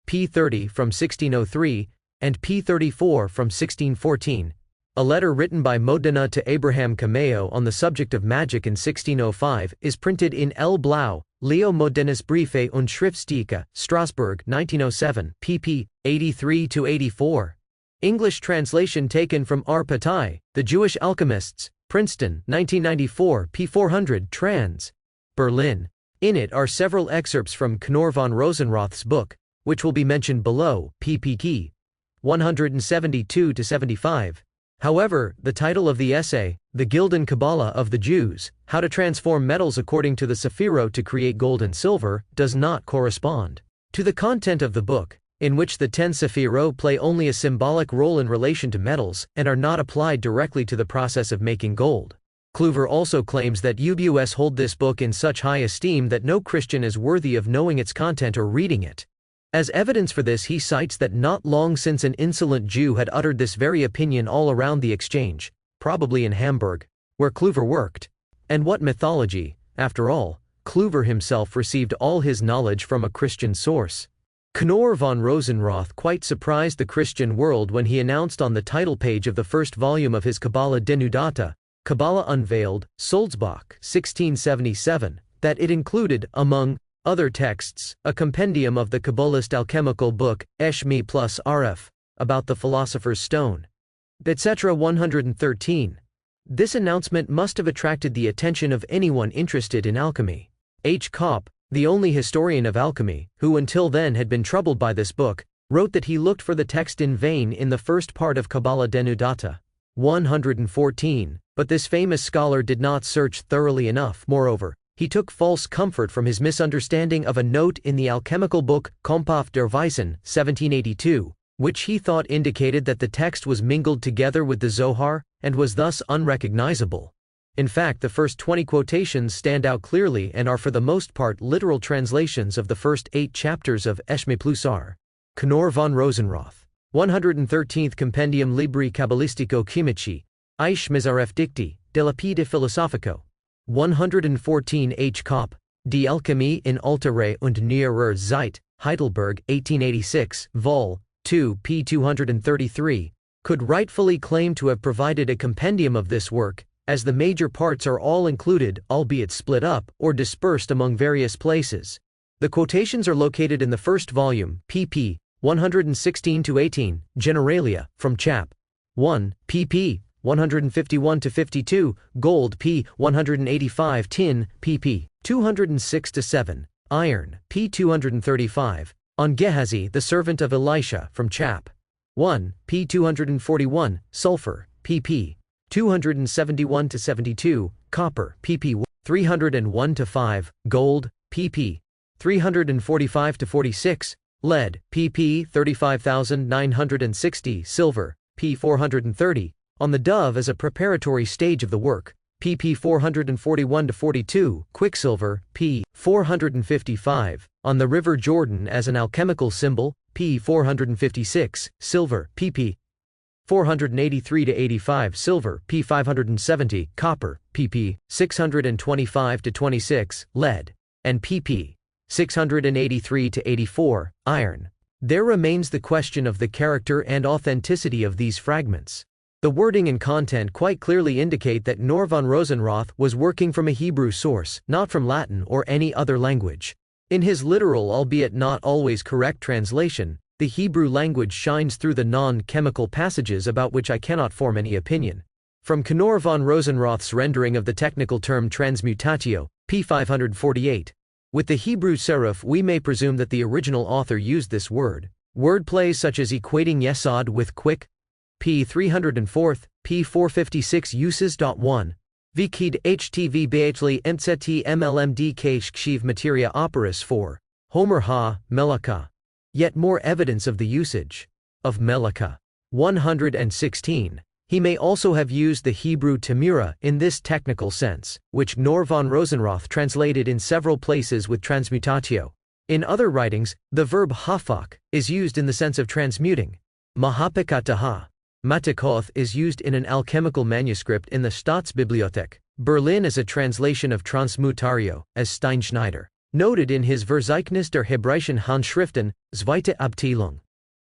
p. 30 from 1603, and p. 34 from 1614. A letter written by Modena to Abraham Cameo on the subject of magic in 1605 is printed in L. Blau, Leo Modenas Briefe und Schriftstücke, Strasbourg, 1907, pp. 83-84. English translation taken from R. Patai, The Jewish Alchemists, Princeton, 1994, p. 400, trans. Berlin. In it are several excerpts from Knorr von Rosenroth's book, which will be mentioned below, pp. 172-75. However, the title of the essay, The Gilden Kabbalah of the Jews, How to Transform Metals According to the Sefirot to Create Gold and Silver, does not correspond to the content of the book, in which the 10 Sefirot play only a symbolic role in relation to metals and are not applied directly to the process of making gold. Kluwer also claims that UBUS hold this book in such high esteem that no Christian is worthy of knowing its content or reading it. As evidence for this, he cites that not long since an insolent Jew had uttered this very opinion all around the exchange, probably in Hamburg, where Kluwer worked. And what mythology, after all, Kluwer himself received all his knowledge from a Christian source. Knorr von Rosenroth quite surprised the Christian world when he announced on the title page of the first volume of his Kabbalah Denudata, Kabbalah Unveiled, Sulzbach, 1677, that it included, among other texts, a compendium of the Kabbalist alchemical book, Eshmi plus Rf, about the philosopher's stone, etc. 113. This announcement must have attracted the attention of anyone interested in alchemy. H. Kopp, the only historian of alchemy, who until then had been troubled by this book, wrote that he looked for the text in vain in the first part of Kabbalah Denudata 114, but this famous scholar did not search thoroughly enough. Moreover, he took false comfort from his misunderstanding of a note in the alchemical book Kompath der Weisen 1782, which he thought indicated that the text was mingled together with the Zohar, and was thus unrecognizable. In fact, the first 20 quotations stand out clearly and are for the most part literal translations of the first 8 chapters of Eshme Plusar. Knorr von Rosenroth. 113th Compendium Libri Kabbalistico Chimici, Ich Mizaref Dicti, de Lapide Philosophico. 114 H. Kopp, Die Alchemie in Altere und Neuerer Zeit, Heidelberg, 1886, Vol. 2, p. 233, could rightfully claim to have provided a compendium of this work, as the major parts are all included, albeit split up or dispersed among various places. The quotations are located in the first volume, pp. 116-18, Generalia, from Chap. 1, pp. 151-52, Gold, p. 185, Tin, pp. 206-7, Iron, p. 235, on Gehazi, the servant of Elisha, from Chap. 1, p. 241, Sulfur, pp. 271-72, Copper, pp. 301-5, Gold, pp. 345-46, Lead, pp. 35,960, Silver, p. 430, on the Dove as a preparatory stage of the work, pp. 441-42, Quicksilver, p. 455, on the River Jordan as an alchemical symbol, p. 456, Silver, pp. 483-85, Silver, p. 570, Copper, pp. 625-26, Lead, and pp. 683-84, Iron. There remains the question of the character and authenticity of these fragments. The wording and content quite clearly indicate that Knorr von Rosenroth was working from a Hebrew source, not from Latin or any other language. In his literal, albeit not always correct translation, the Hebrew language shines through the non-chemical passages about which I cannot form any opinion. From Knorr von Rosenroth's rendering of the technical term transmutatio, p. 548. With the Hebrew serif we may presume that the original author used this word. Wordplays such as equating yesod with quick, p. 304, p. 456 uses.1. Vikid htv bhli mct mlmd kshiv materia operis for Homer ha, melaka. Yet more evidence of the usage of melaka. 116. He may also have used the Hebrew tamira in this technical sense, which Knorr von Rosenroth translated in several places with transmutatio. In other writings, the verb hafak is used in the sense of transmuting. Mahapikataha. Matikoth is used in an alchemical manuscript in the Staatsbibliothek, Berlin as a translation of Transmutario, as Steinschneider noted in his Verzeichnis der Hebräischen Handschriften, Zweite Abteilung.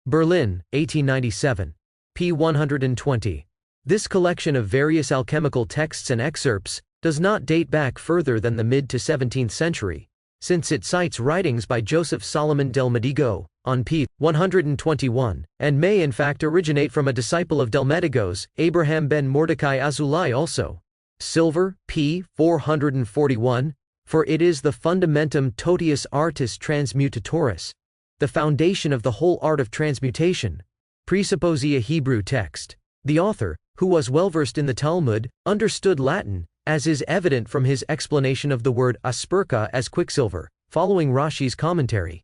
Berlin, 1897. p. 120. This collection of various alchemical texts and excerpts does not date back further than the mid to 17th century, since it cites writings by Joseph Solomon Delmedigo, on p. 121, and may in fact originate from a disciple of Delmedigo's, Abraham ben Mordecai Azulai also. Silver, p. 441, for it is the fundamentum totius artis transmutatoris, the foundation of the whole art of transmutation. Presuppose a Hebrew text. The author, who was well versed in the Talmud, understood Latin, as is evident from his explanation of the word asperka as quicksilver, following Rashi's commentary.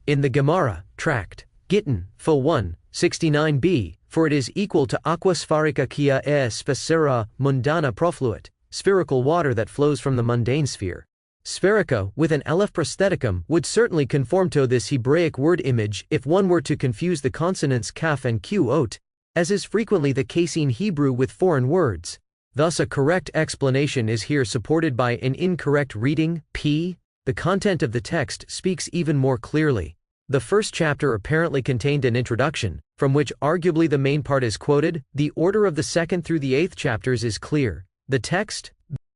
In the Gemara, Tract, Gittin, Fo 1, 69b, for it is equal to aqua spherica kia spacera mundana profluit, spherical water that flows from the mundane sphere. Spherica, with an aleph prostheticum, would certainly conform to this Hebraic word image if one were to confuse the consonants kaf and q ot, as is frequently the case in Hebrew with foreign words. Thus a correct explanation is here supported by an incorrect reading, p. The content of the text speaks even more clearly. The first chapter apparently contained an introduction, from which arguably the main part is quoted. The order of the second through the 8th chapters is clear. The text,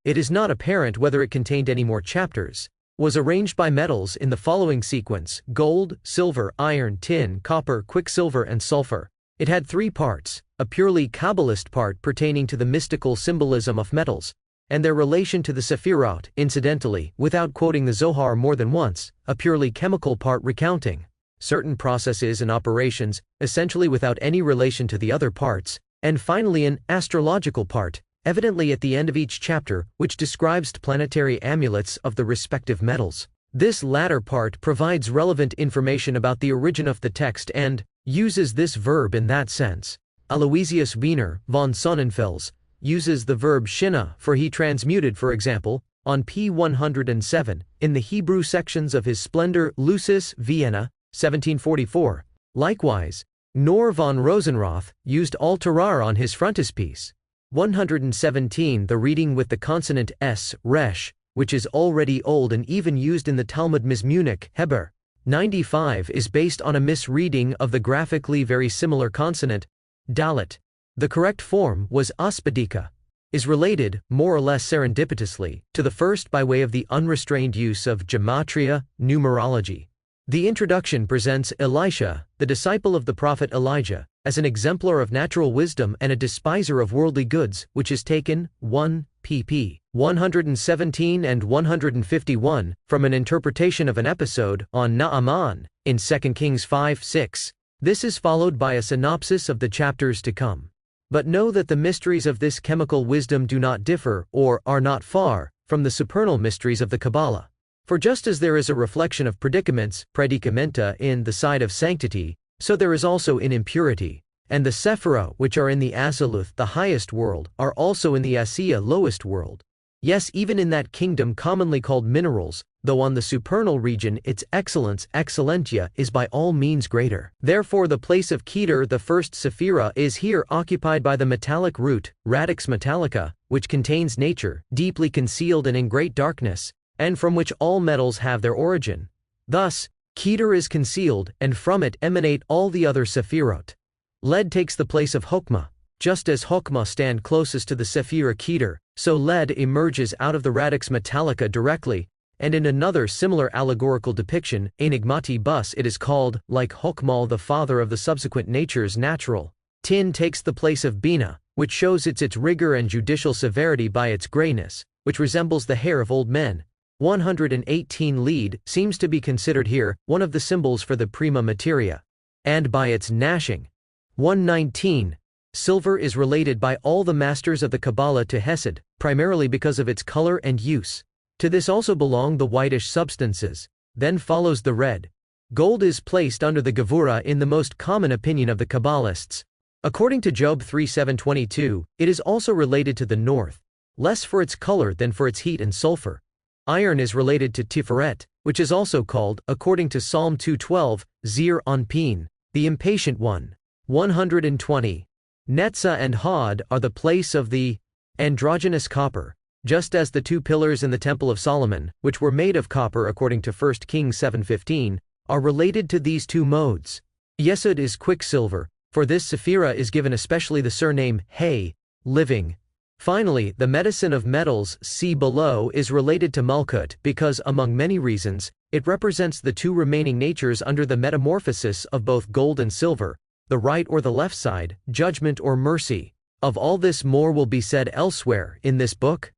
it is not apparent whether it contained any more chapters, was arranged by metals in the following sequence: gold, silver, iron, tin, copper, quicksilver, and sulfur. It had 3 parts, a purely Kabbalist part pertaining to the mystical symbolism of metals, and their relation to the Sefirot, incidentally, without quoting the Zohar more than once, a purely chemical part recounting certain processes and operations, essentially without any relation to the other parts, and finally an astrological part, evidently at the end of each chapter, which describes planetary amulets of the respective metals. This latter part provides relevant information about the origin of the text and uses this verb in that sense. Aloysius Wiener von Sonnenfels uses the verb shina for he transmuted, for example, on p. 107, in the Hebrew sections of his Splendor Lucis Vienna, 1744. Likewise, Knorr von Rosenroth used alterar on his frontispiece. 117. The reading with the consonant s, resh, which is already old and even used in the Talmud Mizmunich, Heber. 95 is based on a misreading of the graphically very similar consonant, dalet. The correct form was aspadika, is related, more or less serendipitously, to the first by way of the unrestrained use of gematria, numerology. The introduction presents Elisha, the disciple of the prophet Elijah, as an exemplar of natural wisdom and a despiser of worldly goods, which is taken, 1 pp. 117 and 151, from an interpretation of an episode on Naaman, in 2 Kings 5-6. This is followed by a synopsis of the chapters to come. But know that the mysteries of this chemical wisdom do not differ, or are not far, from the supernal mysteries of the Kabbalah. For just as there is a reflection of predicaments, predicamenta, in the side of sanctity, so there is also in impurity, and the Sefirot, which are in the Aziluth, the highest world, are also in the Asiya, lowest world. Yes, even in that kingdom commonly called minerals, though on the supernal region its excellence, excellentia, is by all means greater. Therefore the place of Keter, the first Sephira, is here occupied by the metallic root, radix metallica, which contains nature, deeply concealed and in great darkness, and from which all metals have their origin. Thus, Keter is concealed, and from it emanate all the other Sefirot. Lead takes the place of Hokmah. Just as Hokmah stand closest to the Sephira Keter, so lead emerges out of the radix metallica directly, and in another similar allegorical depiction, enigmati bus, it is called, like Hokmah, the father of the subsequent natures natural. Tin takes the place of Bina, which shows its rigor and judicial severity by its grayness, which resembles the hair of old men. 118. Lead seems to be considered here one of the symbols for the prima materia, and by its gnashing. 119. Silver is related by all the masters of the Kabbalah to Hesed, primarily because of its color and use. To this also belong the whitish substances. Then follows the red. Gold is placed under the Gevura in the most common opinion of the Kabbalists. According to Job 3:7-22, it is also related to the north, less for its color than for its heat and sulfur. Iron is related to Tiferet, which is also called, according to Psalm 2:12, Zir Anpin, the impatient one. 120. Netzah and Hod are the place of the androgynous copper, just as the two pillars in the Temple of Solomon, which were made of copper according to 1 Kings 7:15, are related to these two modes. Yesod is quicksilver, for this Sephira is given especially the surname Hay, living. Finally, the medicine of metals, see below, is related to Malkut because, among many reasons, it represents the two remaining natures under the metamorphosis of both gold and silver, the right or the left side, judgment or mercy. Of all this more will be said elsewhere in this book.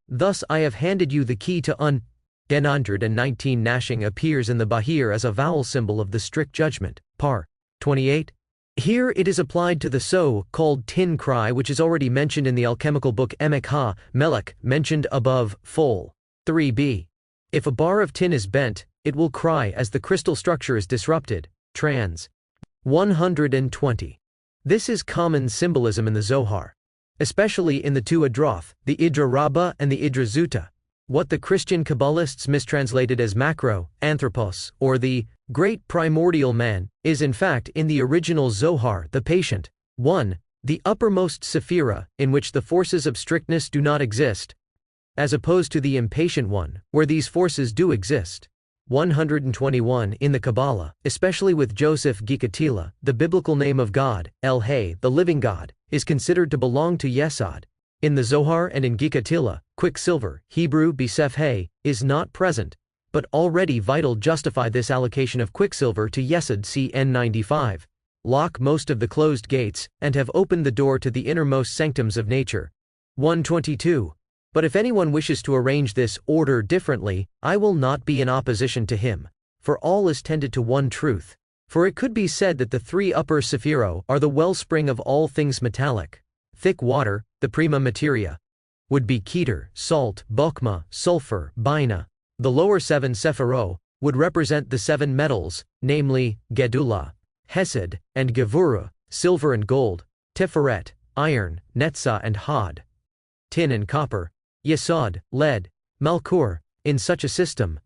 Thus I have handed you the key to 119. Gnashing appears in the Bahir as a vowel symbol of the strict judgment, par. 28. Here it is applied to the so-called tin cry, which is already mentioned in the alchemical book Emek Ha-Melech, mentioned above, fol. 3b. If a bar of tin is bent, it will cry as the crystal structure is disrupted, trans. 120. This is common symbolism in the Zohar, especially in the two Adroth, the Idra Rabbah and the Idra Zuta. What the Christian Kabbalists mistranslated as macro, anthropos, or the great primordial man, is in fact in the original Zohar the patient. 1. The uppermost Sephira, in which the forces of strictness do not exist, as opposed to the impatient one, where these forces do exist. 121. In the Kabbalah, especially with Joseph Gikatila, the biblical name of God, El-Hay, the living God, is considered to belong to Yesod. In the Zohar and in Gikatila, quicksilver, Hebrew Bisef-Hay, is not present, but already vital justify this allocation of quicksilver to Yesod cn 95. Lock most of the closed gates, and have opened the door to the innermost sanctums of nature. 122. But if anyone wishes to arrange this order differently, I will not be in opposition to him, for all is tended to one truth. For it could be said that the three upper Sefirot are the wellspring of all things metallic. Thick water, the prima materia, would be Keter, salt, Bokma, sulfur, Bina. The lower seven Sefirot would represent the seven metals, namely, Gedula, Hesed, and Gevura, silver and gold, Tiferet, iron, Netzah and Had, tin and copper, Yesod, lead, Malkur. In such a system,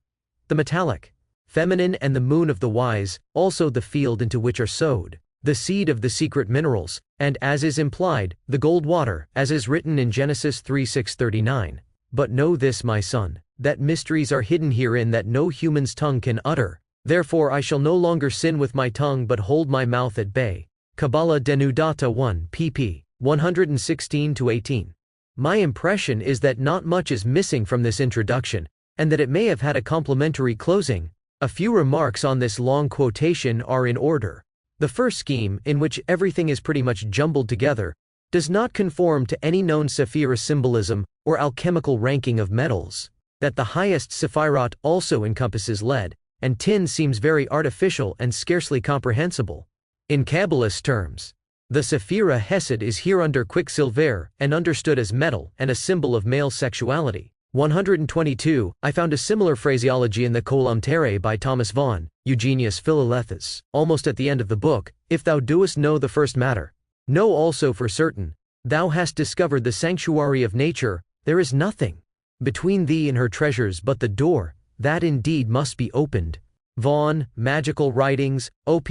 the metallic, feminine and the moon of the wise, also the field into which are sowed the seed of the secret minerals, and as is implied, the gold water, as is written in Genesis 3:6-39. But know this, my son, that mysteries are hidden herein that no human's tongue can utter. Therefore I shall no longer sin with my tongue but hold my mouth at bay. Kabbalah Denudata 1 pp. 116-18. My impression is that not much is missing from this introduction, and that it may have had a complimentary closing. A few remarks on this long quotation are in order. The first scheme, in which everything is pretty much jumbled together, does not conform to any known Sefirot symbolism or alchemical ranking of metals. That the highest Sefirot also encompasses lead and tin seems very artificial and scarcely comprehensible. In Kabbalist terms, the Sephira Hesed is here under quicksilver and understood as metal and a symbol of male sexuality. 122. I found a similar phraseology in the Column Terrae by Thomas Vaughan, Eugenius Philolethus, almost at the end of the book. If thou doest know the first matter, know also for certain, thou hast discovered the sanctuary of nature, there is nothing between thee and her treasures but the door, that indeed must be opened. Vaughan, Magical Writings, op.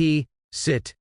Cit.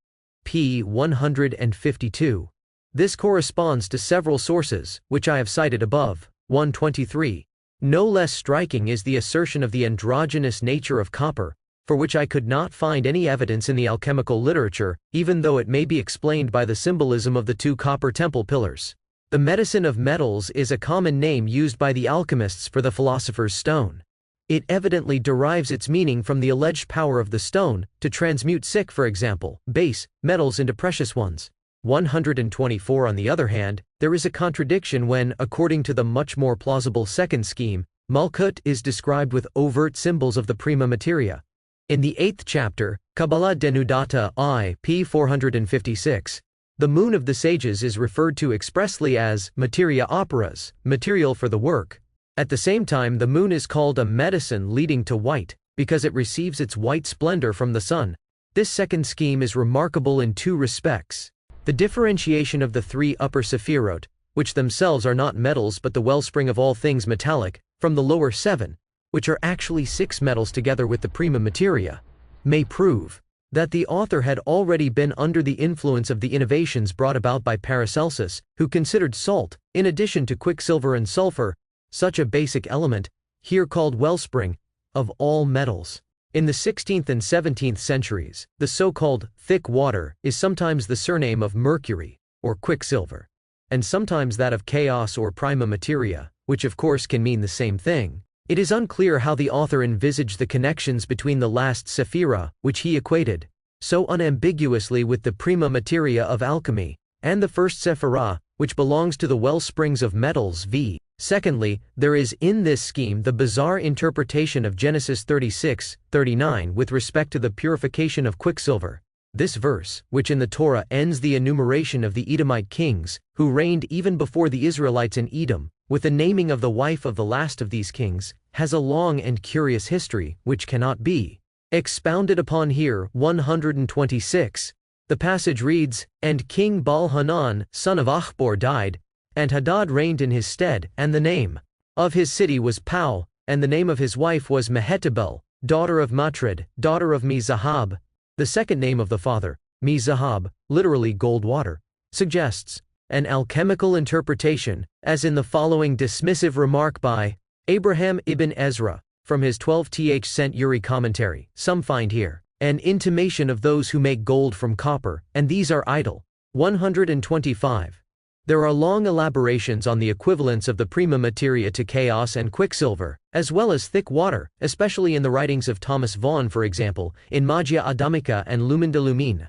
p. 152. This corresponds to several sources, which I have cited above. 123. No less striking is the assertion of the androgynous nature of copper, for which I could not find any evidence in the alchemical literature, even though it may be explained by the symbolism of the two copper temple pillars. The medicine of metals is a common name used by the alchemists for the philosopher's stone. It evidently derives its meaning from the alleged power of the stone to transmute for example, base metals into precious ones. 124. On the other hand, there is a contradiction when, according to the much more plausible second scheme, Malkut is described with overt symbols of the prima materia. In the 8th chapter, Kabbalah Denudata I, p. 456, the moon of the sages is referred to expressly as materia operas, material for the work. At the same time, the moon is called a medicine leading to white, because it receives its white splendor from the sun. This second scheme is remarkable in two respects. The differentiation of the three upper Sefirot, which themselves are not metals but the wellspring of all things metallic, from the lower seven, which are actually six metals together with the prima materia, may prove that the author had already been under the influence of the innovations brought about by Paracelsus, who considered salt, in addition to quicksilver and sulfur, such a basic element, here called wellspring, of all metals. In the 16th and 17th centuries, the so-called thick water is sometimes the surname of mercury, or quicksilver, and sometimes that of chaos or prima materia, which of course can mean the same thing. It is unclear how the author envisaged the connections between the last Sephira, which he equated so unambiguously with the prima materia of alchemy, and the first Sephira, which belongs to the well springs of metals v. Secondly, there is in this scheme the bizarre interpretation of Genesis 36:39 with respect to the purification of quicksilver. This verse, which in the Torah ends the enumeration of the Edomite kings, who reigned even before the Israelites in Edom, with the naming of the wife of the last of these kings, has a long and curious history, which cannot be expounded upon here. 126. The passage reads, "And King Baal-Hanan, son of Achbor, died, and Hadad reigned in his stead, and the name of his city was Pau, and the name of his wife was Mehetabel, daughter of Matred, daughter of Me-Zahab." The second name of the father, Me-Zahab, literally gold water, suggests an alchemical interpretation, as in the following dismissive remark by Abraham ibn Ezra, from his 12th century commentary. Some find here an intimation of those who make gold from copper, and these are idle. 125. There are long elaborations on the equivalence of the prima materia to chaos and quicksilver, as well as thick water, especially in the writings of Thomas Vaughan, for example, in Magia Adamica and Lumen de Lumine.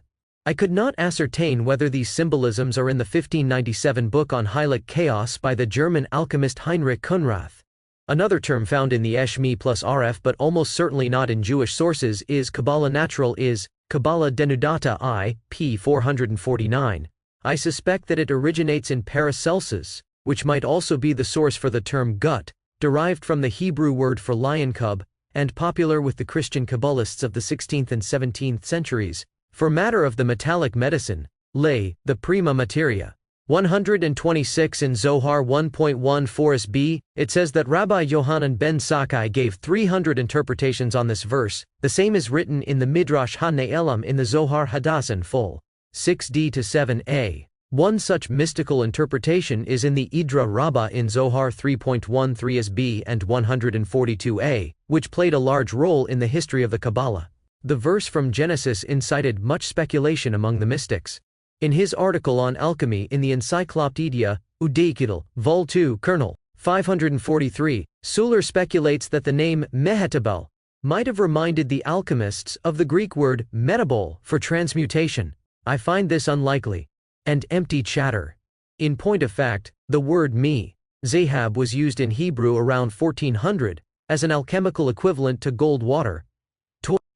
I could not ascertain whether these symbolisms are in the 1597 book on Heilig Chaos by the German alchemist Heinrich Kunrath. Another term found in the Eshmi plus RF but almost certainly not in Jewish sources is Kabbalah natural is Kabbalah denudata I, p. 449. I suspect that it originates in Paracelsus, which might also be the source for the term gut, derived from the Hebrew word for lion cub, and popular with the Christian Kabbalists of the 16th and 17th centuries. For matter of the metallic medicine, lay, the prima materia. 126 in Zohar 1.14b, it says that Rabbi Yohanan ben Zakkai gave 300 interpretations on this verse. The same is written in the Midrash HaNe'elam in the Zohar Hadassah full 6d to 7a. One such mystical interpretation is in the Idra Rabbah in Zohar 3.13b and 142a, which played a large role in the history of the Kabbalah. The verse from Genesis incited much speculation among the mystics. In his article on alchemy in the Encyclopedia Udaykital, Vol. 2, Kernel, 543, Suler speculates that the name Mehetabel might have reminded the alchemists of the Greek word metabol for transmutation. I find this unlikely and empty chatter. In point of fact, the word zahab was used in Hebrew around 1400 as an alchemical equivalent to gold water.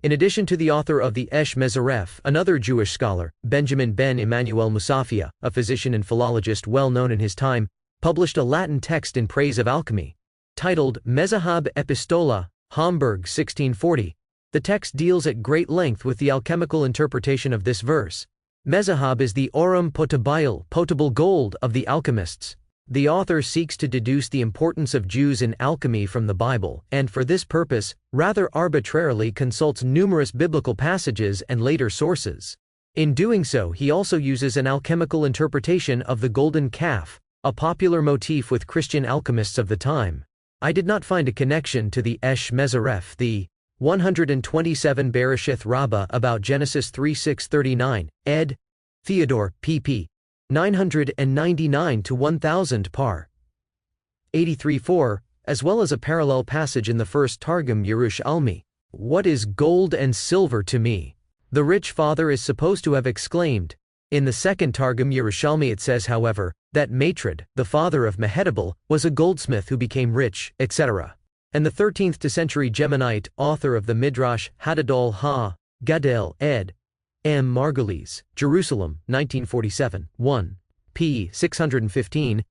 In addition to the author of the Esh Mezaref, another Jewish scholar, Benjamin ben Emmanuel Musafia, a physician and philologist well known in his time, published a Latin text in praise of alchemy, titled Mezahab Epistola, Hamburg 1640. The text deals at great length with the alchemical interpretation of this verse. Mezahab is the aurum potabile, potable gold of the alchemists. The author seeks to deduce the importance of Jews in alchemy from the Bible, and for this purpose, rather arbitrarily consults numerous biblical passages and later sources. In doing so, he also uses an alchemical interpretation of the golden calf, a popular motif with Christian alchemists of the time. I did not find a connection to the Esh Mezaref, the 127 Bereshith Rabbah about Genesis 3:6-39, ed. Theodore, pp. 999 to 1000 par. 83-4, as well as a parallel passage in the first Targum Yerushalmi. What is gold and silver to me? The rich father is supposed to have exclaimed. In the second Targum Yerushalmi it says, however, that Matred, the father of Mehetabel, was a goldsmith who became rich, etc. And the 13th century Geminite, author of the Midrash Hadadol Ha-Gadel, ed. M. Margulies, Jerusalem, 1947, 1. p. 615,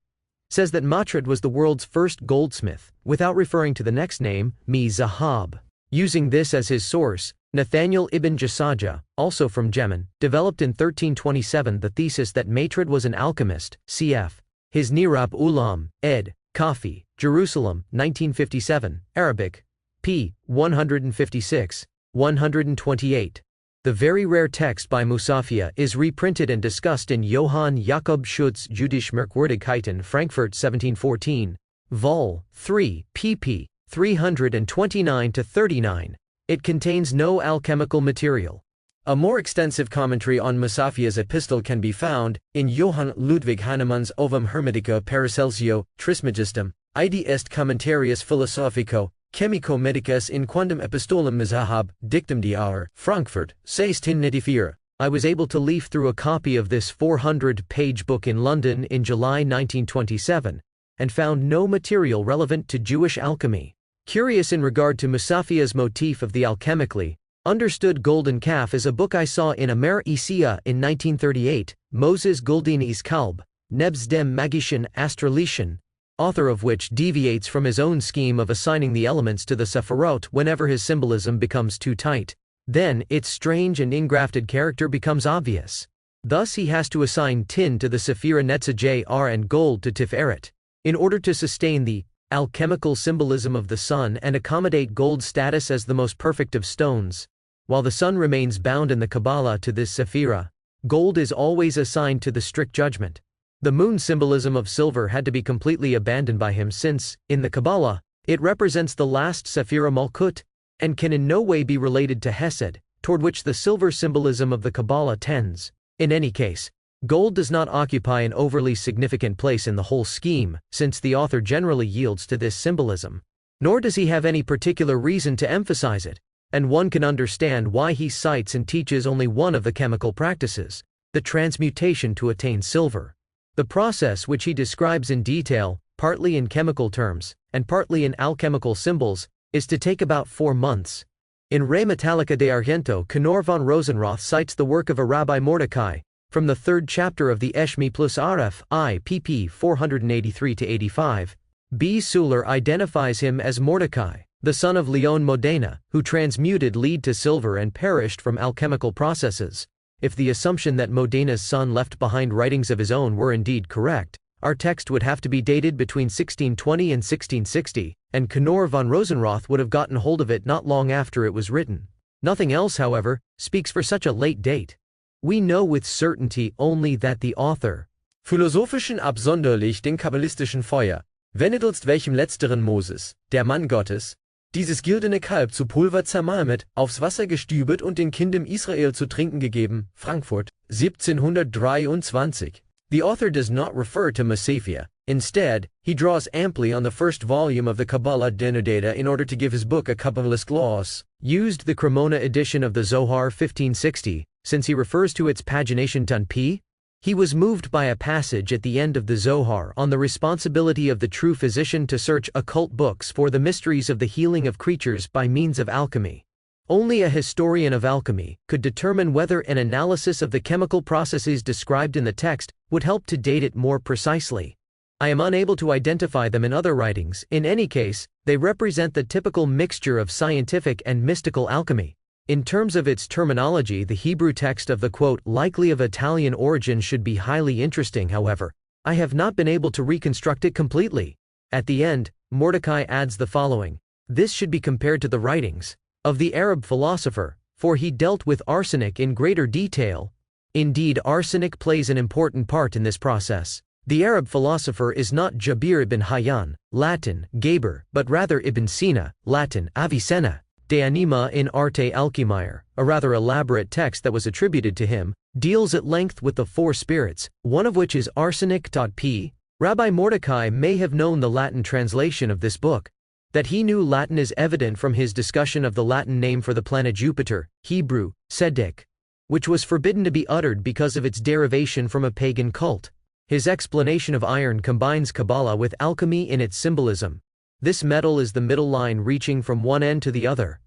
says that Matred was the world's first goldsmith, without referring to the next name, Zahab. Using this as his source, Nathaniel ibn Jasaja, also from Yemen, developed in 1327 the thesis that Matred was an alchemist, cf. his Nirab Ulam, ed. Kafi, Jerusalem, 1957, Arabic, p. 156, 128. The very rare text by Musafia is reprinted and discussed in Johann Jakob Schutz's Jüdische Merkwürdigkeiten, Frankfurt 1714, Vol. 3, pp. 329-39. It contains no alchemical material. A more extensive commentary on Musafia's epistle can be found in Johann Ludwig Hahnemann's Ovum Hermetica Paracelsio, Trismegistum, id est Commentarius Philosophico, Chemico Medicus in quandam epistolum Mezahab, dictum diar, Frankfurt, 1694. I was able to leaf through a copy of this 400-page book in London in July 1927, and found no material relevant to Jewish alchemy. Curious in regard to Musafia's motif of the alchemically understood golden calf is a book I saw in Amer Isia in 1938, Moses Guldini's Kalb, Nebs dem Magischen Astralischen, author of which deviates from his own scheme of assigning the elements to the Sefirot whenever his symbolism becomes too tight. Then, its strange and ingrafted character becomes obvious. Thus he has to assign tin to the Sephira Netzah Jr and gold to Tiferet, in order to sustain the alchemical symbolism of the sun and accommodate gold's status as the most perfect of stones. While the sun remains bound in the Kabbalah to this Sephira, gold is always assigned to the strict judgment. The moon symbolism of silver had to be completely abandoned by him since, in the Kabbalah, it represents the last Sephira Malkut, and can in no way be related to Hesed, toward which the silver symbolism of the Kabbalah tends. In any case, gold does not occupy an overly significant place in the whole scheme, since the author generally yields to this symbolism. Nor does he have any particular reason to emphasize it, and one can understand why he cites and teaches only one of the chemical practices, the transmutation to attain silver. The process, which he describes in detail, partly in chemical terms, and partly in alchemical symbols, is to take about 4 months. In Re Metallica de Argento, Knorr von Rosenroth cites the work of a Rabbi Mordecai, from the 3rd chapter of the Eshmi plus Aref I pp 483-85. B. Suler identifies him as Mordecai, the son of Leon Modena, who transmuted lead to silver and perished from alchemical processes. If the assumption that Modena's son left behind writings of his own were indeed correct, our text would have to be dated between 1620 and 1660, and Knorr von Rosenroth would have gotten hold of it not long after it was written. Nothing else, however, speaks for such a late date. We know with certainty only that the author philosophischen absonderlich den kabbalistischen Feuer, wennedelst welchem letzteren Moses, der Mann Gottes, dieses girdene Kalb zu Pulver zermalmet, aufs Wasser gestübet und den Kindem Israel zu trinken gegeben, Frankfurt, 1723. The author does not refer to Masafia. Instead, he draws amply on the first volume of the Kabbalah Denudata in order to give his book a Kabbalist gloss. Used the Cremona edition of the Zohar 1560, since he refers to its pagination ton p. He was moved by a passage at the end of the Zohar on the responsibility of the true physician to search occult books for the mysteries of the healing of creatures by means of alchemy. Only a historian of alchemy could determine whether an analysis of the chemical processes described in the text would help to date it more precisely. I am unable to identify them in other writings. In any case, they represent the typical mixture of scientific and mystical alchemy. In terms of its terminology, the Hebrew text of the quote, likely of Italian origin should be highly interesting. However, I have not been able to reconstruct it completely. At the end, Mordecai adds the following. This should be compared to the writings of the Arab philosopher, for he dealt with arsenic in greater detail. Indeed, arsenic plays an important part in this process. The Arab philosopher is not Jabir ibn Hayyan, Latin, Geber, but rather Ibn Sina, Latin, Avicenna, De Anima in Arte Alchemiae, a rather elaborate text that was attributed to him, deals at length with the 4 spirits, one of which is arsenic. P. Rabbi Mordecai may have known the Latin translation of this book. That he knew Latin is evident from his discussion of the Latin name for the planet Jupiter, Hebrew, Sedek, which was forbidden to be uttered because of its derivation from a pagan cult. His explanation of iron combines Kabbalah with alchemy in its symbolism. This metal is the middle line reaching from one end to the other.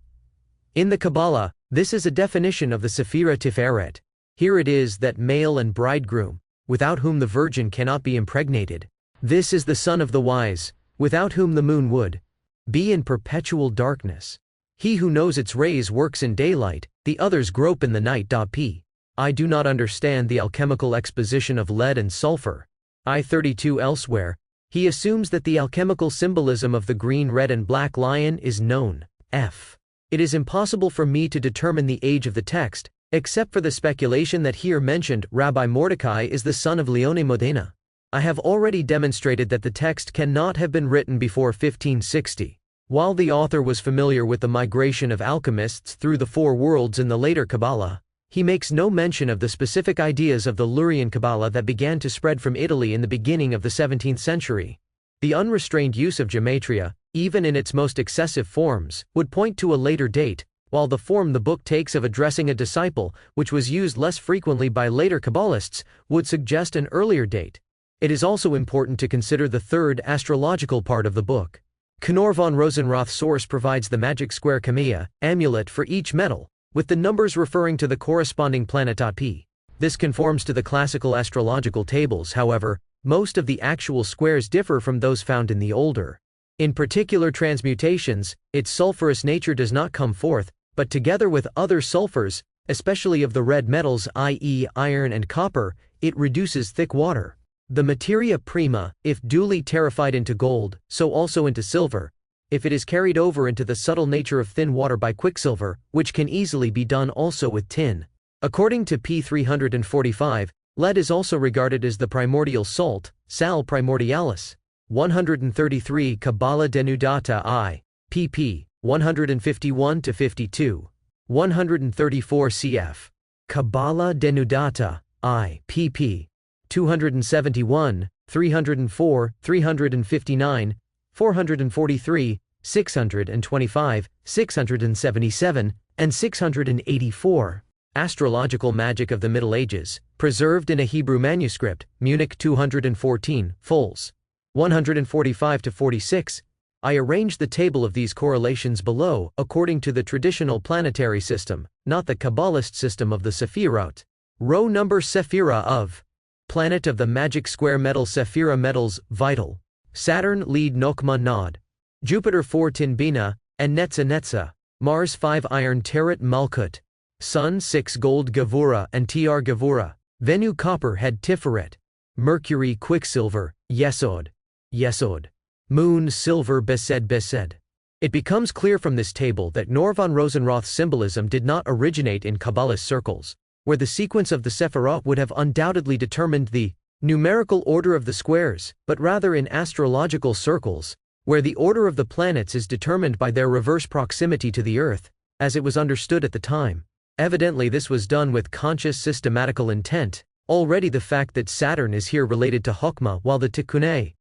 In the Kabbalah, this is a definition of the Sefirot Tiferet. Here it is that male and bridegroom, without whom the virgin cannot be impregnated. This is the son of the wise, without whom the moon would be in perpetual darkness. He who knows its rays works in daylight, the others grope in the night. P. I do not understand the alchemical exposition of lead and sulfur. I-32 elsewhere, he assumes that the alchemical symbolism of the green, red and black lion is known. F. It is impossible for me to determine the age of the text, except for the speculation that here mentioned Rabbi Mordecai is the son of Leone Modena. I have already demonstrated that the text cannot have been written before 1560. While the author was familiar with the migration of alchemists through the 4 worlds in the later Kabbalah, he makes no mention of the specific ideas of the Lurian Kabbalah that began to spread from Italy in the beginning of the 17th century. The unrestrained use of gematria, even in its most excessive forms, would point to a later date, while the form the book takes of addressing a disciple, which was used less frequently by later Kabbalists, would suggest an earlier date. It is also important to consider the 3rd astrological part of the book. Knorr von Rosenroth's source provides the magic square kamea, amulet for each metal, with the numbers referring to the corresponding planet. P. This conforms to the classical astrological tables. However, most of the actual squares differ from those found in the older. In particular transmutations, its sulfurous nature does not come forth, but together with other sulfurs, especially of the red metals i.e. iron and copper, it reduces thick water. The materia prima, if duly terrified into gold, so also into silver, if it is carried over into the subtle nature of thin water by quicksilver, which can easily be done also with tin. According to p. 345, lead is also regarded as the primordial salt, sal primordialis. 133 Kabbalah Denudata I, pp. 151-52. 134 cf. Kabbalah Denudata I, pp. 271, 304, 359, 443, 625, 677, and 684. Astrological Magic of the Middle Ages, preserved in a Hebrew manuscript, Munich 214, Fols. 145-46. I arranged the table of these correlations below according to the traditional planetary system, not the Kabbalist system of the Sefirot. Row number Sephira of Planet of the Magic Square Metal Sephira Metals, Vital. Saturn lead Nokma Nod. Jupiter 4 Tinbina, and Netza. Mars 5 Iron Terrat Malkut. Sun 6 Gold Gavura and Tr Gavura. Venu Copper Head Tiferet. Mercury Quicksilver, Yesod. Moon Silver Besed. It becomes clear from this table that Noor von Rosenroth's symbolism did not originate in Kabbalist circles, where the sequence of the Sefirot would have undoubtedly determined the numerical order of the squares, but rather in astrological circles, where the order of the planets is determined by their reverse proximity to the Earth, as it was understood at the time. Evidently this was done with conscious systematical intent. Already the fact that Saturn is here related to Chokmah while the Tikkun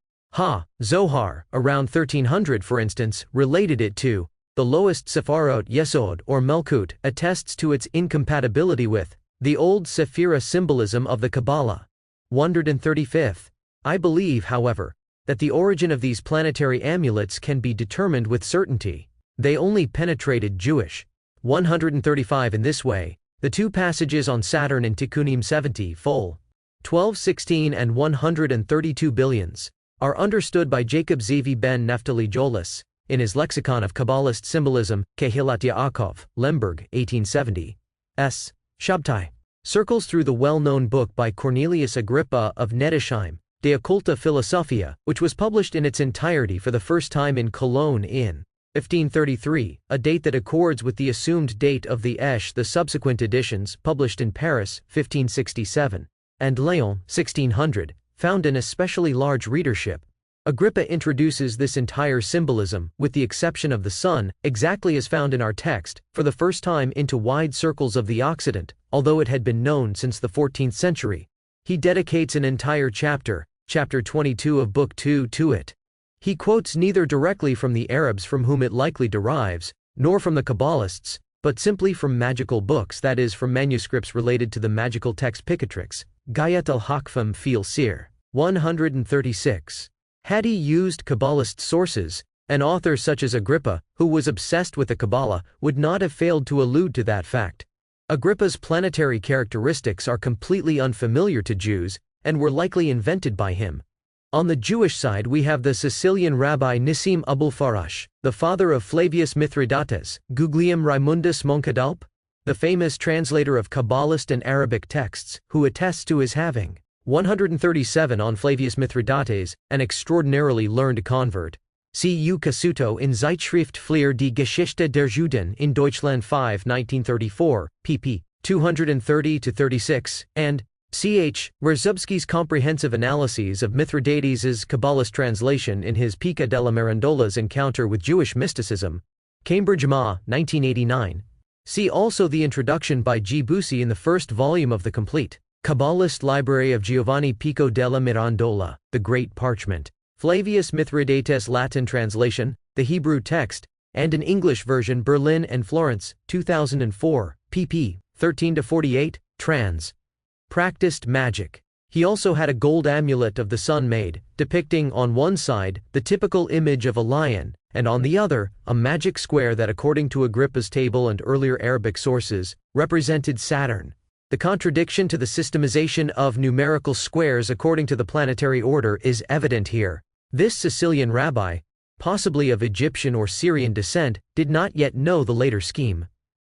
Zohar, around 1300 for instance, related it to the lowest Sepharot Yesod or Melkut attests to its incompatibility with the old Sephira symbolism of the Kabbalah. 135th. I believe, however, that the origin of these planetary amulets can be determined with certainty. They only penetrated Jewish. 135 in this way. The two passages on Saturn in Tikkunim 70 Fol. 1216 and 132 billions are understood by Jacob Zevi ben Naphtali Jolis, in his Lexicon of Kabbalist Symbolism, Kehilat Yaakov, Lemberg, 1870. S. Shabtai. Circles through the well-known book by Cornelius Agrippa of Nettesheim, De Occulta Philosophia, which was published in its entirety for the first time in Cologne in 1533, a date that accords with the assumed date of the Esh. The subsequent editions, published in Paris, 1567, and Lyon, 1600, found an especially large readership. Agrippa introduces this entire symbolism, with the exception of the sun, exactly as found in our text, for the first time into wide circles of the Occident, although it had been known since the 14th century. He dedicates an entire chapter, chapter 22 of Book 2, to it. He quotes neither directly from the Arabs from whom it likely derives, nor from the Kabbalists, but simply from magical books, that is, from manuscripts related to the magical text Picatrix, Gayat al-Hakfam fil Sir. 136. Had he used Kabbalist sources, an author such as Agrippa, who was obsessed with the Kabbalah, would not have failed to allude to that fact. Agrippa's planetary characteristics are completely unfamiliar to Jews, and were likely invented by him. On the Jewish side we have the Sicilian rabbi Nissim Abulfarash, the father of Flavius Mithridates, Guglielm Raimundus Moncadalp, the famous translator of Kabbalist and Arabic texts, who attests to his having 137 on Flavius Mithridates, an extraordinarily learned convert. C.U. Casuto in Zeitschrift für die Geschichte der Juden in Deutschland 5 1934, pp. 230-36, and C.H. Rzebski's comprehensive analyses of Mithridates's Kabbalist translation in his Pica della Mirandola's Encounter with Jewish Mysticism, Cambridge Ma, 1989. See also the introduction by G. Bussi in the first volume of the complete Kabbalist Library of Giovanni Pico della Mirandola, The Great Parchment, Flavius Mithridates Latin translation, the Hebrew text, and an English version Berlin and Florence, 2004, pp. 13-48, trans. Practiced magic. He also had a gold amulet of the sun made, depicting on one side the typical image of a lion, and on the other, a magic square that according to Agrippa's table and earlier Arabic sources, represented Saturn. The contradiction to the systemization of numerical squares according to the planetary order is evident here. This Sicilian rabbi, possibly of Egyptian or Syrian descent, did not yet know the later scheme.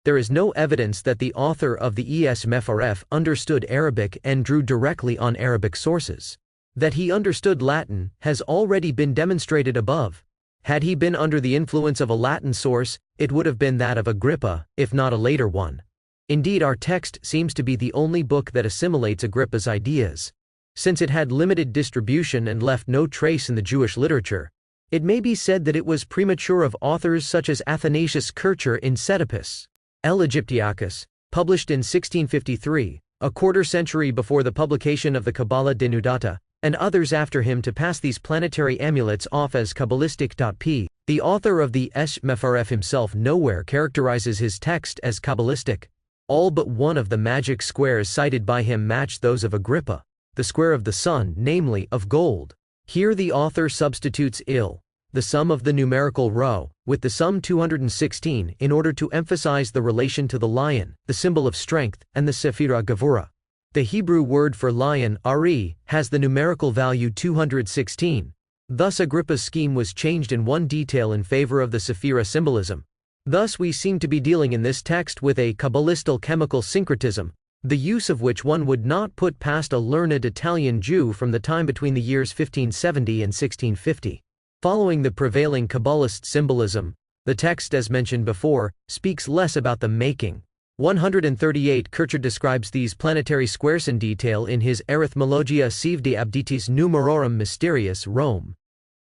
There is no evidence that the author of the Es Mefaref understood Arabic and drew directly on Arabic sources. That he understood Latin has already been demonstrated above. Had he been under the influence of a Latin source, it would have been that of Agrippa, if not a later one. Indeed, our text seems to be the only book that assimilates Agrippa's ideas. Since it had limited distribution and left no trace in the Jewish literature, it may be said that it was premature of authors such as Athanasius Kircher in Setipus El Egyptiacus, published in 1653, a quarter century before the publication of the Kabbalah Denudata, and others after him to pass these planetary amulets off as Kabbalistic. P. The author of the Mefaref himself nowhere characterizes his text as Kabbalistic. All but one of the magic squares cited by him match those of Agrippa, the square of the sun, namely, of gold. Here the author substitutes the sum of the numerical rho, with the sum 216 in order to emphasize the relation to the lion, the symbol of strength, and the Sefirot Gevurah. The Hebrew word for lion, Ari, has the numerical value 216. Thus Agrippa's scheme was changed in one detail in favor of the Sefirot symbolism. Thus we seem to be dealing in this text with a Kabbalist alchemical syncretism, the use of which one would not put past a learned Italian Jew from the time between the years 1570 and 1650. Following the prevailing Kabbalist symbolism, the text, as mentioned before, speaks less about the making. 138 Kircher describes these planetary squares in detail in his Arithmologia sive de abditis numerorum mysteriis, Rome,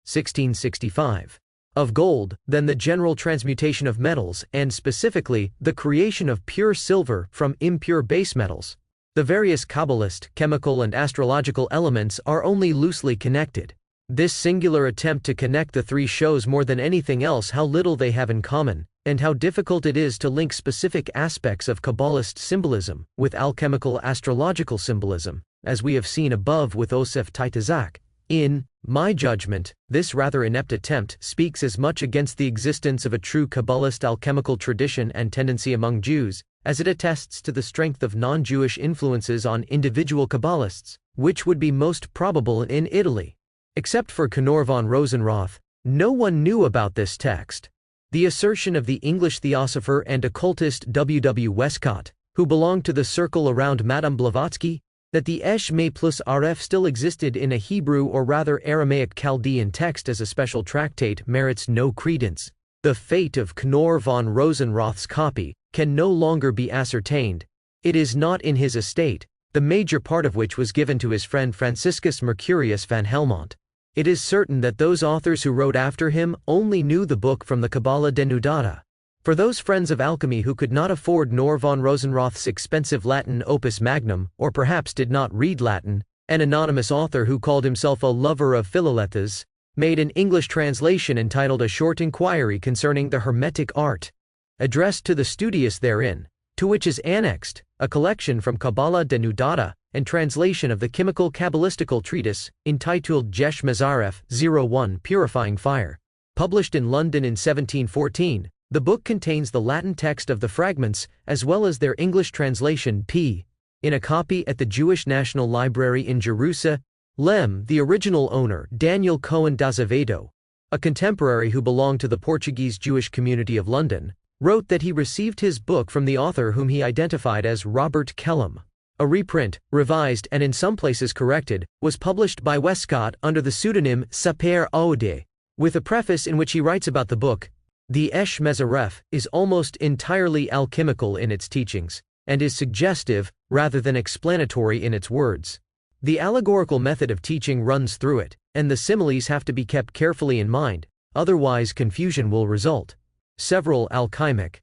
1665. Of gold, then the general transmutation of metals, and specifically, the creation of pure silver from impure base metals. The various Kabbalist, chemical and astrological elements are only loosely connected. This singular attempt to connect the three shows more than anything else how little they have in common, and how difficult it is to link specific aspects of Kabbalist symbolism with alchemical astrological symbolism, as we have seen above with Osef Taitazak. In my judgment, this rather inept attempt speaks as much against the existence of a true Kabbalist alchemical tradition and tendency among Jews, as it attests to the strength of non-Jewish influences on individual Kabbalists, which would be most probable in Italy. Except for Knor von Rosenroth, no one knew about this text. The assertion of the English theosopher and occultist W. W. Westcott, who belonged to the circle around Madame Blavatsky, that the Me plus Rf still existed in a Hebrew or rather Aramaic Chaldean text as a special tractate merits no credence. The fate of Knor von Rosenroth's copy can no longer be ascertained. It is not in his estate, the major part of which was given to his friend Franciscus Mercurius van Helmont. It is certain that those authors who wrote after him only knew the book from the Kabbalah denudata. For those friends of alchemy who could not afford Knor von Rosenroth's expensive Latin opus magnum, or perhaps did not read Latin, an anonymous author who called himself a lover of philolethas, made an English translation entitled A Short Inquiry Concerning the Hermetic Art, addressed to the studious therein, to which is annexed a collection from Kabbalah denudata and translation of the chemical Kabbalistical treatise, entitled Jesh Mazaref 01 Purifying Fire. Published in London in 1714, the book contains the Latin text of the fragments, as well as their English translation p. in a copy at the Jewish National Library in Jerusalem. The original owner, Daniel Cohen d'Azevedo, a contemporary who belonged to the Portuguese Jewish community of London, wrote that he received his book from the author whom he identified as Robert Kellam. A reprint, revised and in some places corrected, was published by Westcott under the pseudonym Saper Aude, with a preface in which he writes about the book. The Mezaref is almost entirely alchemical in its teachings, and is suggestive, rather than explanatory in its words. The allegorical method of teaching runs through it, and the similes have to be kept carefully in mind, otherwise confusion will result. Several alchemic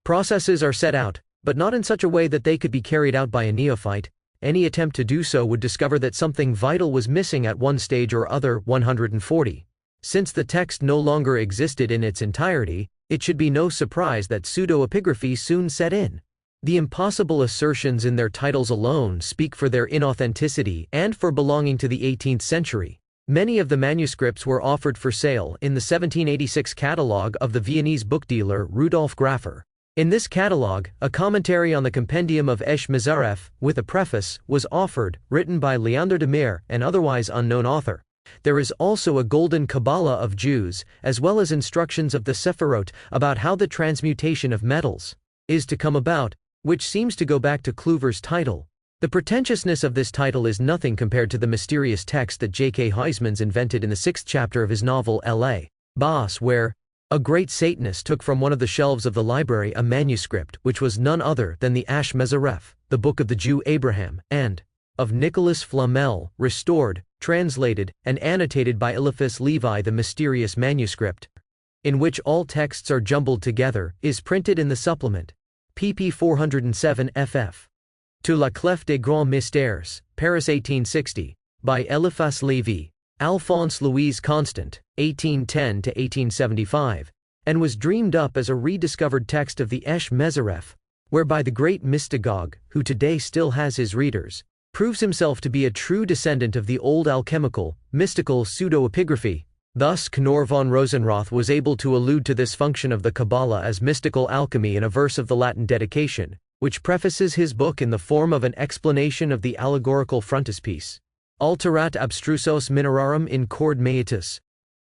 processes are set out, but not in such a way that they could be carried out by a neophyte. Any attempt to do so would discover that something vital was missing at one stage or other. 140. Since the text no longer existed in its entirety, it should be no surprise that pseudo-epigraphy soon set in. The impossible assertions in their titles alone speak for their inauthenticity and for belonging to the 18th century. Many of the manuscripts were offered for sale in the 1786 catalogue of the Viennese book dealer Rudolf Graffer. In this catalogue, a commentary on the compendium of Mezaref, with a preface, was offered, written by Leander de Meer, an otherwise unknown author. There is also a golden Kabbalah of Jews, as well as instructions of the Sefirot about how the transmutation of metals is to come about, which seems to go back to Kluver's title. The pretentiousness of this title is nothing compared to the mysterious text that J.K. Huysmans invented in the 6th chapter of his novel L.A. Boss, where a great Satanist took from one of the shelves of the library a manuscript which was none other than the Mezaref, the book of the Jew Abraham, and of Nicholas Flamel, restored, translated, and annotated by Eliphas Levi. The mysterious manuscript, in which all texts are jumbled together, is printed in the supplement, pp. 407 ff. To la Clef des Grands Mystères, Paris 1860, by Eliphas Levi. Alphonse Louis Constant, 1810 to 1875, and was dreamed up as a rediscovered text of the Esh Mezaref, whereby the great mystagogue, who today still has his readers, proves himself to be a true descendant of the old alchemical, mystical pseudo-epigraphy. Thus Knorr von Rosenroth was able to allude to this function of the Kabbalah as mystical alchemy in a verse of the Latin dedication, which prefaces his book in the form of an explanation of the allegorical frontispiece. Alterat abstrusos minerarum in cord meatus.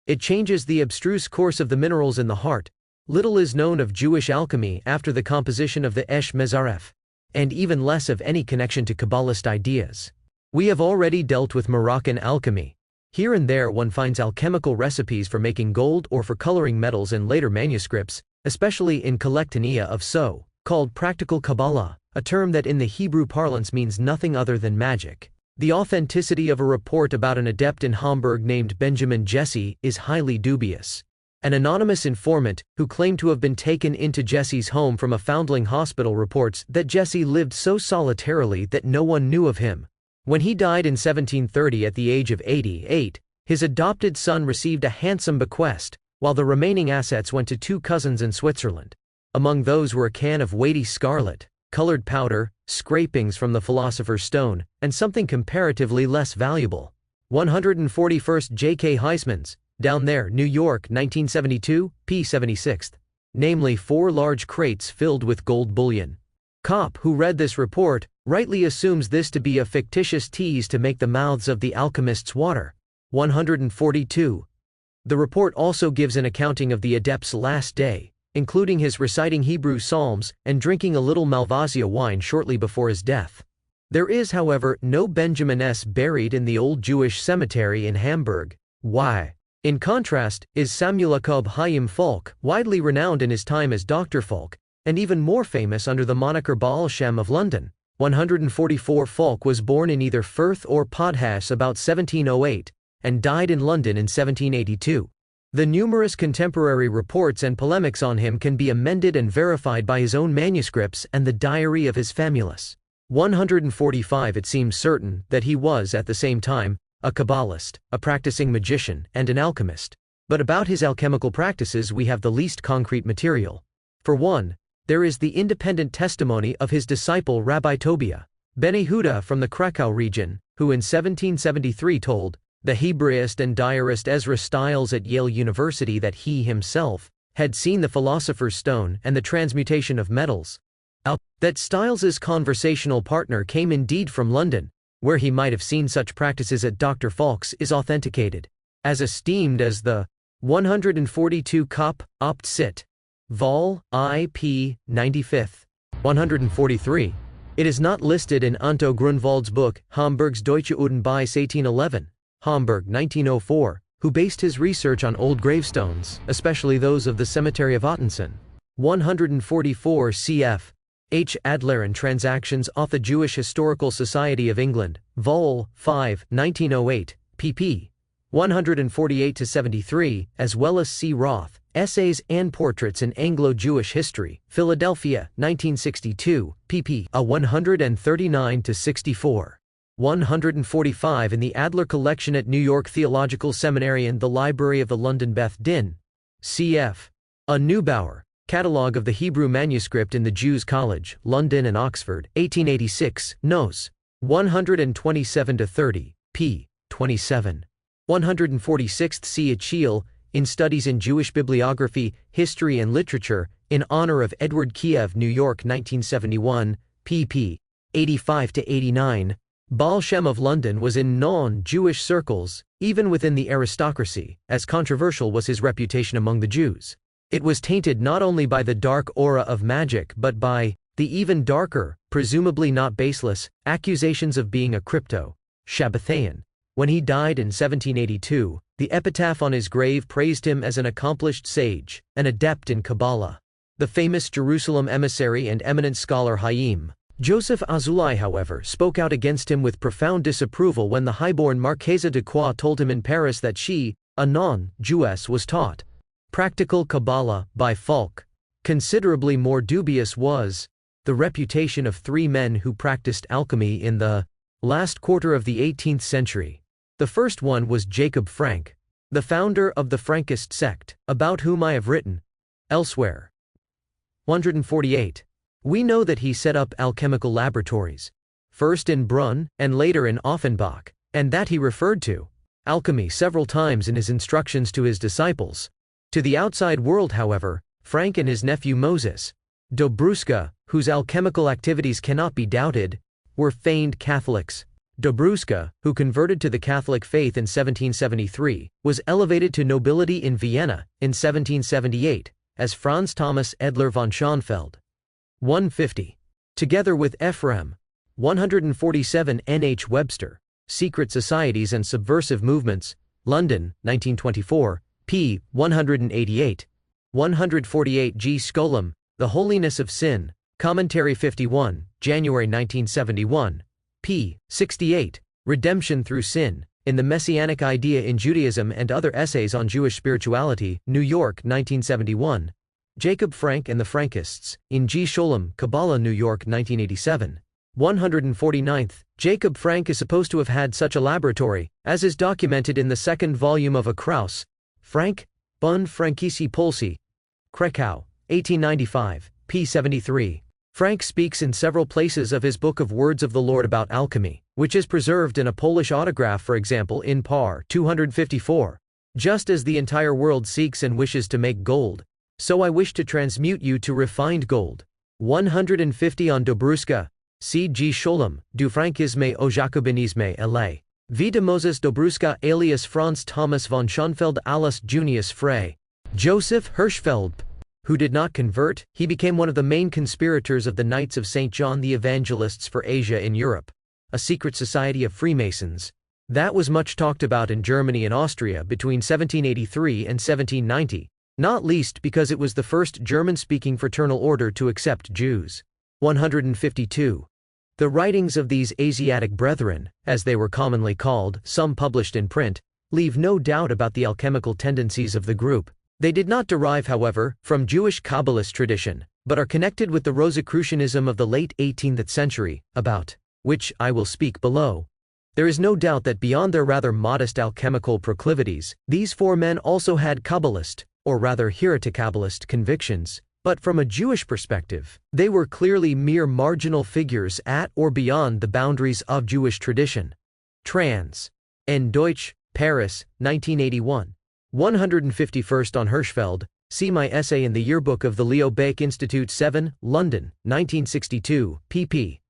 It changes the abstruse course of the minerals in the heart. Little is known of Jewish alchemy after the composition of the Esh Mezaref, and even less of any connection to Kabbalist ideas. We have already dealt with Moroccan alchemy. Here and there one finds alchemical recipes for making gold or for coloring metals in later manuscripts, especially in Collectanea of so-called practical Kabbalah, a term that in the Hebrew parlance means nothing other than magic. The authenticity of a report about an adept in Hamburg named Benjamin Jesse is highly dubious. An anonymous informant, who claimed to have been taken into Jesse's home from a foundling hospital, reports that Jesse lived so solitarily that no one knew of him. When he died in 1730 at the age of 88, his adopted son received a handsome bequest, while the remaining assets went to 2 cousins in Switzerland. Among those were a can of weighty scarlet colored powder, scrapings from the Philosopher's Stone, and something comparatively less valuable. 141st J.K. Heisman's, Down There, New York, 1972, p. 76. Namely 4 large crates filled with gold bullion. Kopp, who read this report, rightly assumes this to be a fictitious tease to make the mouths of the alchemists water. 142. The report also gives an accounting of the adept's last day, including his reciting Hebrew psalms and drinking a little Malvasia wine shortly before his death. There is, however, no Benjamin S. buried in the old Jewish cemetery in Hamburg. Why? In contrast, is Samuel Jakob Hayyim Falk, widely renowned in his time as Dr. Falk, and even more famous under the moniker Baal Shem of London. 144 Falk was born in either Firth or Podhas about 1708, and died in London in 1782. The numerous contemporary reports and polemics on him can be amended and verified by his own manuscripts and the diary of his famulus. 145 It seems certain that he was, at the same time, a Kabbalist, a practicing magician, and an alchemist. But about his alchemical practices we have the least concrete material. For one, there is the independent testimony of his disciple Rabbi Tobia ben Yehuda from the Krakow region, who in 1773 told the Hebraist and diarist Ezra Stiles at Yale University that he himself had seen the Philosopher's Stone and the transmutation of metals. That Stiles's conversational partner came indeed from London, where he might have seen such practices at Dr. Falk's, is authenticated. As esteemed as the 142 Kopp, Opt Sit. Vol. I.P. 95th. 143. It is not listed in Anto Grunwald's book, Hamburgs Deutsche Uden bis 1811. Hamburg, 1904, who based his research on old gravestones, especially those of the cemetery of Ottensen. 144 cf. H. Adler and Transactions of the Jewish Historical Society of England, Vol. 5, 1908, pp. 148-73, as well as C. Roth, Essays and Portraits in Anglo-Jewish History, Philadelphia, 1962, pp. 139-64. 145 in the Adler Collection at New York Theological Seminary and the Library of the London Beth Din. Cf. A. Neubauer, Catalogue of the Hebrew Manuscript in the Jews' College, London and Oxford, 1886, Nos. 127-30, p. 27. 146th C. Achiel, in Studies in Jewish Bibliography, History and Literature, in honor of Edward Kiev, New York, 1971, pp. 85-89. Baal Shem of London was in non-Jewish circles, even within the aristocracy, as controversial was his reputation among the Jews. It was tainted not only by the dark aura of magic but by the even darker, presumably not baseless, accusations of being a crypto-Shabbathayan. When he died in 1782, the epitaph on his grave praised him as an accomplished sage, an adept in Kabbalah. The famous Jerusalem emissary and eminent scholar Hayyim Joseph Azulai, however, spoke out against him with profound disapproval when the highborn Marchesa de Croix told him in Paris that she, a non-Jewess, was taught practical Kabbalah by Falk. Considerably more dubious was the reputation of 3 men who practiced alchemy in the last quarter of the 18th century. The first one was Jacob Frank, the founder of the Frankist sect, about whom I have written elsewhere. 148. We know that he set up alchemical laboratories, first in Brunn and later in Offenbach, and that he referred to alchemy several times in his instructions to his disciples. To the outside world, however, Frank and his nephew Moses Dobruska, whose alchemical activities cannot be doubted, were feigned Catholics. Dobruska, who converted to the Catholic faith in 1773, was elevated to nobility in Vienna in 1778 as Franz Thomas Edler von Schönfeld. 150. Together with Ephraim. 147 N. H. Webster, Secret Societies and Subversive Movements, London, 1924, p. 188. 148 G. Scholem, The Holiness of Sin, Commentary 51, January 1971, p. 68, Redemption Through Sin, in the Messianic Idea in Judaism and Other Essays on Jewish Spirituality, New York, 1971. Jacob Frank and the Frankists, in G. Scholem, Kabbalah, New York, 1987. 149th. Jacob Frank is supposed to have had such a laboratory, as is documented in the second volume of A Kraus, Frank, Bund Frankisi Polsi, Krakow, 1895, p. 73. Frank speaks in several places of his Book of Words of the Lord about alchemy, which is preserved in a Polish autograph, for example in par 254. Just as the entire world seeks and wishes to make gold, so I wish to transmute you to refined gold. 150 On Dobruska, C. G. Scholem, Du Frankisme au Jacobinisme la vie de Moses Dobruska alias Franz Thomas von Schönfeld alias Junius Frey. Joseph Hirschfeld, who did not convert, he became one of the main conspirators of the Knights of St. John the Evangelists for Asia in Europe, a secret society of Freemasons. That was much talked about in Germany and Austria between 1783 and 1790, not least because it was the first German-speaking fraternal order to accept Jews. 152. The writings of these Asiatic brethren, as they were commonly called, some published in print, leave no doubt about the alchemical tendencies of the group. They did not derive, however, from Jewish Kabbalist tradition, but are connected with the Rosicrucianism of the late 18th century, about which I will speak below. There is no doubt that beyond their rather modest alchemical proclivities, these four men also had Kabbalist, or rather heretic Kabbalist convictions, but from a Jewish perspective, they were clearly mere marginal figures at or beyond the boundaries of Jewish tradition. Trans. N. Deutsch, Paris, 1981. 151st On Hirschfeld, see my essay in the Yearbook of the Leo Baeck Institute 7, London, 1962, pp.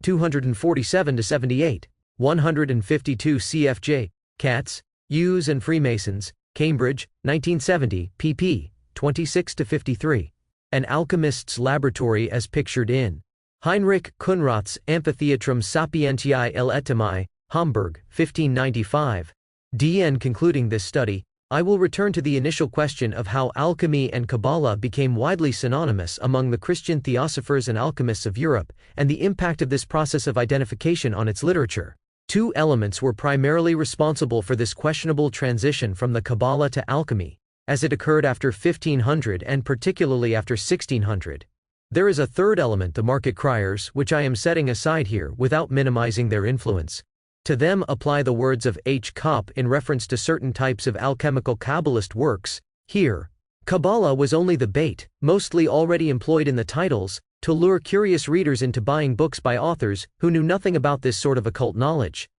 247-78. 152 CFJ, Katz, Jews and Freemasons, Cambridge, 1970, pp. 26-53. An Alchemist's Laboratory as pictured in Heinrich Kunrath's Amphitheatrum Sapientiae Etymai, Hamburg, 1595. DN. Concluding this study, I will return to the initial question of how alchemy and Kabbalah became widely synonymous among the Christian theosophers and alchemists of Europe, and the impact of this process of identification on its literature. Two elements were primarily responsible for this questionable transition from the Kabbalah to alchemy, as it occurred after 1500 and particularly after 1600. There is a third element, the market criers, which I am setting aside here without minimizing their influence. To them apply the words of H. Kopp in reference to certain types of alchemical Kabbalist works. Here, Kabbalah was only the bait, mostly already employed in the titles, to lure curious readers into buying books by authors who knew nothing about this sort of occult knowledge.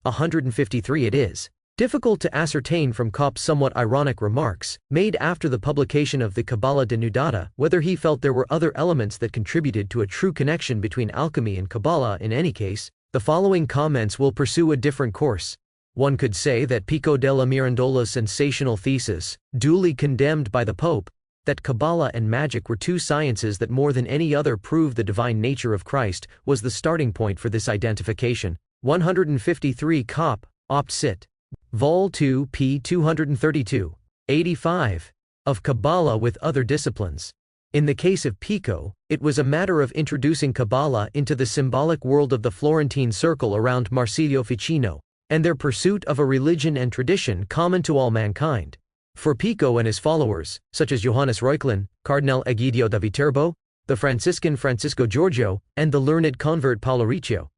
153 It is difficult to ascertain from Kopp's somewhat ironic remarks, made after the publication of the Kabbalah Denudata, whether he felt there were other elements that contributed to a true connection between alchemy and Kabbalah. In any case, the following comments will pursue a different course. One could say that Pico della Mirandola's sensational thesis, duly condemned by the Pope, that Kabbalah and magic were two sciences that more than any other prove the divine nature of Christ, was the starting point for this identification. 153 Kopp, Opt. Cit. Vol. 2 p. 232. 85. Of Kabbalah with other disciplines. In the case of Pico, it was a matter of introducing Kabbalah into the symbolic world of the Florentine circle around Marsilio Ficino, and their pursuit of a religion and tradition common to all mankind. For Pico and his followers, such as Johannes Reuchlin, Cardinal Egidio da Viterbo, the Franciscan Francisco Giorgio, and the learned convert Paulo Riccio,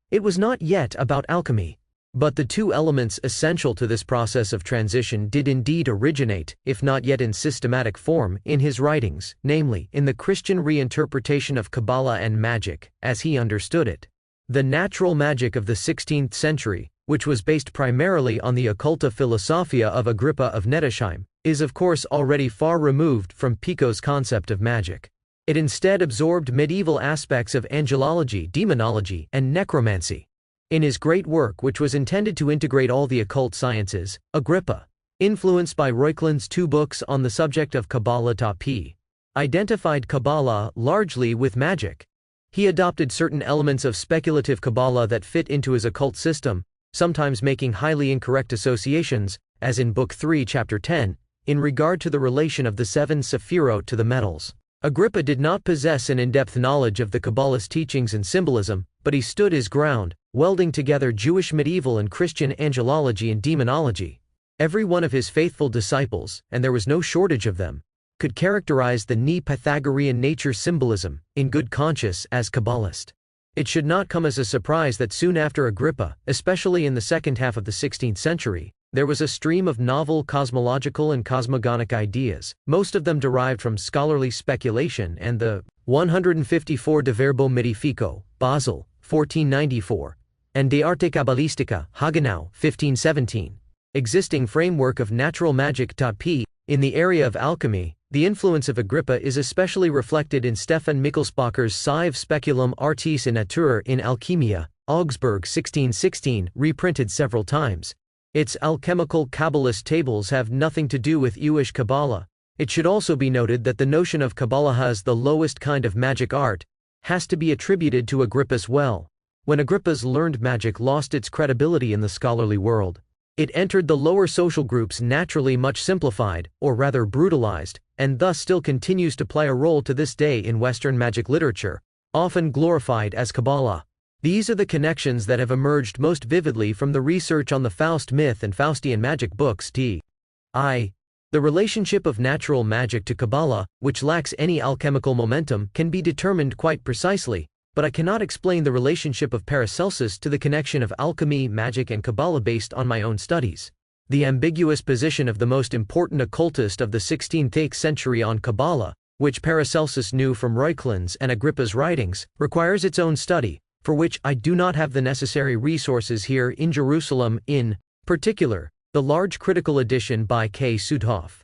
it was not yet about alchemy. But the two elements essential to this process of transition did indeed originate, if not yet in systematic form, in his writings, namely, in the Christian reinterpretation of Kabbalah and magic, as he understood it. The natural magic of the 16th century, which was based primarily on the occulta philosophia of Agrippa of Nettesheim, is of course already far removed from Pico's concept of magic. It instead absorbed medieval aspects of angelology, demonology, and necromancy. In his great work, which was intended to integrate all the occult sciences, Agrippa, influenced by Reuchlin's two books on the subject of Kabbalah p. identified Kabbalah largely with magic. He adopted certain elements of speculative Kabbalah that fit into his occult system, sometimes making highly incorrect associations, as in Book 3, Chapter 10, in regard to the relation of the seven Sefirot to the metals. Agrippa did not possess an in-depth knowledge of the Kabbalist teachings and symbolism, but he stood his ground, welding together Jewish medieval and Christian angelology and demonology. Every one of his faithful disciples, and there was no shortage of them, could characterize the Pythagorean nature symbolism, in good conscience, as Kabbalist. It should not come as a surprise that soon after Agrippa, especially in the second half of the 16th century, there was a stream of novel cosmological and cosmogonic ideas, most of them derived from scholarly speculation and the 154 de Verbo Mitifico, Basel, 1494, and De Arte Kabbalistica, Hagenau, 1517, existing framework of natural magic. P. In the area of alchemy, the influence of Agrippa is especially reflected in Stefan Michelsbacher's Sive Speculum Artis in Natura in Alchemia, Augsburg 1616, reprinted several times. Its alchemical Kabbalist tables have nothing to do with Jewish Kabbalah. It should also be noted that the notion of Kabbalah as the lowest kind of magic art has to be attributed to Agrippa's well. When Agrippa's learned magic lost its credibility in the scholarly world, it entered the lower social groups naturally much simplified, or rather brutalized, and thus still continues to play a role to this day in Western magic literature, often glorified as Kabbalah. These are the connections that have emerged most vividly from the research on the Faust myth and Faustian magic books. The relationship of natural magic to Kabbalah, which lacks any alchemical momentum, can be determined quite precisely, but I cannot explain the relationship of Paracelsus to the connection of alchemy, magic and Kabbalah based on my own studies. The ambiguous position of the most important occultist of the 16th century on Kabbalah, which Paracelsus knew from Reuchlin's and Agrippa's writings, requires its own study, for which I do not have the necessary resources here in Jerusalem, in particular, the large critical edition by K. Sudhoff.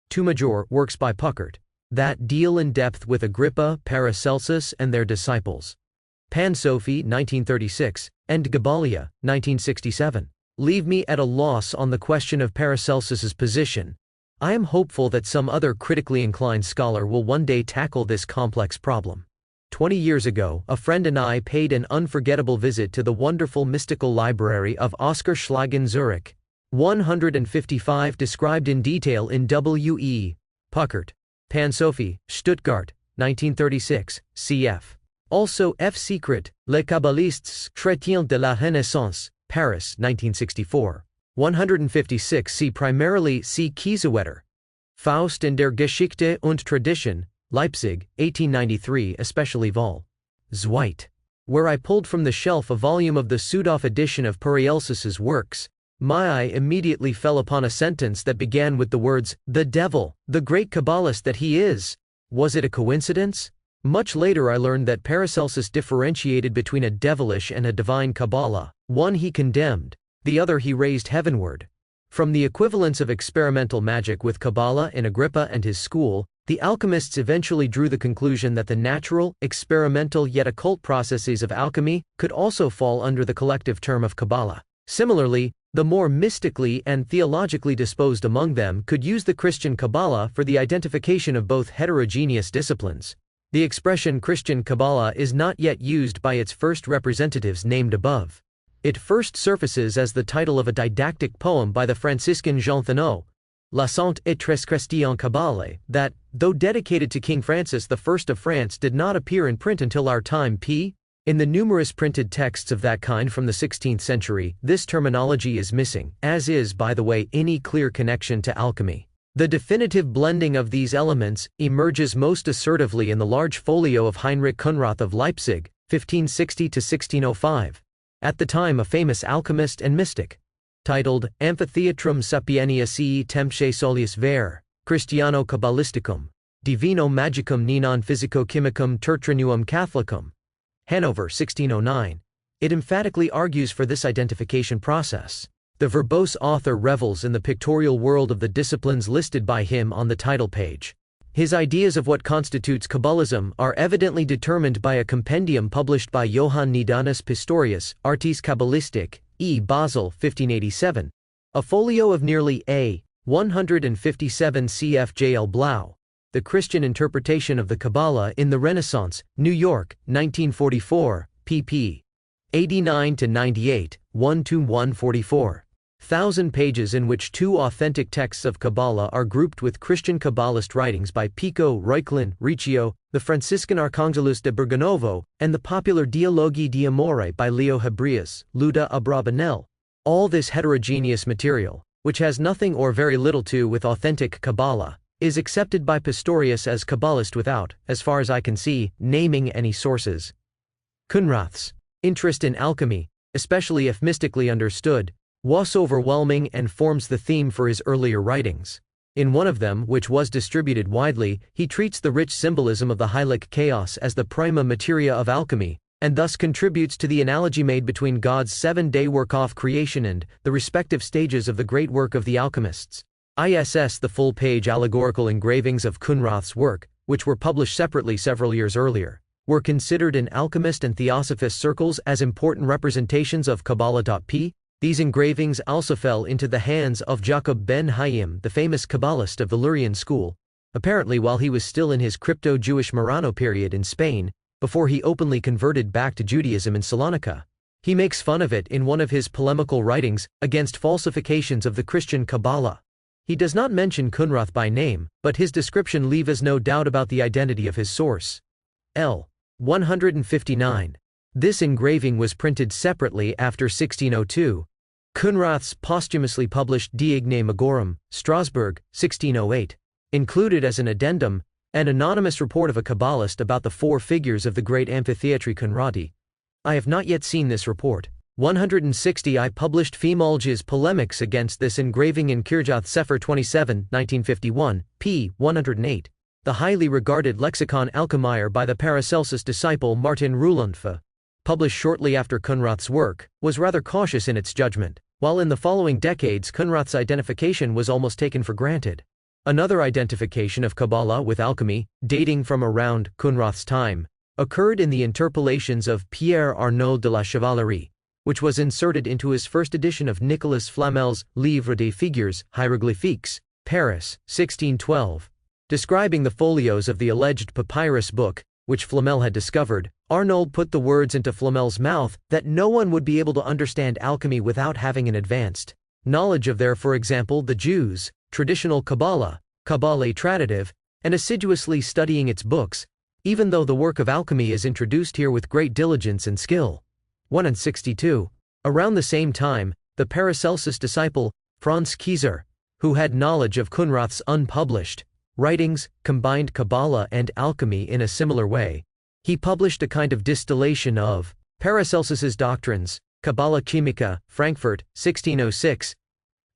Two major works by Puckert, that deal in depth with Agrippa, Paracelsus and their disciples. Pan-Sophie, 1936, and Gebalia, 1967. Leave me at a loss on the question of Paracelsus's position. I am hopeful that some other critically inclined scholar will one day tackle this complex problem. 20 years ago, a friend and I paid an unforgettable visit to the wonderful mystical library of Oskar Schlag in Zurich. 155 described in detail in W.E. Puckert. Pan-Sophie, Stuttgart, 1936, cf. Also F. Secret, Les Kabbalists chrétiens de la Renaissance, Paris, 1964. 156 see primarily C. Kiesewetter. Faust in der Geschichte und Tradition, Leipzig, 1893, especially Vol. Zweit. Where I pulled from the shelf a volume of the Sudhoff edition of Paracelsus's works, my eye immediately fell upon a sentence that began with the words, "The devil, the great Kabbalist that he is." Was it a coincidence? Much later I learned that Paracelsus differentiated between a devilish and a divine Kabbalah. One he condemned, the other he raised heavenward. From the equivalence of experimental magic with Kabbalah in Agrippa and his school, the alchemists eventually drew the conclusion that the natural, experimental yet occult processes of alchemy could also fall under the collective term of Kabbalah. Similarly, the more mystically and theologically disposed among them could use the Christian Kabbalah for the identification of both heterogeneous disciplines. The expression Christian Kabbalah is not yet used by its first representatives named above. It first surfaces as the title of a didactic poem by the Franciscan Jean Thenot, La Sainte et Très Chrétienne Kabbale, that, though dedicated to King Francis I of France, did not appear in print until our time. In the numerous printed texts of that kind from the 16th century, this terminology is missing, as is, by the way, any clear connection to alchemy. The definitive blending of these elements emerges most assertively in the large folio of Heinrich Kunrath of Leipzig, 1560 to 1605. at the time a famous alchemist and mystic, titled Amphitheatrum Sapientiae Temptae Solius Ver, Christiano Kabbalisticum, Divino Magicum Ninon Physico-Chemicum Tertrinuum Catholicum, Hanover 1609. It emphatically argues for this identification process. The verbose author revels in the pictorial world of the disciplines listed by him on the title page. His ideas of what constitutes Kabbalism are evidently determined by a compendium published by Johann Nidanus Pistorius, Artis Kabbalistic, E. Basel, 1587, a folio of nearly a 157 cf. J. L. Blau, The Christian Interpretation of the Kabbalah in the Renaissance, New York, 1944, pp. 89-98, 1-144. 1,000 pages in which 2 authentic texts of Kabbalah are grouped with Christian Kabbalist writings by Pico, Reuchlin, Riccio, the Franciscan Archangelus de Borgonovo, and the popular Dialogi di Amore by Leo Hebreus, Luda Abravanel. All this heterogeneous material, which has nothing or very little to do with authentic Kabbalah, is accepted by Pistorius as Kabbalist without, as far as I can see, naming any sources. Kunrath's interest in alchemy, especially if mystically understood, was overwhelming and forms the theme for his earlier writings. In one of them, which was distributed widely, he treats the rich symbolism of the Heilic chaos as the prima materia of alchemy, and thus contributes to the analogy made between God's 7-day work of creation and the respective stages of the great work of the alchemists. ISS. The full-page allegorical engravings of Kunrath's work, which were published separately several years earlier, were considered in alchemist and theosophist circles as important representations of Kabbalah. These engravings also fell into the hands of Jacob ben Hayyim, the famous Kabbalist of the Lurian school, apparently while he was still in his crypto-Jewish Marrano period in Spain, before he openly converted back to Judaism in Salonika. He makes fun of it in one of his polemical writings against falsifications of the Christian Kabbalah. He does not mention Kunrath by name, but his description leaves no doubt about the identity of his source. L. 159. This engraving was printed separately after 1602. Kunrath's posthumously published De Igne Magorum, Strasbourg, 1608, included as an addendum an anonymous report of a Kabbalist about the 4 figures of the great amphitheatri Kunrati. I have not yet seen this report. 160. I published Femolge's polemics against this engraving in Kirjath Sefer 27, 1951, p. 108. The highly regarded lexicon Alchemier by the Paracelsus disciple Martin Rulundfe, published shortly after Kunrath's work, was rather cautious in its judgment, while in the following decades Kunrath's identification was almost taken for granted. Another identification of Kabbalah with alchemy, dating from around Kunrath's time, occurred in the interpolations of Pierre Arnauld de la Chevalerie, which was inserted into his first edition of Nicolas Flamel's Livre des Figures Hieroglyphiques, Paris, 1612. Describing the folios of the alleged papyrus book, which Flamel had discovered, Arnauld put the words into Flamel's mouth that no one would be able to understand alchemy without having an advanced knowledge of their, for example, the Jews' traditional Kabbalah, Kabbalah traditive, and assiduously studying its books, even though the work of alchemy is introduced here with great diligence and skill. 162. Around the same time, the Paracelsus disciple, Franz Kieser, who had knowledge of Kunrath's unpublished writings, combined Kabbalah and alchemy in a similar way. He published a kind of distillation of Paracelsus's doctrines, Kabbalah Chemica, Frankfurt, 1606,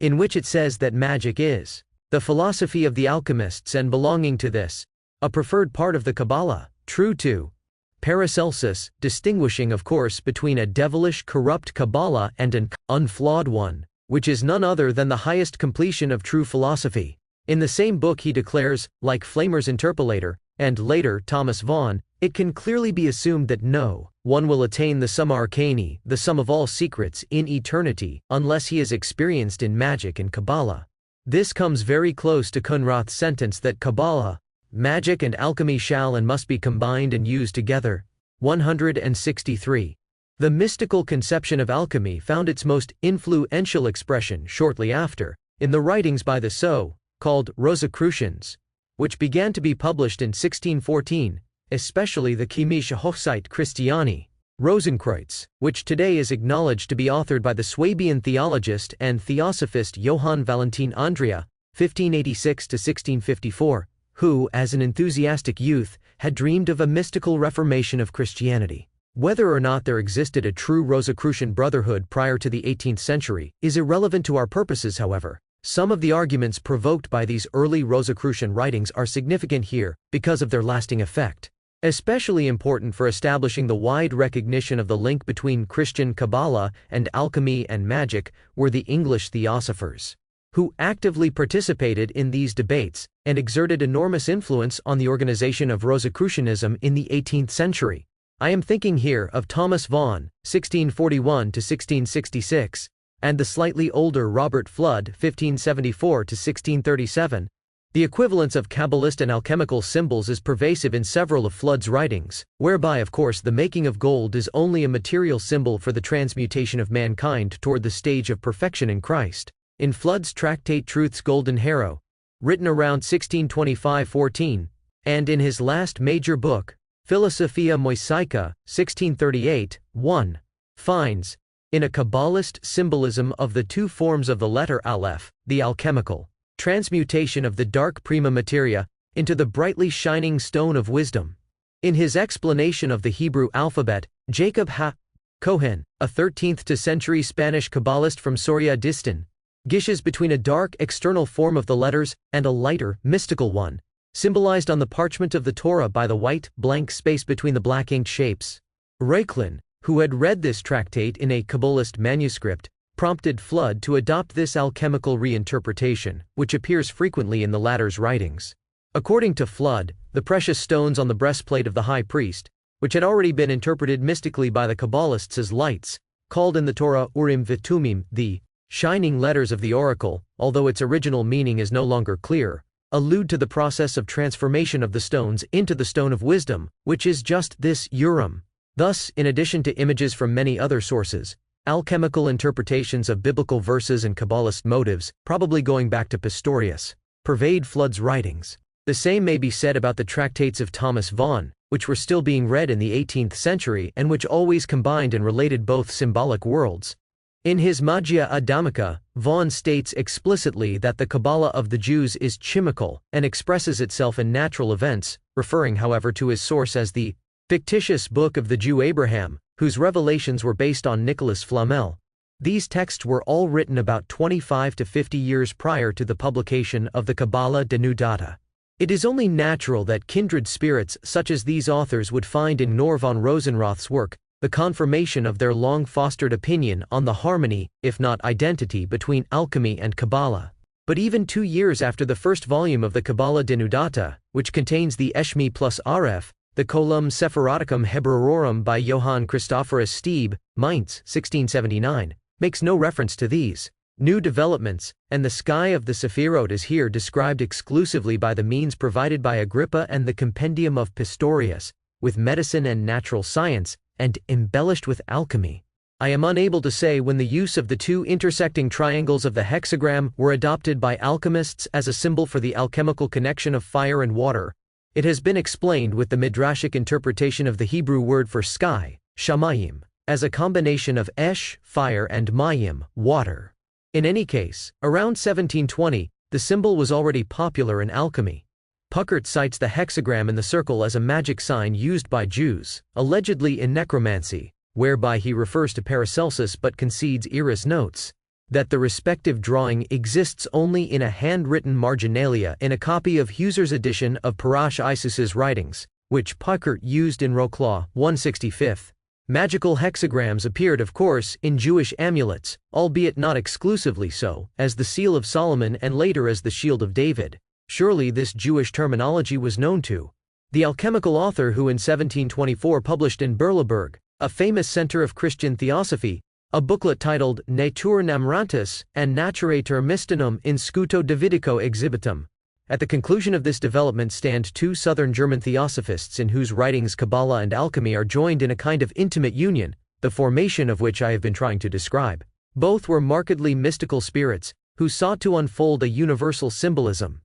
in which it says that magic is the philosophy of the alchemists and belonging to this, a preferred part of the Kabbalah, true to Paracelsus, distinguishing of course between a devilish corrupt Kabbalah and an unflawed one, which is none other than the highest completion of true philosophy. In the same book he declares, like Flamer's interpolator, and later Thomas Vaughan, it can clearly be assumed that no one will attain the summa arcani, the sum of all secrets, in eternity, unless he is experienced in magic and Kabbalah. This comes very close to Kunrath's sentence that Kabbalah, magic and alchemy shall and must be combined and used together. 163. The mystical conception of alchemy found its most influential expression shortly after, in the writings by the so-called Rosicrucians, which began to be published in 1614, especially the Chemische Hochzeit Christiani, Rosenkreuz, which today is acknowledged to be authored by the Swabian theologist and theosophist Johann Valentin Andrea, 1586–1654, who, as an enthusiastic youth, had dreamed of a mystical reformation of Christianity. Whether or not there existed a true Rosicrucian brotherhood prior to the 18th century is irrelevant to our purposes, however. Some of the arguments provoked by these early Rosicrucian writings are significant here because of their lasting effect. Especially important for establishing the wide recognition of the link between Christian Kabbalah and alchemy and magic were the English theosophers, who actively participated in these debates and exerted enormous influence on the organization of Rosicrucianism in the 18th century. I am thinking here of Thomas Vaughan, 1641 to 1666, and the slightly older Robert Flood, 1574 to 1637. The equivalence of Kabbalist and alchemical symbols is pervasive in several of Flood's writings, whereby of course the making of gold is only a material symbol for the transmutation of mankind toward the stage of perfection in Christ. In Flood's tractate Truth's Golden Harrow, written around 1625-14, and in his last major book, Philosophia Moisaica, 1638, 1, finds, in a Kabbalist symbolism of the two forms of the letter Aleph, the alchemical transmutation of the dark prima materia into the brightly shining stone of wisdom. In his explanation of the Hebrew alphabet, Jacob Cohen, a 13th century Spanish Kabbalist from Soria Distin, gishes between a dark external form of the letters and a lighter, mystical one, symbolized on the parchment of the Torah by the white, blank space between the black inked shapes. Reuchlin, who had read this tractate in a Kabbalist manuscript, prompted Flood to adopt this alchemical reinterpretation, which appears frequently in the latter's writings. According to Flood, the precious stones on the breastplate of the high priest, which had already been interpreted mystically by the Kabbalists as lights, called in the Torah Urim Vitumim, the shining letters of the oracle, although its original meaning is no longer clear, allude to the process of transformation of the stones into the stone of wisdom, which is just this Urim. Thus, in addition to images from many other sources, alchemical interpretations of biblical verses and Kabbalist motives, probably going back to Pistorius, pervade Flood's writings. The same may be said about the tractates of Thomas Vaughan, which were still being read in the 18th century and which always combined and related both symbolic worlds. In his Magia Adamica, Vaughan states explicitly that the Kabbalah of the Jews is chimical and expresses itself in natural events, referring however to his source as the fictitious book of the Jew Abraham, whose revelations were based on Nicholas Flamel. These texts were all written about 25 to 50 years prior to the publication of the Kabbalah Denudata. It is only natural that kindred spirits such as these authors would find in Knorr von Rosenroth's work the confirmation of their long-fostered opinion on the harmony, if not identity, between alchemy and Kabbalah. But even 2 years after the first volume of the Kabbalah Denudata, which contains the Eshmi plus Aref, the Colum Sephiroticum Hebreworum by Johann Christophorus Stieb, Mainz, 1679, makes no reference to these new developments, and the sky of the Sefirot is here described exclusively by the means provided by Agrippa and the Compendium of Pistorius, with medicine and natural science, and embellished with alchemy. I am unable to say when the use of the two intersecting triangles of the hexagram were adopted by alchemists as a symbol for the alchemical connection of fire and water. It has been explained with the midrashic interpretation of the Hebrew word for sky, shamayim, as a combination of esh, fire, and mayim, water. In any case, around 1720, the symbol was already popular in alchemy. Puckert cites the hexagram in the circle as a magic sign used by Jews, allegedly in necromancy, whereby he refers to Paracelsus but concedes Iris notes that the respective drawing exists only in a handwritten marginalia in a copy of Husserl's edition of Parash Isus's writings, which Puckert used in Roclaw, 165. Magical hexagrams appeared of course in Jewish amulets, albeit not exclusively so, as the Seal of Solomon and later as the Shield of David. Surely this Jewish terminology was known to the alchemical author who in 1724 published in Berleburg, a famous center of Christian theosophy, a booklet titled Natura Namrantis and Naturator Mystinum in Scuto Davidico Exhibitum. At the conclusion of this development stand two southern German theosophists in whose writings Kabbalah and alchemy are joined in a kind of intimate union, the formation of which I have been trying to describe. Both were markedly mystical spirits, who sought to unfold a universal symbolism.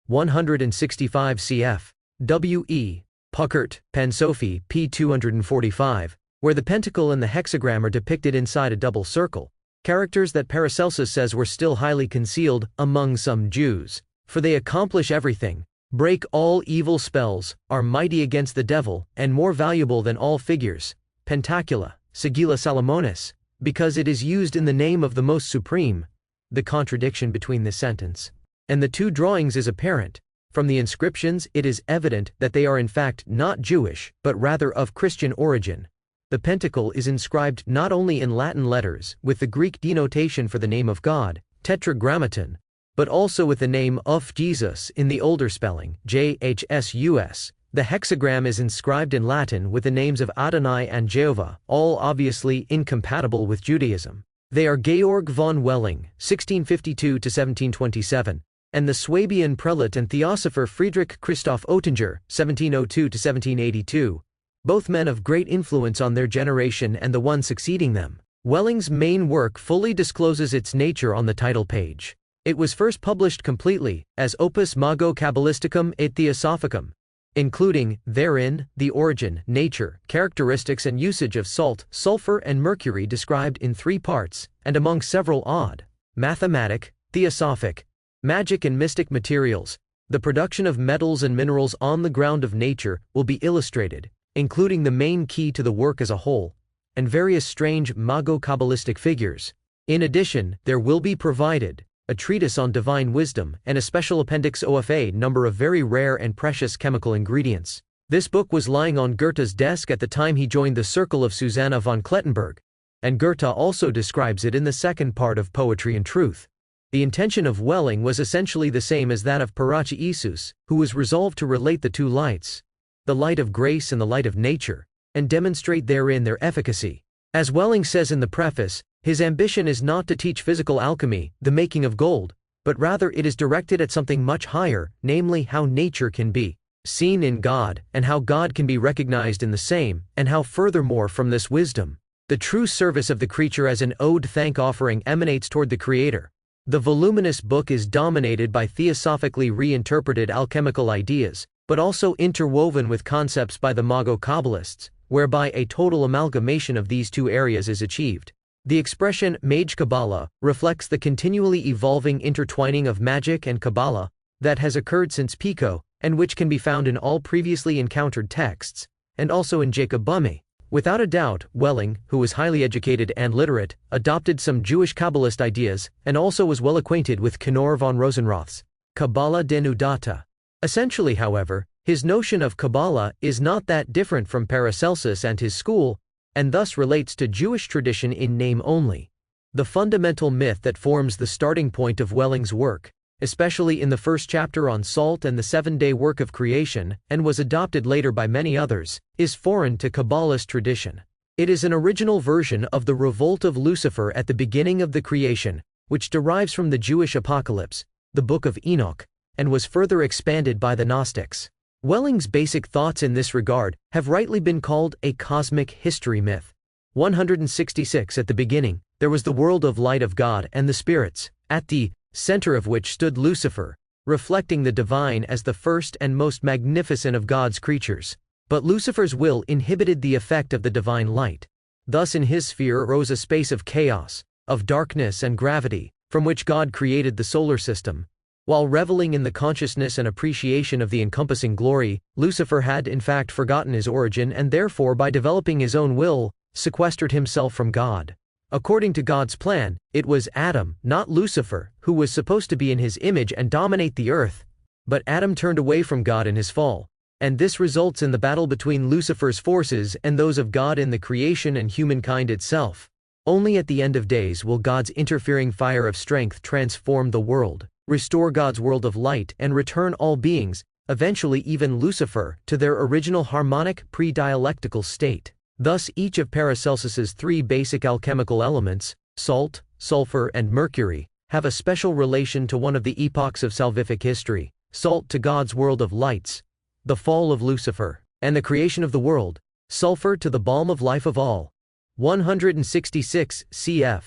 165 cf. W.E. Puckert, Pansophy, p. 245. Where the pentacle and the hexagram are depicted inside a double circle, characters that Paracelsus says were still highly concealed among some Jews, for they accomplish everything, break all evil spells, are mighty against the devil, and more valuable than all figures, Pentacula, Sigilla Salomonis, because it is used in the name of the Most Supreme. The contradiction between this sentence and the two drawings is apparent. From the inscriptions, it is evident that they are in fact not Jewish, but rather of Christian origin. The pentacle is inscribed not only in Latin letters, with the Greek denotation for the name of God, tetragrammaton, but also with the name of Jesus in the older spelling, JHSUS. The hexagram is inscribed in Latin with the names of Adonai and Jehovah, all obviously incompatible with Judaism. They are Georg von Welling, 1652–1727, and the Swabian prelate and theosopher Friedrich Christoph Oettinger, 1702–1782, both men of great influence on their generation and the one succeeding them. Welling's main work fully discloses its nature on the title page. It was first published completely, as Opus Mago Kabbalisticum et Theosophicum, including, therein, the origin, nature, characteristics and usage of salt, sulfur and mercury described in 3 parts, and among several odd, mathematic, theosophic, magic and mystic materials. The production of metals and minerals on the ground of nature will be illustrated, including the main key to the work as a whole, and various strange Mago-Kabbalistic figures. In addition, there will be provided a treatise on divine wisdom and a special appendix OFA number of very rare and precious chemical ingredients. This book was lying on Goethe's desk at the time he joined the circle of Susanna von Klettenberg, and Goethe also describes it in the second part of Poetry and Truth. The intention of Welling was essentially the same as that of Paracelsus, who was resolved to relate the two lights, the light of grace and the light of nature, and demonstrate therein their efficacy. As Welling says in the preface, his ambition is not to teach physical alchemy, the making of gold, but rather it is directed at something much higher, namely how nature can be seen in God, and how God can be recognized in the same, and how furthermore from this wisdom, the true service of the creature as an ode thank-offering emanates toward the Creator. The voluminous book is dominated by theosophically reinterpreted alchemical ideas, but also interwoven with concepts by the Mago Kabbalists, whereby a total amalgamation of these two areas is achieved. The expression Mage Kabbalah reflects the continually evolving intertwining of magic and Kabbalah that has occurred since Pico, and which can be found in all previously encountered texts, and also in Jacob Bumme. Without a doubt, Welling, who was highly educated and literate, adopted some Jewish Kabbalist ideas, and also was well acquainted with Knorr von Rosenroth's Kabbalah denudata. Essentially, however, his notion of Kabbalah is not that different from Paracelsus and his school, and thus relates to Jewish tradition in name only. The fundamental myth that forms the starting point of Welling's work, especially in the first chapter on salt and the 7-day work of creation, and was adopted later by many others, is foreign to Kabbalist tradition. It is an original version of the revolt of Lucifer at the beginning of the creation, which derives from the Jewish Apocalypse, the Book of Enoch, and was further expanded by the Gnostics. Welling's basic thoughts in this regard have rightly been called a cosmic history myth. 166 At the beginning, there was the world of light of God and the spirits, at the center of which stood Lucifer, reflecting the divine as the first and most magnificent of God's creatures. But Lucifer's will inhibited the effect of the divine light. Thus in his sphere arose a space of chaos, of darkness and gravity, from which God created the solar system. While reveling in the consciousness and appreciation of the encompassing glory, Lucifer had in fact forgotten his origin and therefore by developing his own will, sequestered himself from God. According to God's plan, it was Adam, not Lucifer, who was supposed to be in his image and dominate the earth. But Adam turned away from God in his fall, and this results in the battle between Lucifer's forces and those of God in the creation and humankind itself. Only at the end of days will God's interfering fire of strength transform the world, restore God's world of light and return all beings, eventually even Lucifer, to their original harmonic pre-dialectical state. Thus each of Paracelsus's 3 basic alchemical elements, salt, sulfur and mercury, have a special relation to one of the epochs of salvific history, salt to God's world of lights, the fall of Lucifer, and the creation of the world, sulfur to the balm of life of all. 166 cf.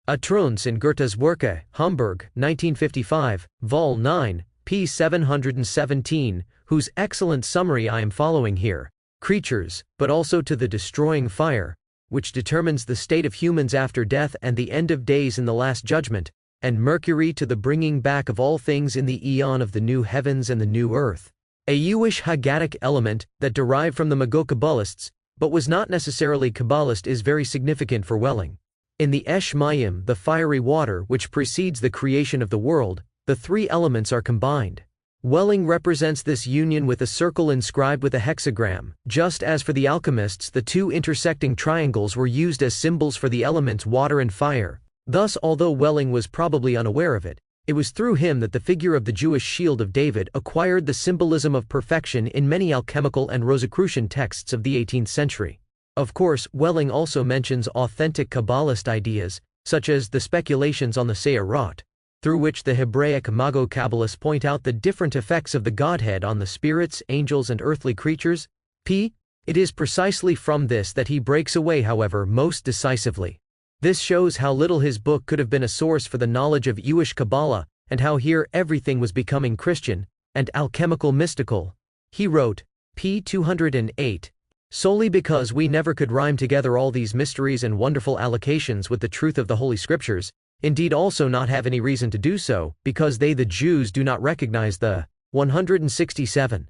Atrunz in Goethe's Werke, Hamburg, 1955, Vol. 9, p. 717, whose excellent summary I am following here. Creatures, but also to the destroying fire, which determines the state of humans after death and the end of days in the last judgment, and mercury to the bringing back of all things in the eon of the new heavens and the new earth. A Jewish Haggadic element that derived from the Mago Kabbalists, but was not necessarily Kabbalist is very significant for Welling. In the Esh Mayim, the fiery water which precedes the creation of the world, the three elements are combined. Welling represents this union with a circle inscribed with a hexagram, just as for the alchemists the two intersecting triangles were used as symbols for the elements water and fire. Thus, although Welling was probably unaware of it, it was through him that the figure of the Jewish shield of David acquired the symbolism of perfection in many alchemical and Rosicrucian texts of the 18th century. Of course, Welling also mentions authentic Kabbalist ideas, such as the speculations on the Sefirot, through which the Hebraic Kabbalists point out the different effects of the Godhead on the spirits, angels and earthly creatures. It is precisely from this that he breaks away, however, most decisively. This shows how little his book could have been a source for the knowledge of Jewish Kabbalah, and how here everything was becoming Christian and alchemical mystical. He wrote, p. 208, solely because we never could rhyme together all these mysteries and wonderful allocations with the truth of the Holy Scriptures, indeed also not have any reason to do so, because they the Jews do not recognize the 167.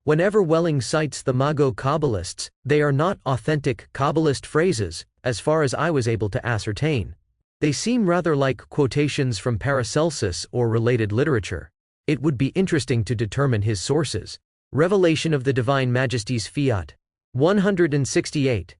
Whenever Welling cites the Mago Kabbalists, they are not authentic Kabbalist phrases, as far as I was able to ascertain. They seem rather like quotations from Paracelsus or related literature. It would be interesting to determine his sources. Revelation of the Divine Majesty's Fiat. 168.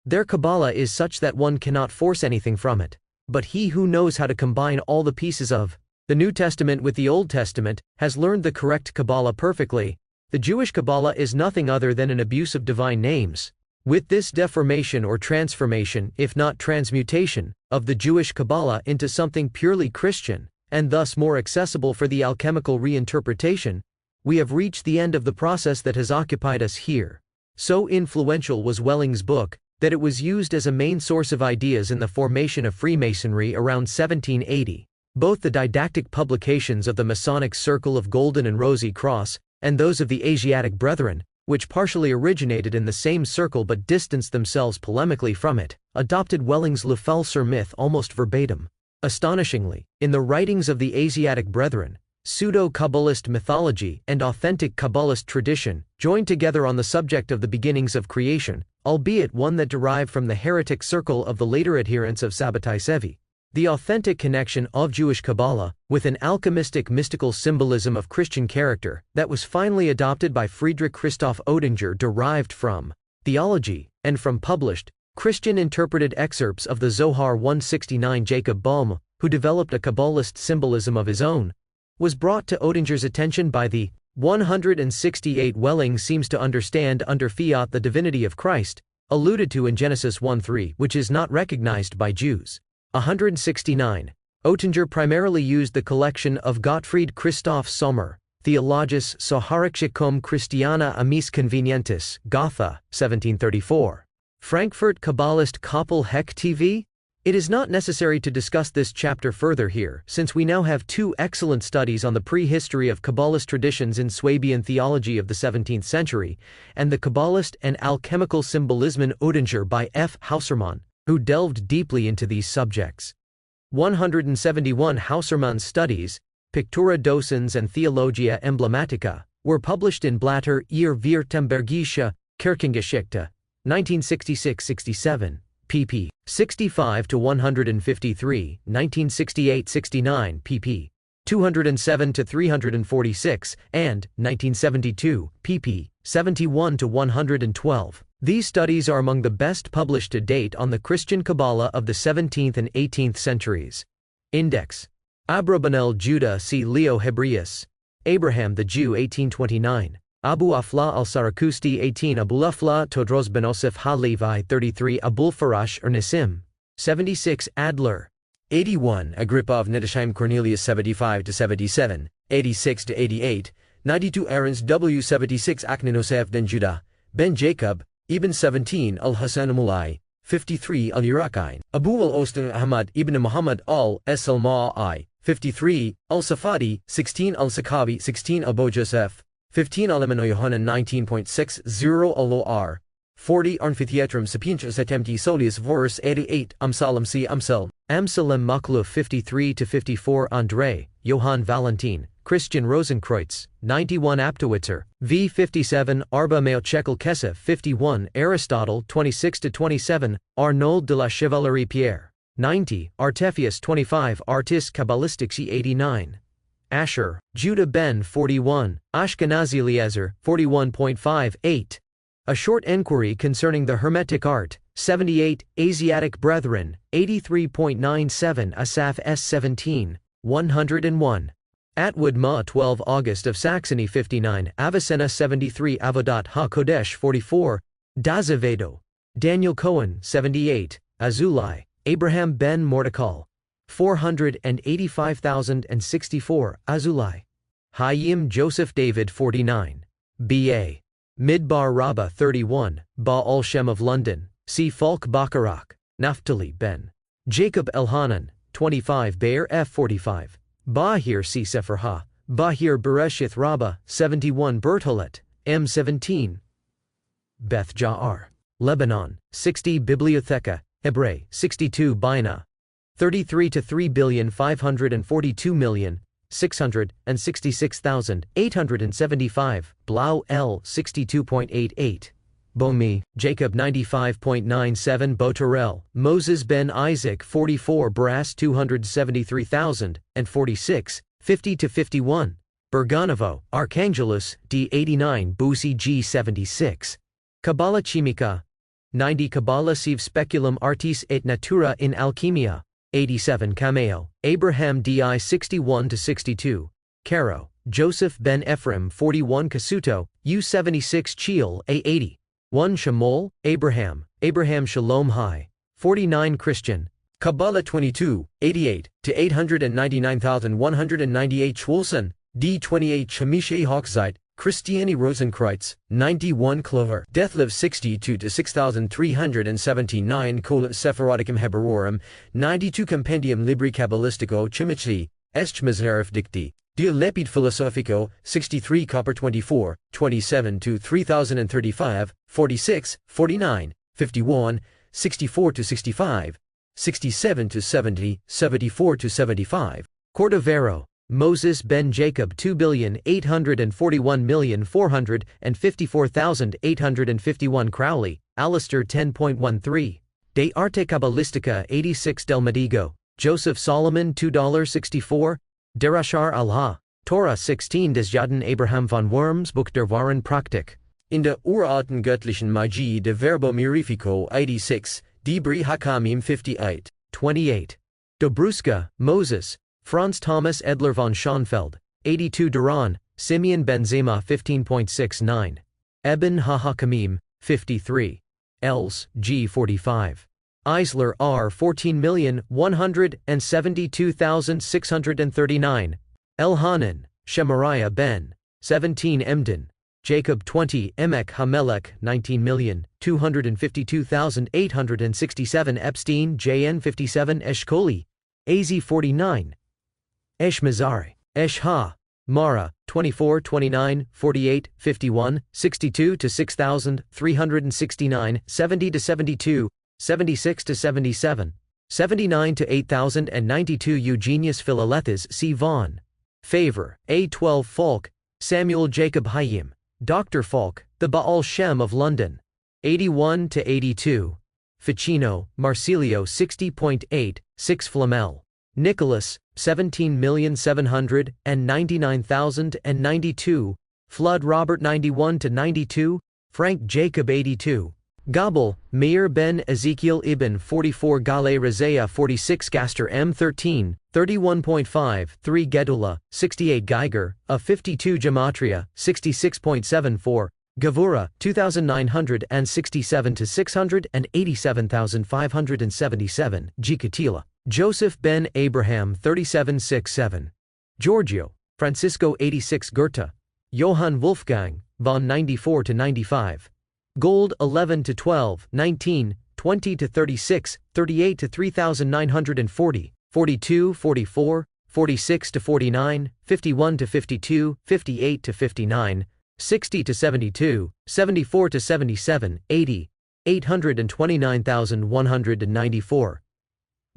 Their Kabbalah is such that one cannot force anything from it. But he who knows how to combine all the pieces of the New Testament with the Old Testament has learned the correct Kabbalah perfectly. The Jewish Kabbalah is nothing other than an abuse of divine names. With this deformation or transformation, if not transmutation, of the Jewish Kabbalah into something purely Christian, and thus more accessible for the alchemical reinterpretation, we have reached the end of the process that has occupied us here. So influential was Welling's book, that it was used as a main source of ideas in the formation of Freemasonry around 1780. Both the didactic publications of the Masonic Circle of Golden and Rosy Cross, and those of the Asiatic Brethren, which partially originated in the same circle but distanced themselves polemically from it, adopted Welling's Le Falser myth almost verbatim. Astonishingly, in the writings of the Asiatic Brethren, pseudo-Kabbalist mythology and authentic Kabbalist tradition joined together on the subject of the beginnings of creation, albeit one that derived from the heretic circle of the later adherents of Sabbatai Sevi. The authentic connection of Jewish Kabbalah with an alchemistic mystical symbolism of Christian character that was finally adopted by Friedrich Christoph Oettinger derived from theology and from published Christian interpreted excerpts of the Zohar 169. Jacob Boehme, who developed a Kabbalist symbolism of his own, was brought to Oettinger's attention by the 168. Welling seems to understand under fiat the divinity of Christ, alluded to in Genesis 1:3, which is not recognized by Jews. 169. Oettinger primarily used the collection of Gottfried Christoph Sommer, Theologus Soharichicum Christiana Amis Convenientis, Gotha, 1734. Frankfurt Kabbalist Koppel Heck TV? It is not necessary to discuss this chapter further here, since we now have two excellent studies on the prehistory of Kabbalist traditions in Swabian theology of the 17th century, and the Kabbalist and alchemical symbolism Oettinger by F. Hausermann, who delved deeply into these subjects. 171 Hausermann's studies, Pictura Docens and Theologia Emblematica, were published in Blatter ihr Württembergische Kirchengeschichte, 1966-67, pp. 65 to 153, 1968-69, pp. 207 to 346, and 1972, pp. 71 to 112. These studies are among the best published to date on the Christian Kabbalah of the 17th and 18th centuries. Index. Abrabanel Judah C. Leo Hebreus. Abraham the Jew 1829. Abu Afla al-Sarakusti 18 Abulafla Todros ben Osif ha-Levi 33 Abulfarash Ernesim. 76 Adler. 81 Agrippa of Nittesheim Cornelius 75 to 77, 86 to 88, 92 Aaron's W 76 Akninosef ben Judah, ben Jacob, Ibn 17 al-Hasan Mulai, 53 al-Iraqain, Abu al-Ostan Ahmad ibn Muhammad al-Salma'i, 53, al-Safadi, 16 al-Sakabi 16 Abu Joseph, 15 al-Imano Yohanan 19.60 al-Or, 40 Arnfithiatrum Sapientia Septemti Solius Vorus 88 Amsalam C. Amsel, Amsalem Makluf 53 to 54 André, Johann Valentin, Christian Rosenkreutz, 91 Aptowitzer, v. 57 Arba Mailchekel Kessa 51 Aristotle 26-27 Arnauld de la Chevalerie Pierre, 90 Artephius 25 Artis Kabbalistics 89 Asher, Judah ben 41 Ashkenazi Eliezer 41.58 A Short Enquiry Concerning the Hermetic Art 78 Asiatic Brethren 83.97 Asaph S 17 101 Atwood Ma 12 August of Saxony 59 Avicenna 73 Avodat HaKodesh 44 Dazevedo Daniel Cohen 78 Azulai Abraham ben Mordecai 485,064 Azulai Hayyim Joseph David 49 B.A. Midbar Rabbah 31 Baal Shem of London C. Falk Bacharach Naphtali ben Jacob Elhanan 25 Be'er F 45 Bahir C. Sefer Ha, Bahir Bereshith Rabbah, 71 Bertolet, M. 17 Beth Ja'ar, Lebanon, 60 Bibliotheca, Hebrei, 62 Bina, 33 to 3,542,666,875, Blau L. 62.88. Bomi, Jacob 95.97 Botarel, Moses ben Isaac 44 Brass 273,046, 50-51, Berganovo, Archangelus, D 89 Busi G 76, Kabbalah Chimica, 90 Kabbalah Sive Speculum Artis et Natura in Alchemia, 87 Cameo, Abraham Di 61-62, Caro, Joseph ben Ephraim 41 Casuto, U 76 Cheel A 80. 1 Shamol, Abraham Shalom High, 49 Christian, Kabbalah 22, 88, to 899,198 Schwulson, D 28 Shamishay Hawkzeit, Christiani Rosenkreutz, 91 Clover, Deathlive 62 to 6,379 Col Sephiroticum Heberorum, 92 Compendium Libri Kabbalistico Chimichi, Eschmazarif Dicti, Dia Lepid Philosophico, 63 Copper 24, 27 to 3035, 46, 49, 51, 64 to 65, 67 to 70, 74 to 75, Cordovero, Moses ben Jacob 2,841,454,851 Crowley, Alistair 10.13, De Arte Kabbalistica 86 Delmedigo, Joseph Solomon $2.64, Derashar Allah, Torah 16 des Juden Abraham von Worms Buch der Wahren Praktik. In der uralten göttlichen Magie de Verbo Mirifico 86, Dibri Hakamim 58, 28. Dobruska, Moses, Franz Thomas Edler von Schonfeld, 82 Duran, Simeon Benzema 15.69. Eben HaHakamim, 53. Els, G 45. Eisler R 14,172,639, Elhanan, Shemariah ben, 17 Emden, Jacob 20 Emek Hamelech 19,252,867 Epstein JN 57 Eshkoli, AZ 49, Eshmazari, Esha, Mara, 24 29 48 51 62 to 6,369 70 to 72 76 to 77, 79 to 8,092 Eugenius Philolethus C. Vaughan, Favor, A. 12 Falk, Samuel Jacob Hayyim, Dr. Falk, The Baal Shem of London, 81 to 82, Ficino, Marsilio 60.8, 6 Flamel, Nicholas, 17,799,092, Flood Robert 91 to 92, Frank Jacob 82. Gabel, Meir ben Ezekiel ibn 44 Gale Razea 46 Gaster M 13, 31.5 3 Gedula, 68 Geiger, of 52 Gematria, 66.74, Gavura, 2,967 to 687,577, Gikatila, Joseph ben Abraham 37.67, Giorgio, Francisco 86 Goethe, Johann Wolfgang, von 94 to 95. Gold 11 to 12, 19, 20 to 36, 38 to 3,940, 42, 44, 46 to 49, 51 to 52, 58 to 59, 60 to 72, 74 to 77, 80, 829,194.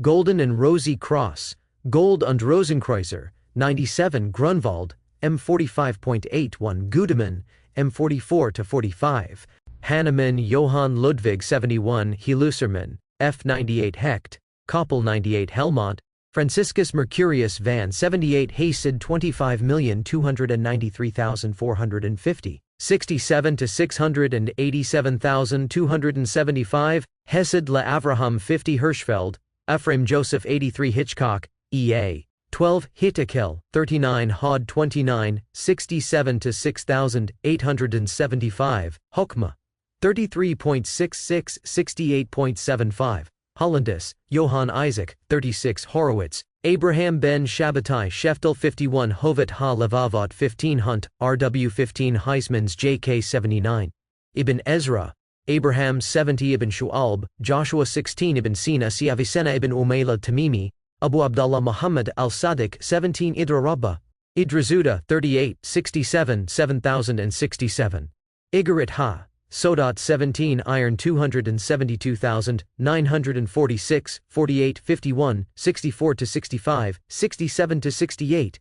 Golden and Rosy Cross, Gold und Rosenkreuzer, 97 Grunwald, M45.81 Gudemann, M44-45, Hannemann Johann Ludwig 71 Helusermann, F98 Hecht, Koppel 98 Helmont, Franciscus Mercurius van 78 Haysid 25,293,450, 67 to 687,275, Hesed Le Avraham 50 Hirschfeld, Ephraim Joseph 83 Hitchcock, E.A. 12 Hittekel 39 Hod 29, 67 to 6,875, Hokma 33.66 68.75, Hollandus, Johann Isaac 36 Horowitz, Abraham ben Shabbatai Sheftel 51 Hovet ha Levavot 15 Hunt, RW 15 Heismans JK 79, Ibn Ezra, Abraham 70 Ibn Shu'alb, Joshua 16 Ibn Sina Siavicenna Ibn Umayla Tamimi, Abu Abdullah Muhammad al-Sadiq 17 Idra Rabba, Idrazuda 38 67 7067, Igarit Ha, Sodot 17 Iron 272,946 48 51 64 to 65 67 to 68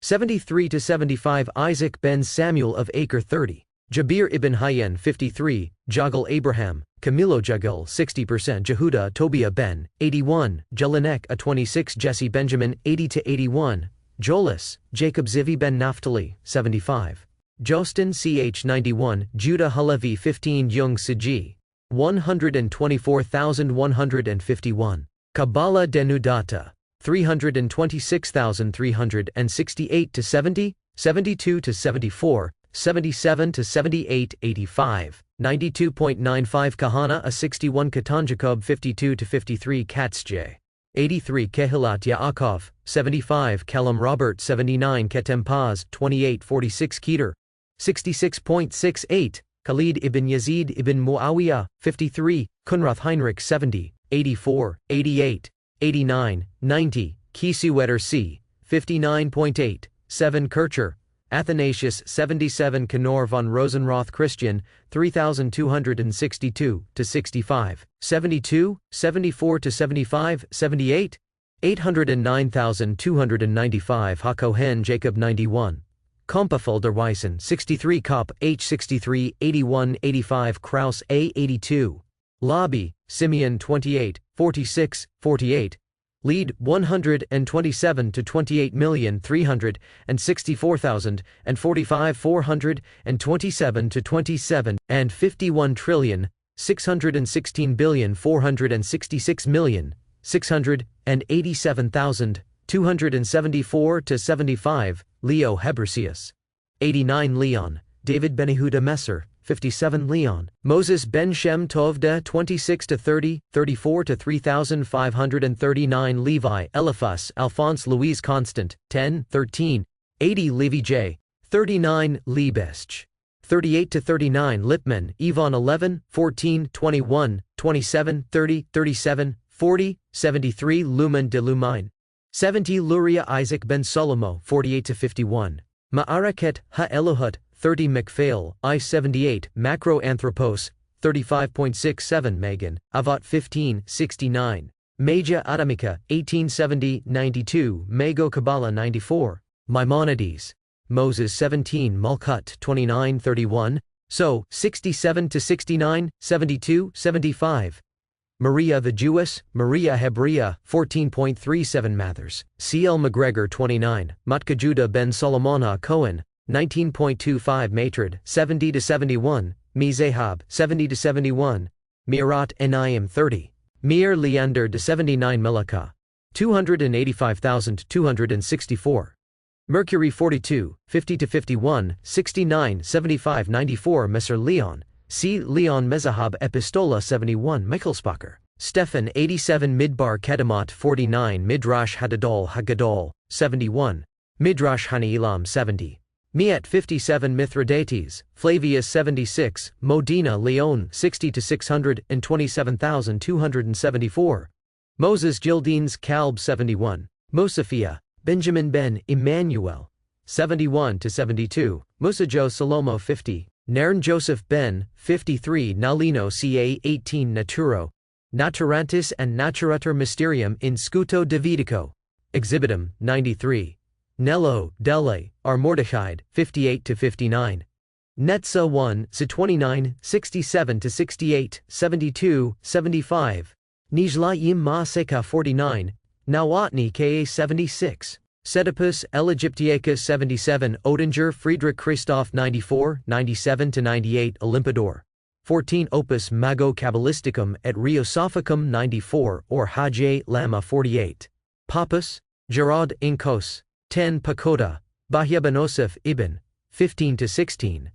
73 to 75 Isaac ben Samuel of Acre 30, Jabir ibn Hayyan 53, Jagal Abraham, Camilo Jagal 60% Jehuda Tobiah ben 81, Jelinek a 26 Jesse Benjamin 80 to 81, Jolis, Jacob Zivi ben Naphtali 75, Jostin ch 91, Judah Halevi 15 Jung Siji 124,151, Kabbalah Denudata 326,368 to 70, 72 to 74, 77 to 78 85, 92.95 Kahana a 61 Katan Jacob 52 to 53 Katzj 83 Kehilat Yaakov 75 Kalam Robert 79 Ketem Paz 28 46 Keter 66.68 Khalid ibn Yazid ibn Muawiyah 53 Kunrath Heinrich 70 84 88 89 90 Kisueter C 59.8 7 Kircher Athanasius 77 Kenor von Rosenroth Christian 3262 to 65 72 74 to 75 78 809,295 Hakohen Jacob 91 Kompefelder Weissen 63 Kopp H 63 81 85 Kraus A 82 Lobby Simeon 28 46 48 Lead 127 to 28,364,045 427 to 27 and 51 trillion 616,466,687,274 to 75 Leo Hebrasius 89 Leon David Benihuda Messer 57 Leon Moses Ben Shem Tovda 26 to 30 34 to 3,539 Levi Eliphas Alphonse Louise Constant 10 13 80 Levi J 39 Liebesche 38 to 39 Lipman Yvonne 11 14 21 27 30 37 40 73 Lumen de Lumine 70 Luria Isaac Ben Solomo 48 to 51 Ma'araket Ha Elohut 30 McPhail, I-78, Macroanthropos, 35.67 Megan, Avat 15, 69, Maja Adamica, 1870-92, Mago Kabbalah 94, Maimonides, Moses 17 Malkut 29-31, So, 67-69, 72-75, Maria the Jewess, Maria Hebrea, 14.37 Mathers, C.L. McGregor 29, Matka Judah Ben Solomon Cohen, 19.25 Matrid, 70-71, Mizahab, 70-71, Mirat Enayim 30, Mir Leander de 79 Melaka, 285,264, Mercury 42, 50-51, 69, 75, 94 Messer Leon, C. Leon Mezahab Epistola 71 Michelspacher, Stefan 87 Midbar Kedemat 49 Midrash Hadadol Hagadol, 71, Midrash Hani'ilam 70, Miet 57 Mithridates, Flavius 76, Modena Leon 60-627,274, Moses Gildines Kalb 71, Mosafia, Benjamin ben Emmanuel, 71-72, Musajo Salomo 50, Nairn Joseph ben, 53 Nalino ca 18 Naturo, Naturantis and Naturator Mysterium in Scuto Davidico, Exhibitum, 93, Nello, Delle, R. Mordechai, 58-59. Netza 1, Z 29, 67-68, 72, 75. Nijlayim Ma Seka 49, Nawatni Ka 76. Sedipus L. Egyptiacus 77, Odinger Friedrich Christoph 94, 97-98, Olympador. 14 Opus Mago Kabbalisticum et Rheosophicum 94, or Hajj Lama 48. Pappus, Gerard Inkos. 10 Pakoda, Bahyabanosef Ibn. 15-16.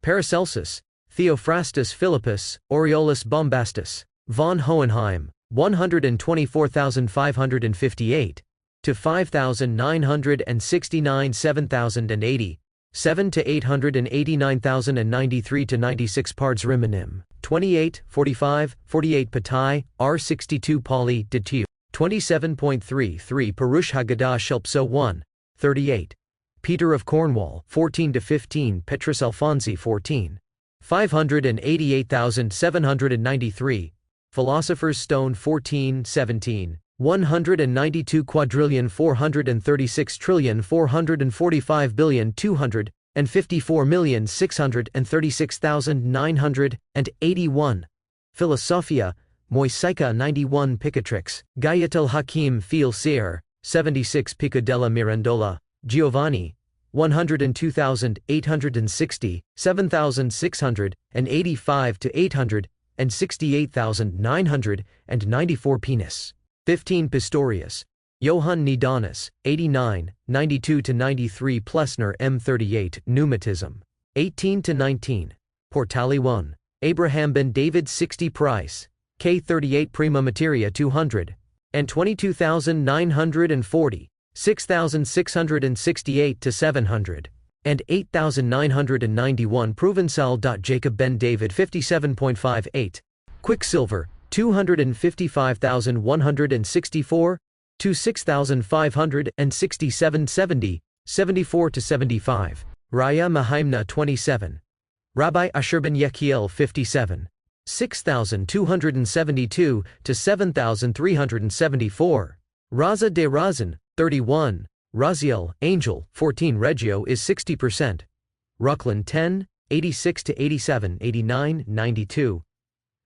Paracelsus, Theophrastus Philippus, Aureolus Bombastus. Von Hohenheim, 124,558. To 5,969 7,080, 7,889,093 96 Pards Rimonim, 28, 45, 48 Patai, R62 Pauli Ditu, 27.33 Parush Haggadah Shelpso 1, 38. Peter of Cornwall, 14-15 Petrus Alfonsi 14. 588,793. Philosopher's Stone 14-17. 192,436,445,254,636,981. Philosophia, Moisica 91 Picatrix, Gayatul Hakim Fil Seer, 76 Picadella Mirandola, Giovanni, 102,860, 7,685 to 868,994 Penis. 15 Pistorius, Johann Nidanis, 89, 92-93 Plessner M38 Pneumatism. 18-19. Portali 1. Abraham ben David 60 Price, K38 Prima Materia 200. And 22,940, 6,668 to 700. And 8,991 Provençal. Jacob ben David 57.58. Quicksilver, 255,164 to 6,567 74 to 75. Raya Mahaimna 27. Rabbi Asher ben Yechiel 57. 6,272 to 7,374. Raza de Razan 31. Raziel, Angel 14 Reggio is 60%. Ruckland 10, 86 to 87 89 92.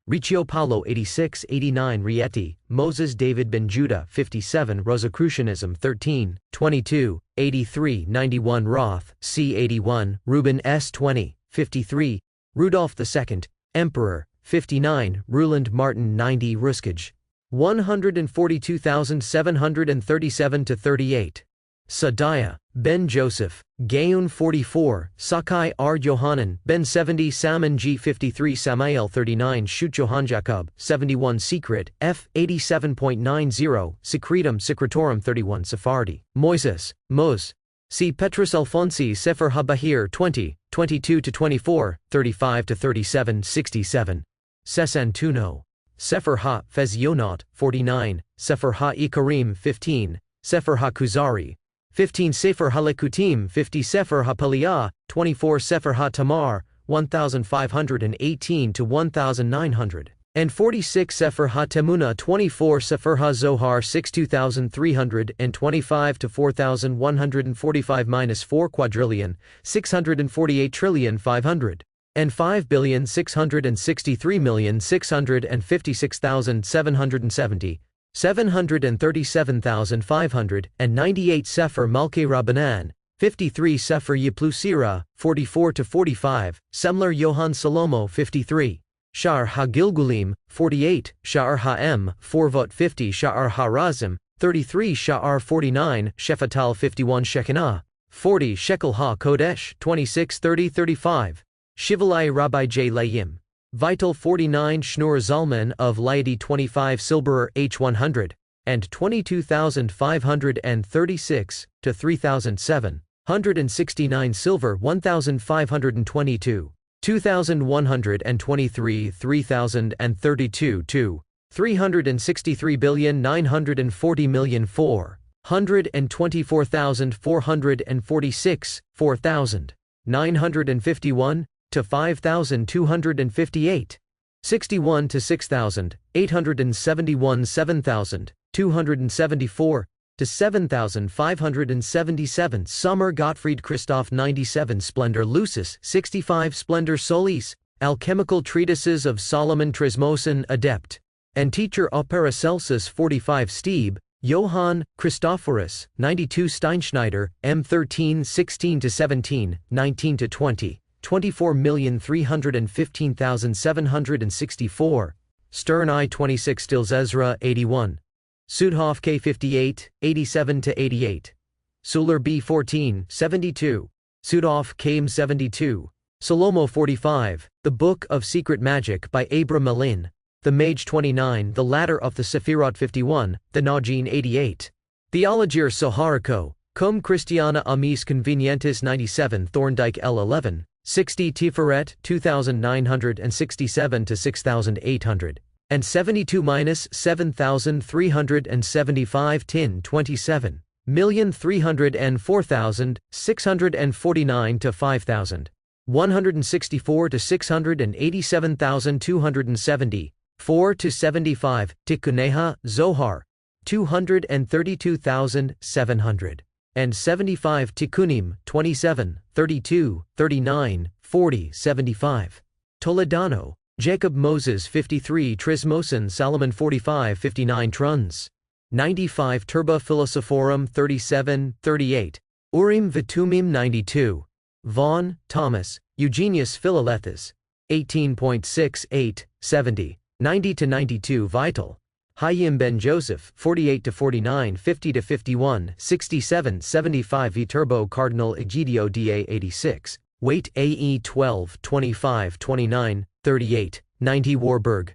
Riccio Paolo 86 89 Rieti, Moses David ben Judah 57 Rosicrucianism 13, 22, 83 91 Roth, C 81, Reuben S 20, 53, Rudolph II, Emperor, 59 Ruland Martin 90 Ruskage, 142,737 to 38. Sadiah, Ben Joseph, Gaun 44, Sakai R. Johanan, Ben 70 Salmon G 53 Samael 39 Shut Johann Jacob, 71 Secret, F 87.90, Secretum Secretorum 31 Sephardi, Moises, Mos. C. Petrus Alfonsi Sefer HaBahir 20, 22-24, 35-37 67. Sesantuno. Sefer Ha-Fez Yonot, 49, Sefer Ha-Ikarim 15, Sefer Ha-Kuzari, 15 Sefer HaLekutim 50 Sefer HaPaliyah, 24 Sefer HaTamar, 1,518 to 1,900. And 46 Sefer HaTemuna 24 Sefer HaZohar 6,325 to 4,145-4 quadrillion, 648,500. And 5,663,656,770, 737,598 Sefer Malke Rabbanan, 53 Sefer Yiplusira, 44-45, Semler Johann Salomo 53. Sha'ar HaGilgulim, 48, Sha'ar HaEm, 4 50 Sha'ar HaRazim, 33 Sha'ar 49, Shefatal 51 Shekinah, 40 Shekel HaKodesh, 26 30-35. Shivalai Rabbi J. Hayyim Vital 49 Schnur Zalman of Laity 25 Silberer H100, and 22,536 to 3,769 Silver 1,522. 2,123 3,032 to 363,940,424,446 4,951 to 5,258. 61 to 6,871 7,274 to 7577. Sommer Gottfried Christoph 97. Splendor Lucis 65. Splendor Solis, Alchemical Treatises of Solomon Trismosan Adept and Teacher Paracelsus 45. Stebe, Johann Christophorus 92. Steinschneider, M. 13 16–17, 19–20, 24,315,764. Stern I 26. Stills Ezra 81. Sudhoff K 58, 87–88. Suler B 14, 72. Sudhoff Kame 72. Salomo 45. The Book of Secret Magic by Abra Malin. The Mage 29. The Ladder of the Sefirot 51. The Najin 88. Theologier Soharako, Cum Christiana Amis Convenientis 97. Thorndike L 11. 60. Tiferet 2967–6800. And 72–7375. Tin 27,304,649–5000. 164–687,270. 4–75. Tikkuneha, Zohar 232,700. And 75. Tikkunim 27, 32, 39, 40, 75. Toledano, Jacob Moses 53. Trismosan Solomon 45, 59. Truns 95. Turba Philosophorum 37, 38. Urim Vitumim 92. Vaughan, Thomas, Eugenius Philolethus 18.68, 70. 90–92. Vital, Hayyim Ben Joseph 48–49, 50–51, 67, 75. Viterbo Cardinal Egidio Da 86. Weight AE 12, 25, 29, 38, 90. Warburg,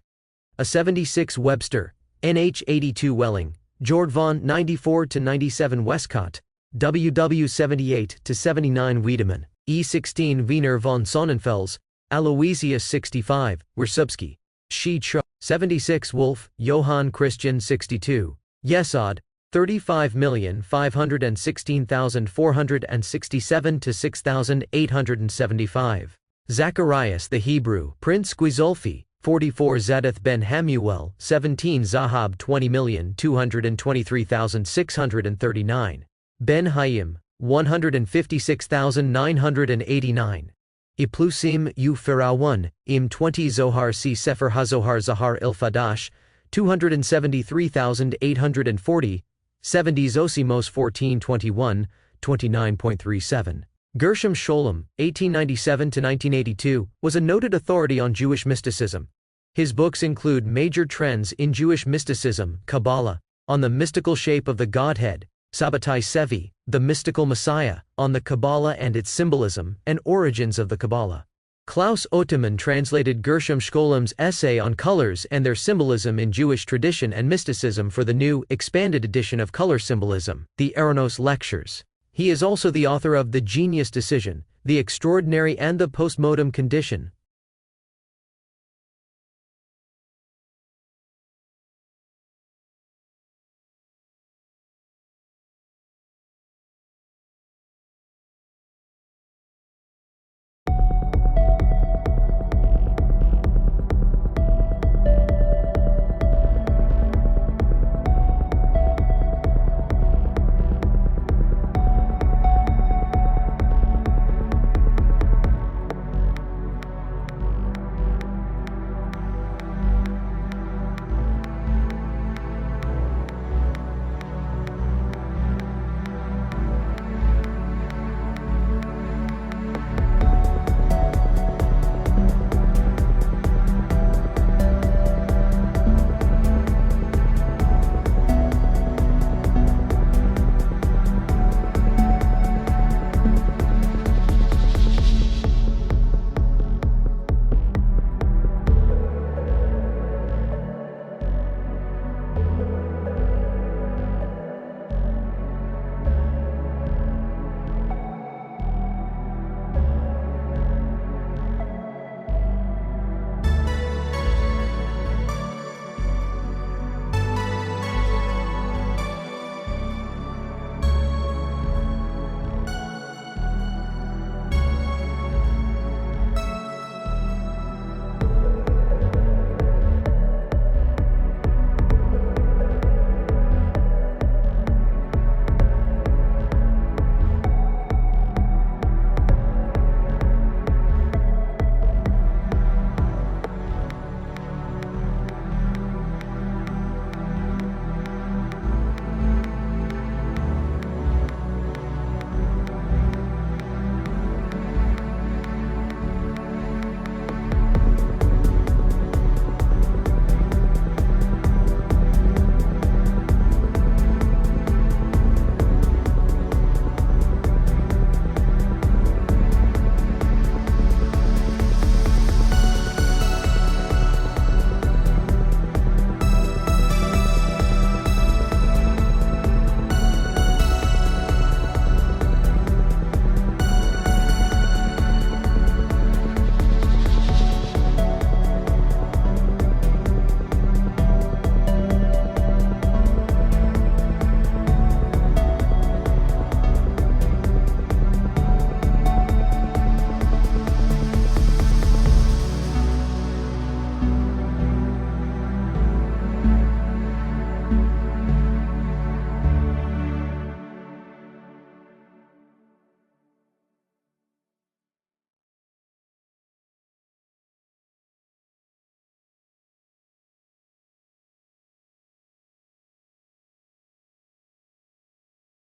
A 76. Webster, NH 82. Welling, Jordvon 94–97. Westcott, WW 78–79. Wiedemann, E 16. Wiener von Sonnenfels, Aloysius 65. Wersubsky, Shi Cha 76. Wolf, Johann Christian 62. Yesod, 35,516,467–6,875. Zacharias the Hebrew, Prince Guizolfi, 44. Zadeth ben Hamuel, 17. Zahab 20,223,639. Ben Hayyim, 156,989. Iplusim U Firawan, Im 20. Zohar C. Sefer HaZohar Zahar Il-Fadash, 273,840, 70. Zosimos 1421, 29.37. Gershom Scholem, 1897–1982, was a noted authority on Jewish mysticism. His books include Major Trends in Jewish Mysticism, Kabbalah, On the Mystical Shape of the Godhead, Sabbatai Sevi, The Mystical Messiah, On the Kabbalah and Its Symbolism, and Origins of the Kabbalah. Klaus Ottoman translated Gershom Scholem's essay on colors and their symbolism in Jewish tradition and mysticism for the new, expanded edition of Color Symbolism, the Eranos Lectures. He is also the author of The Genius Decision, The Extraordinary and the Postmodem Condition,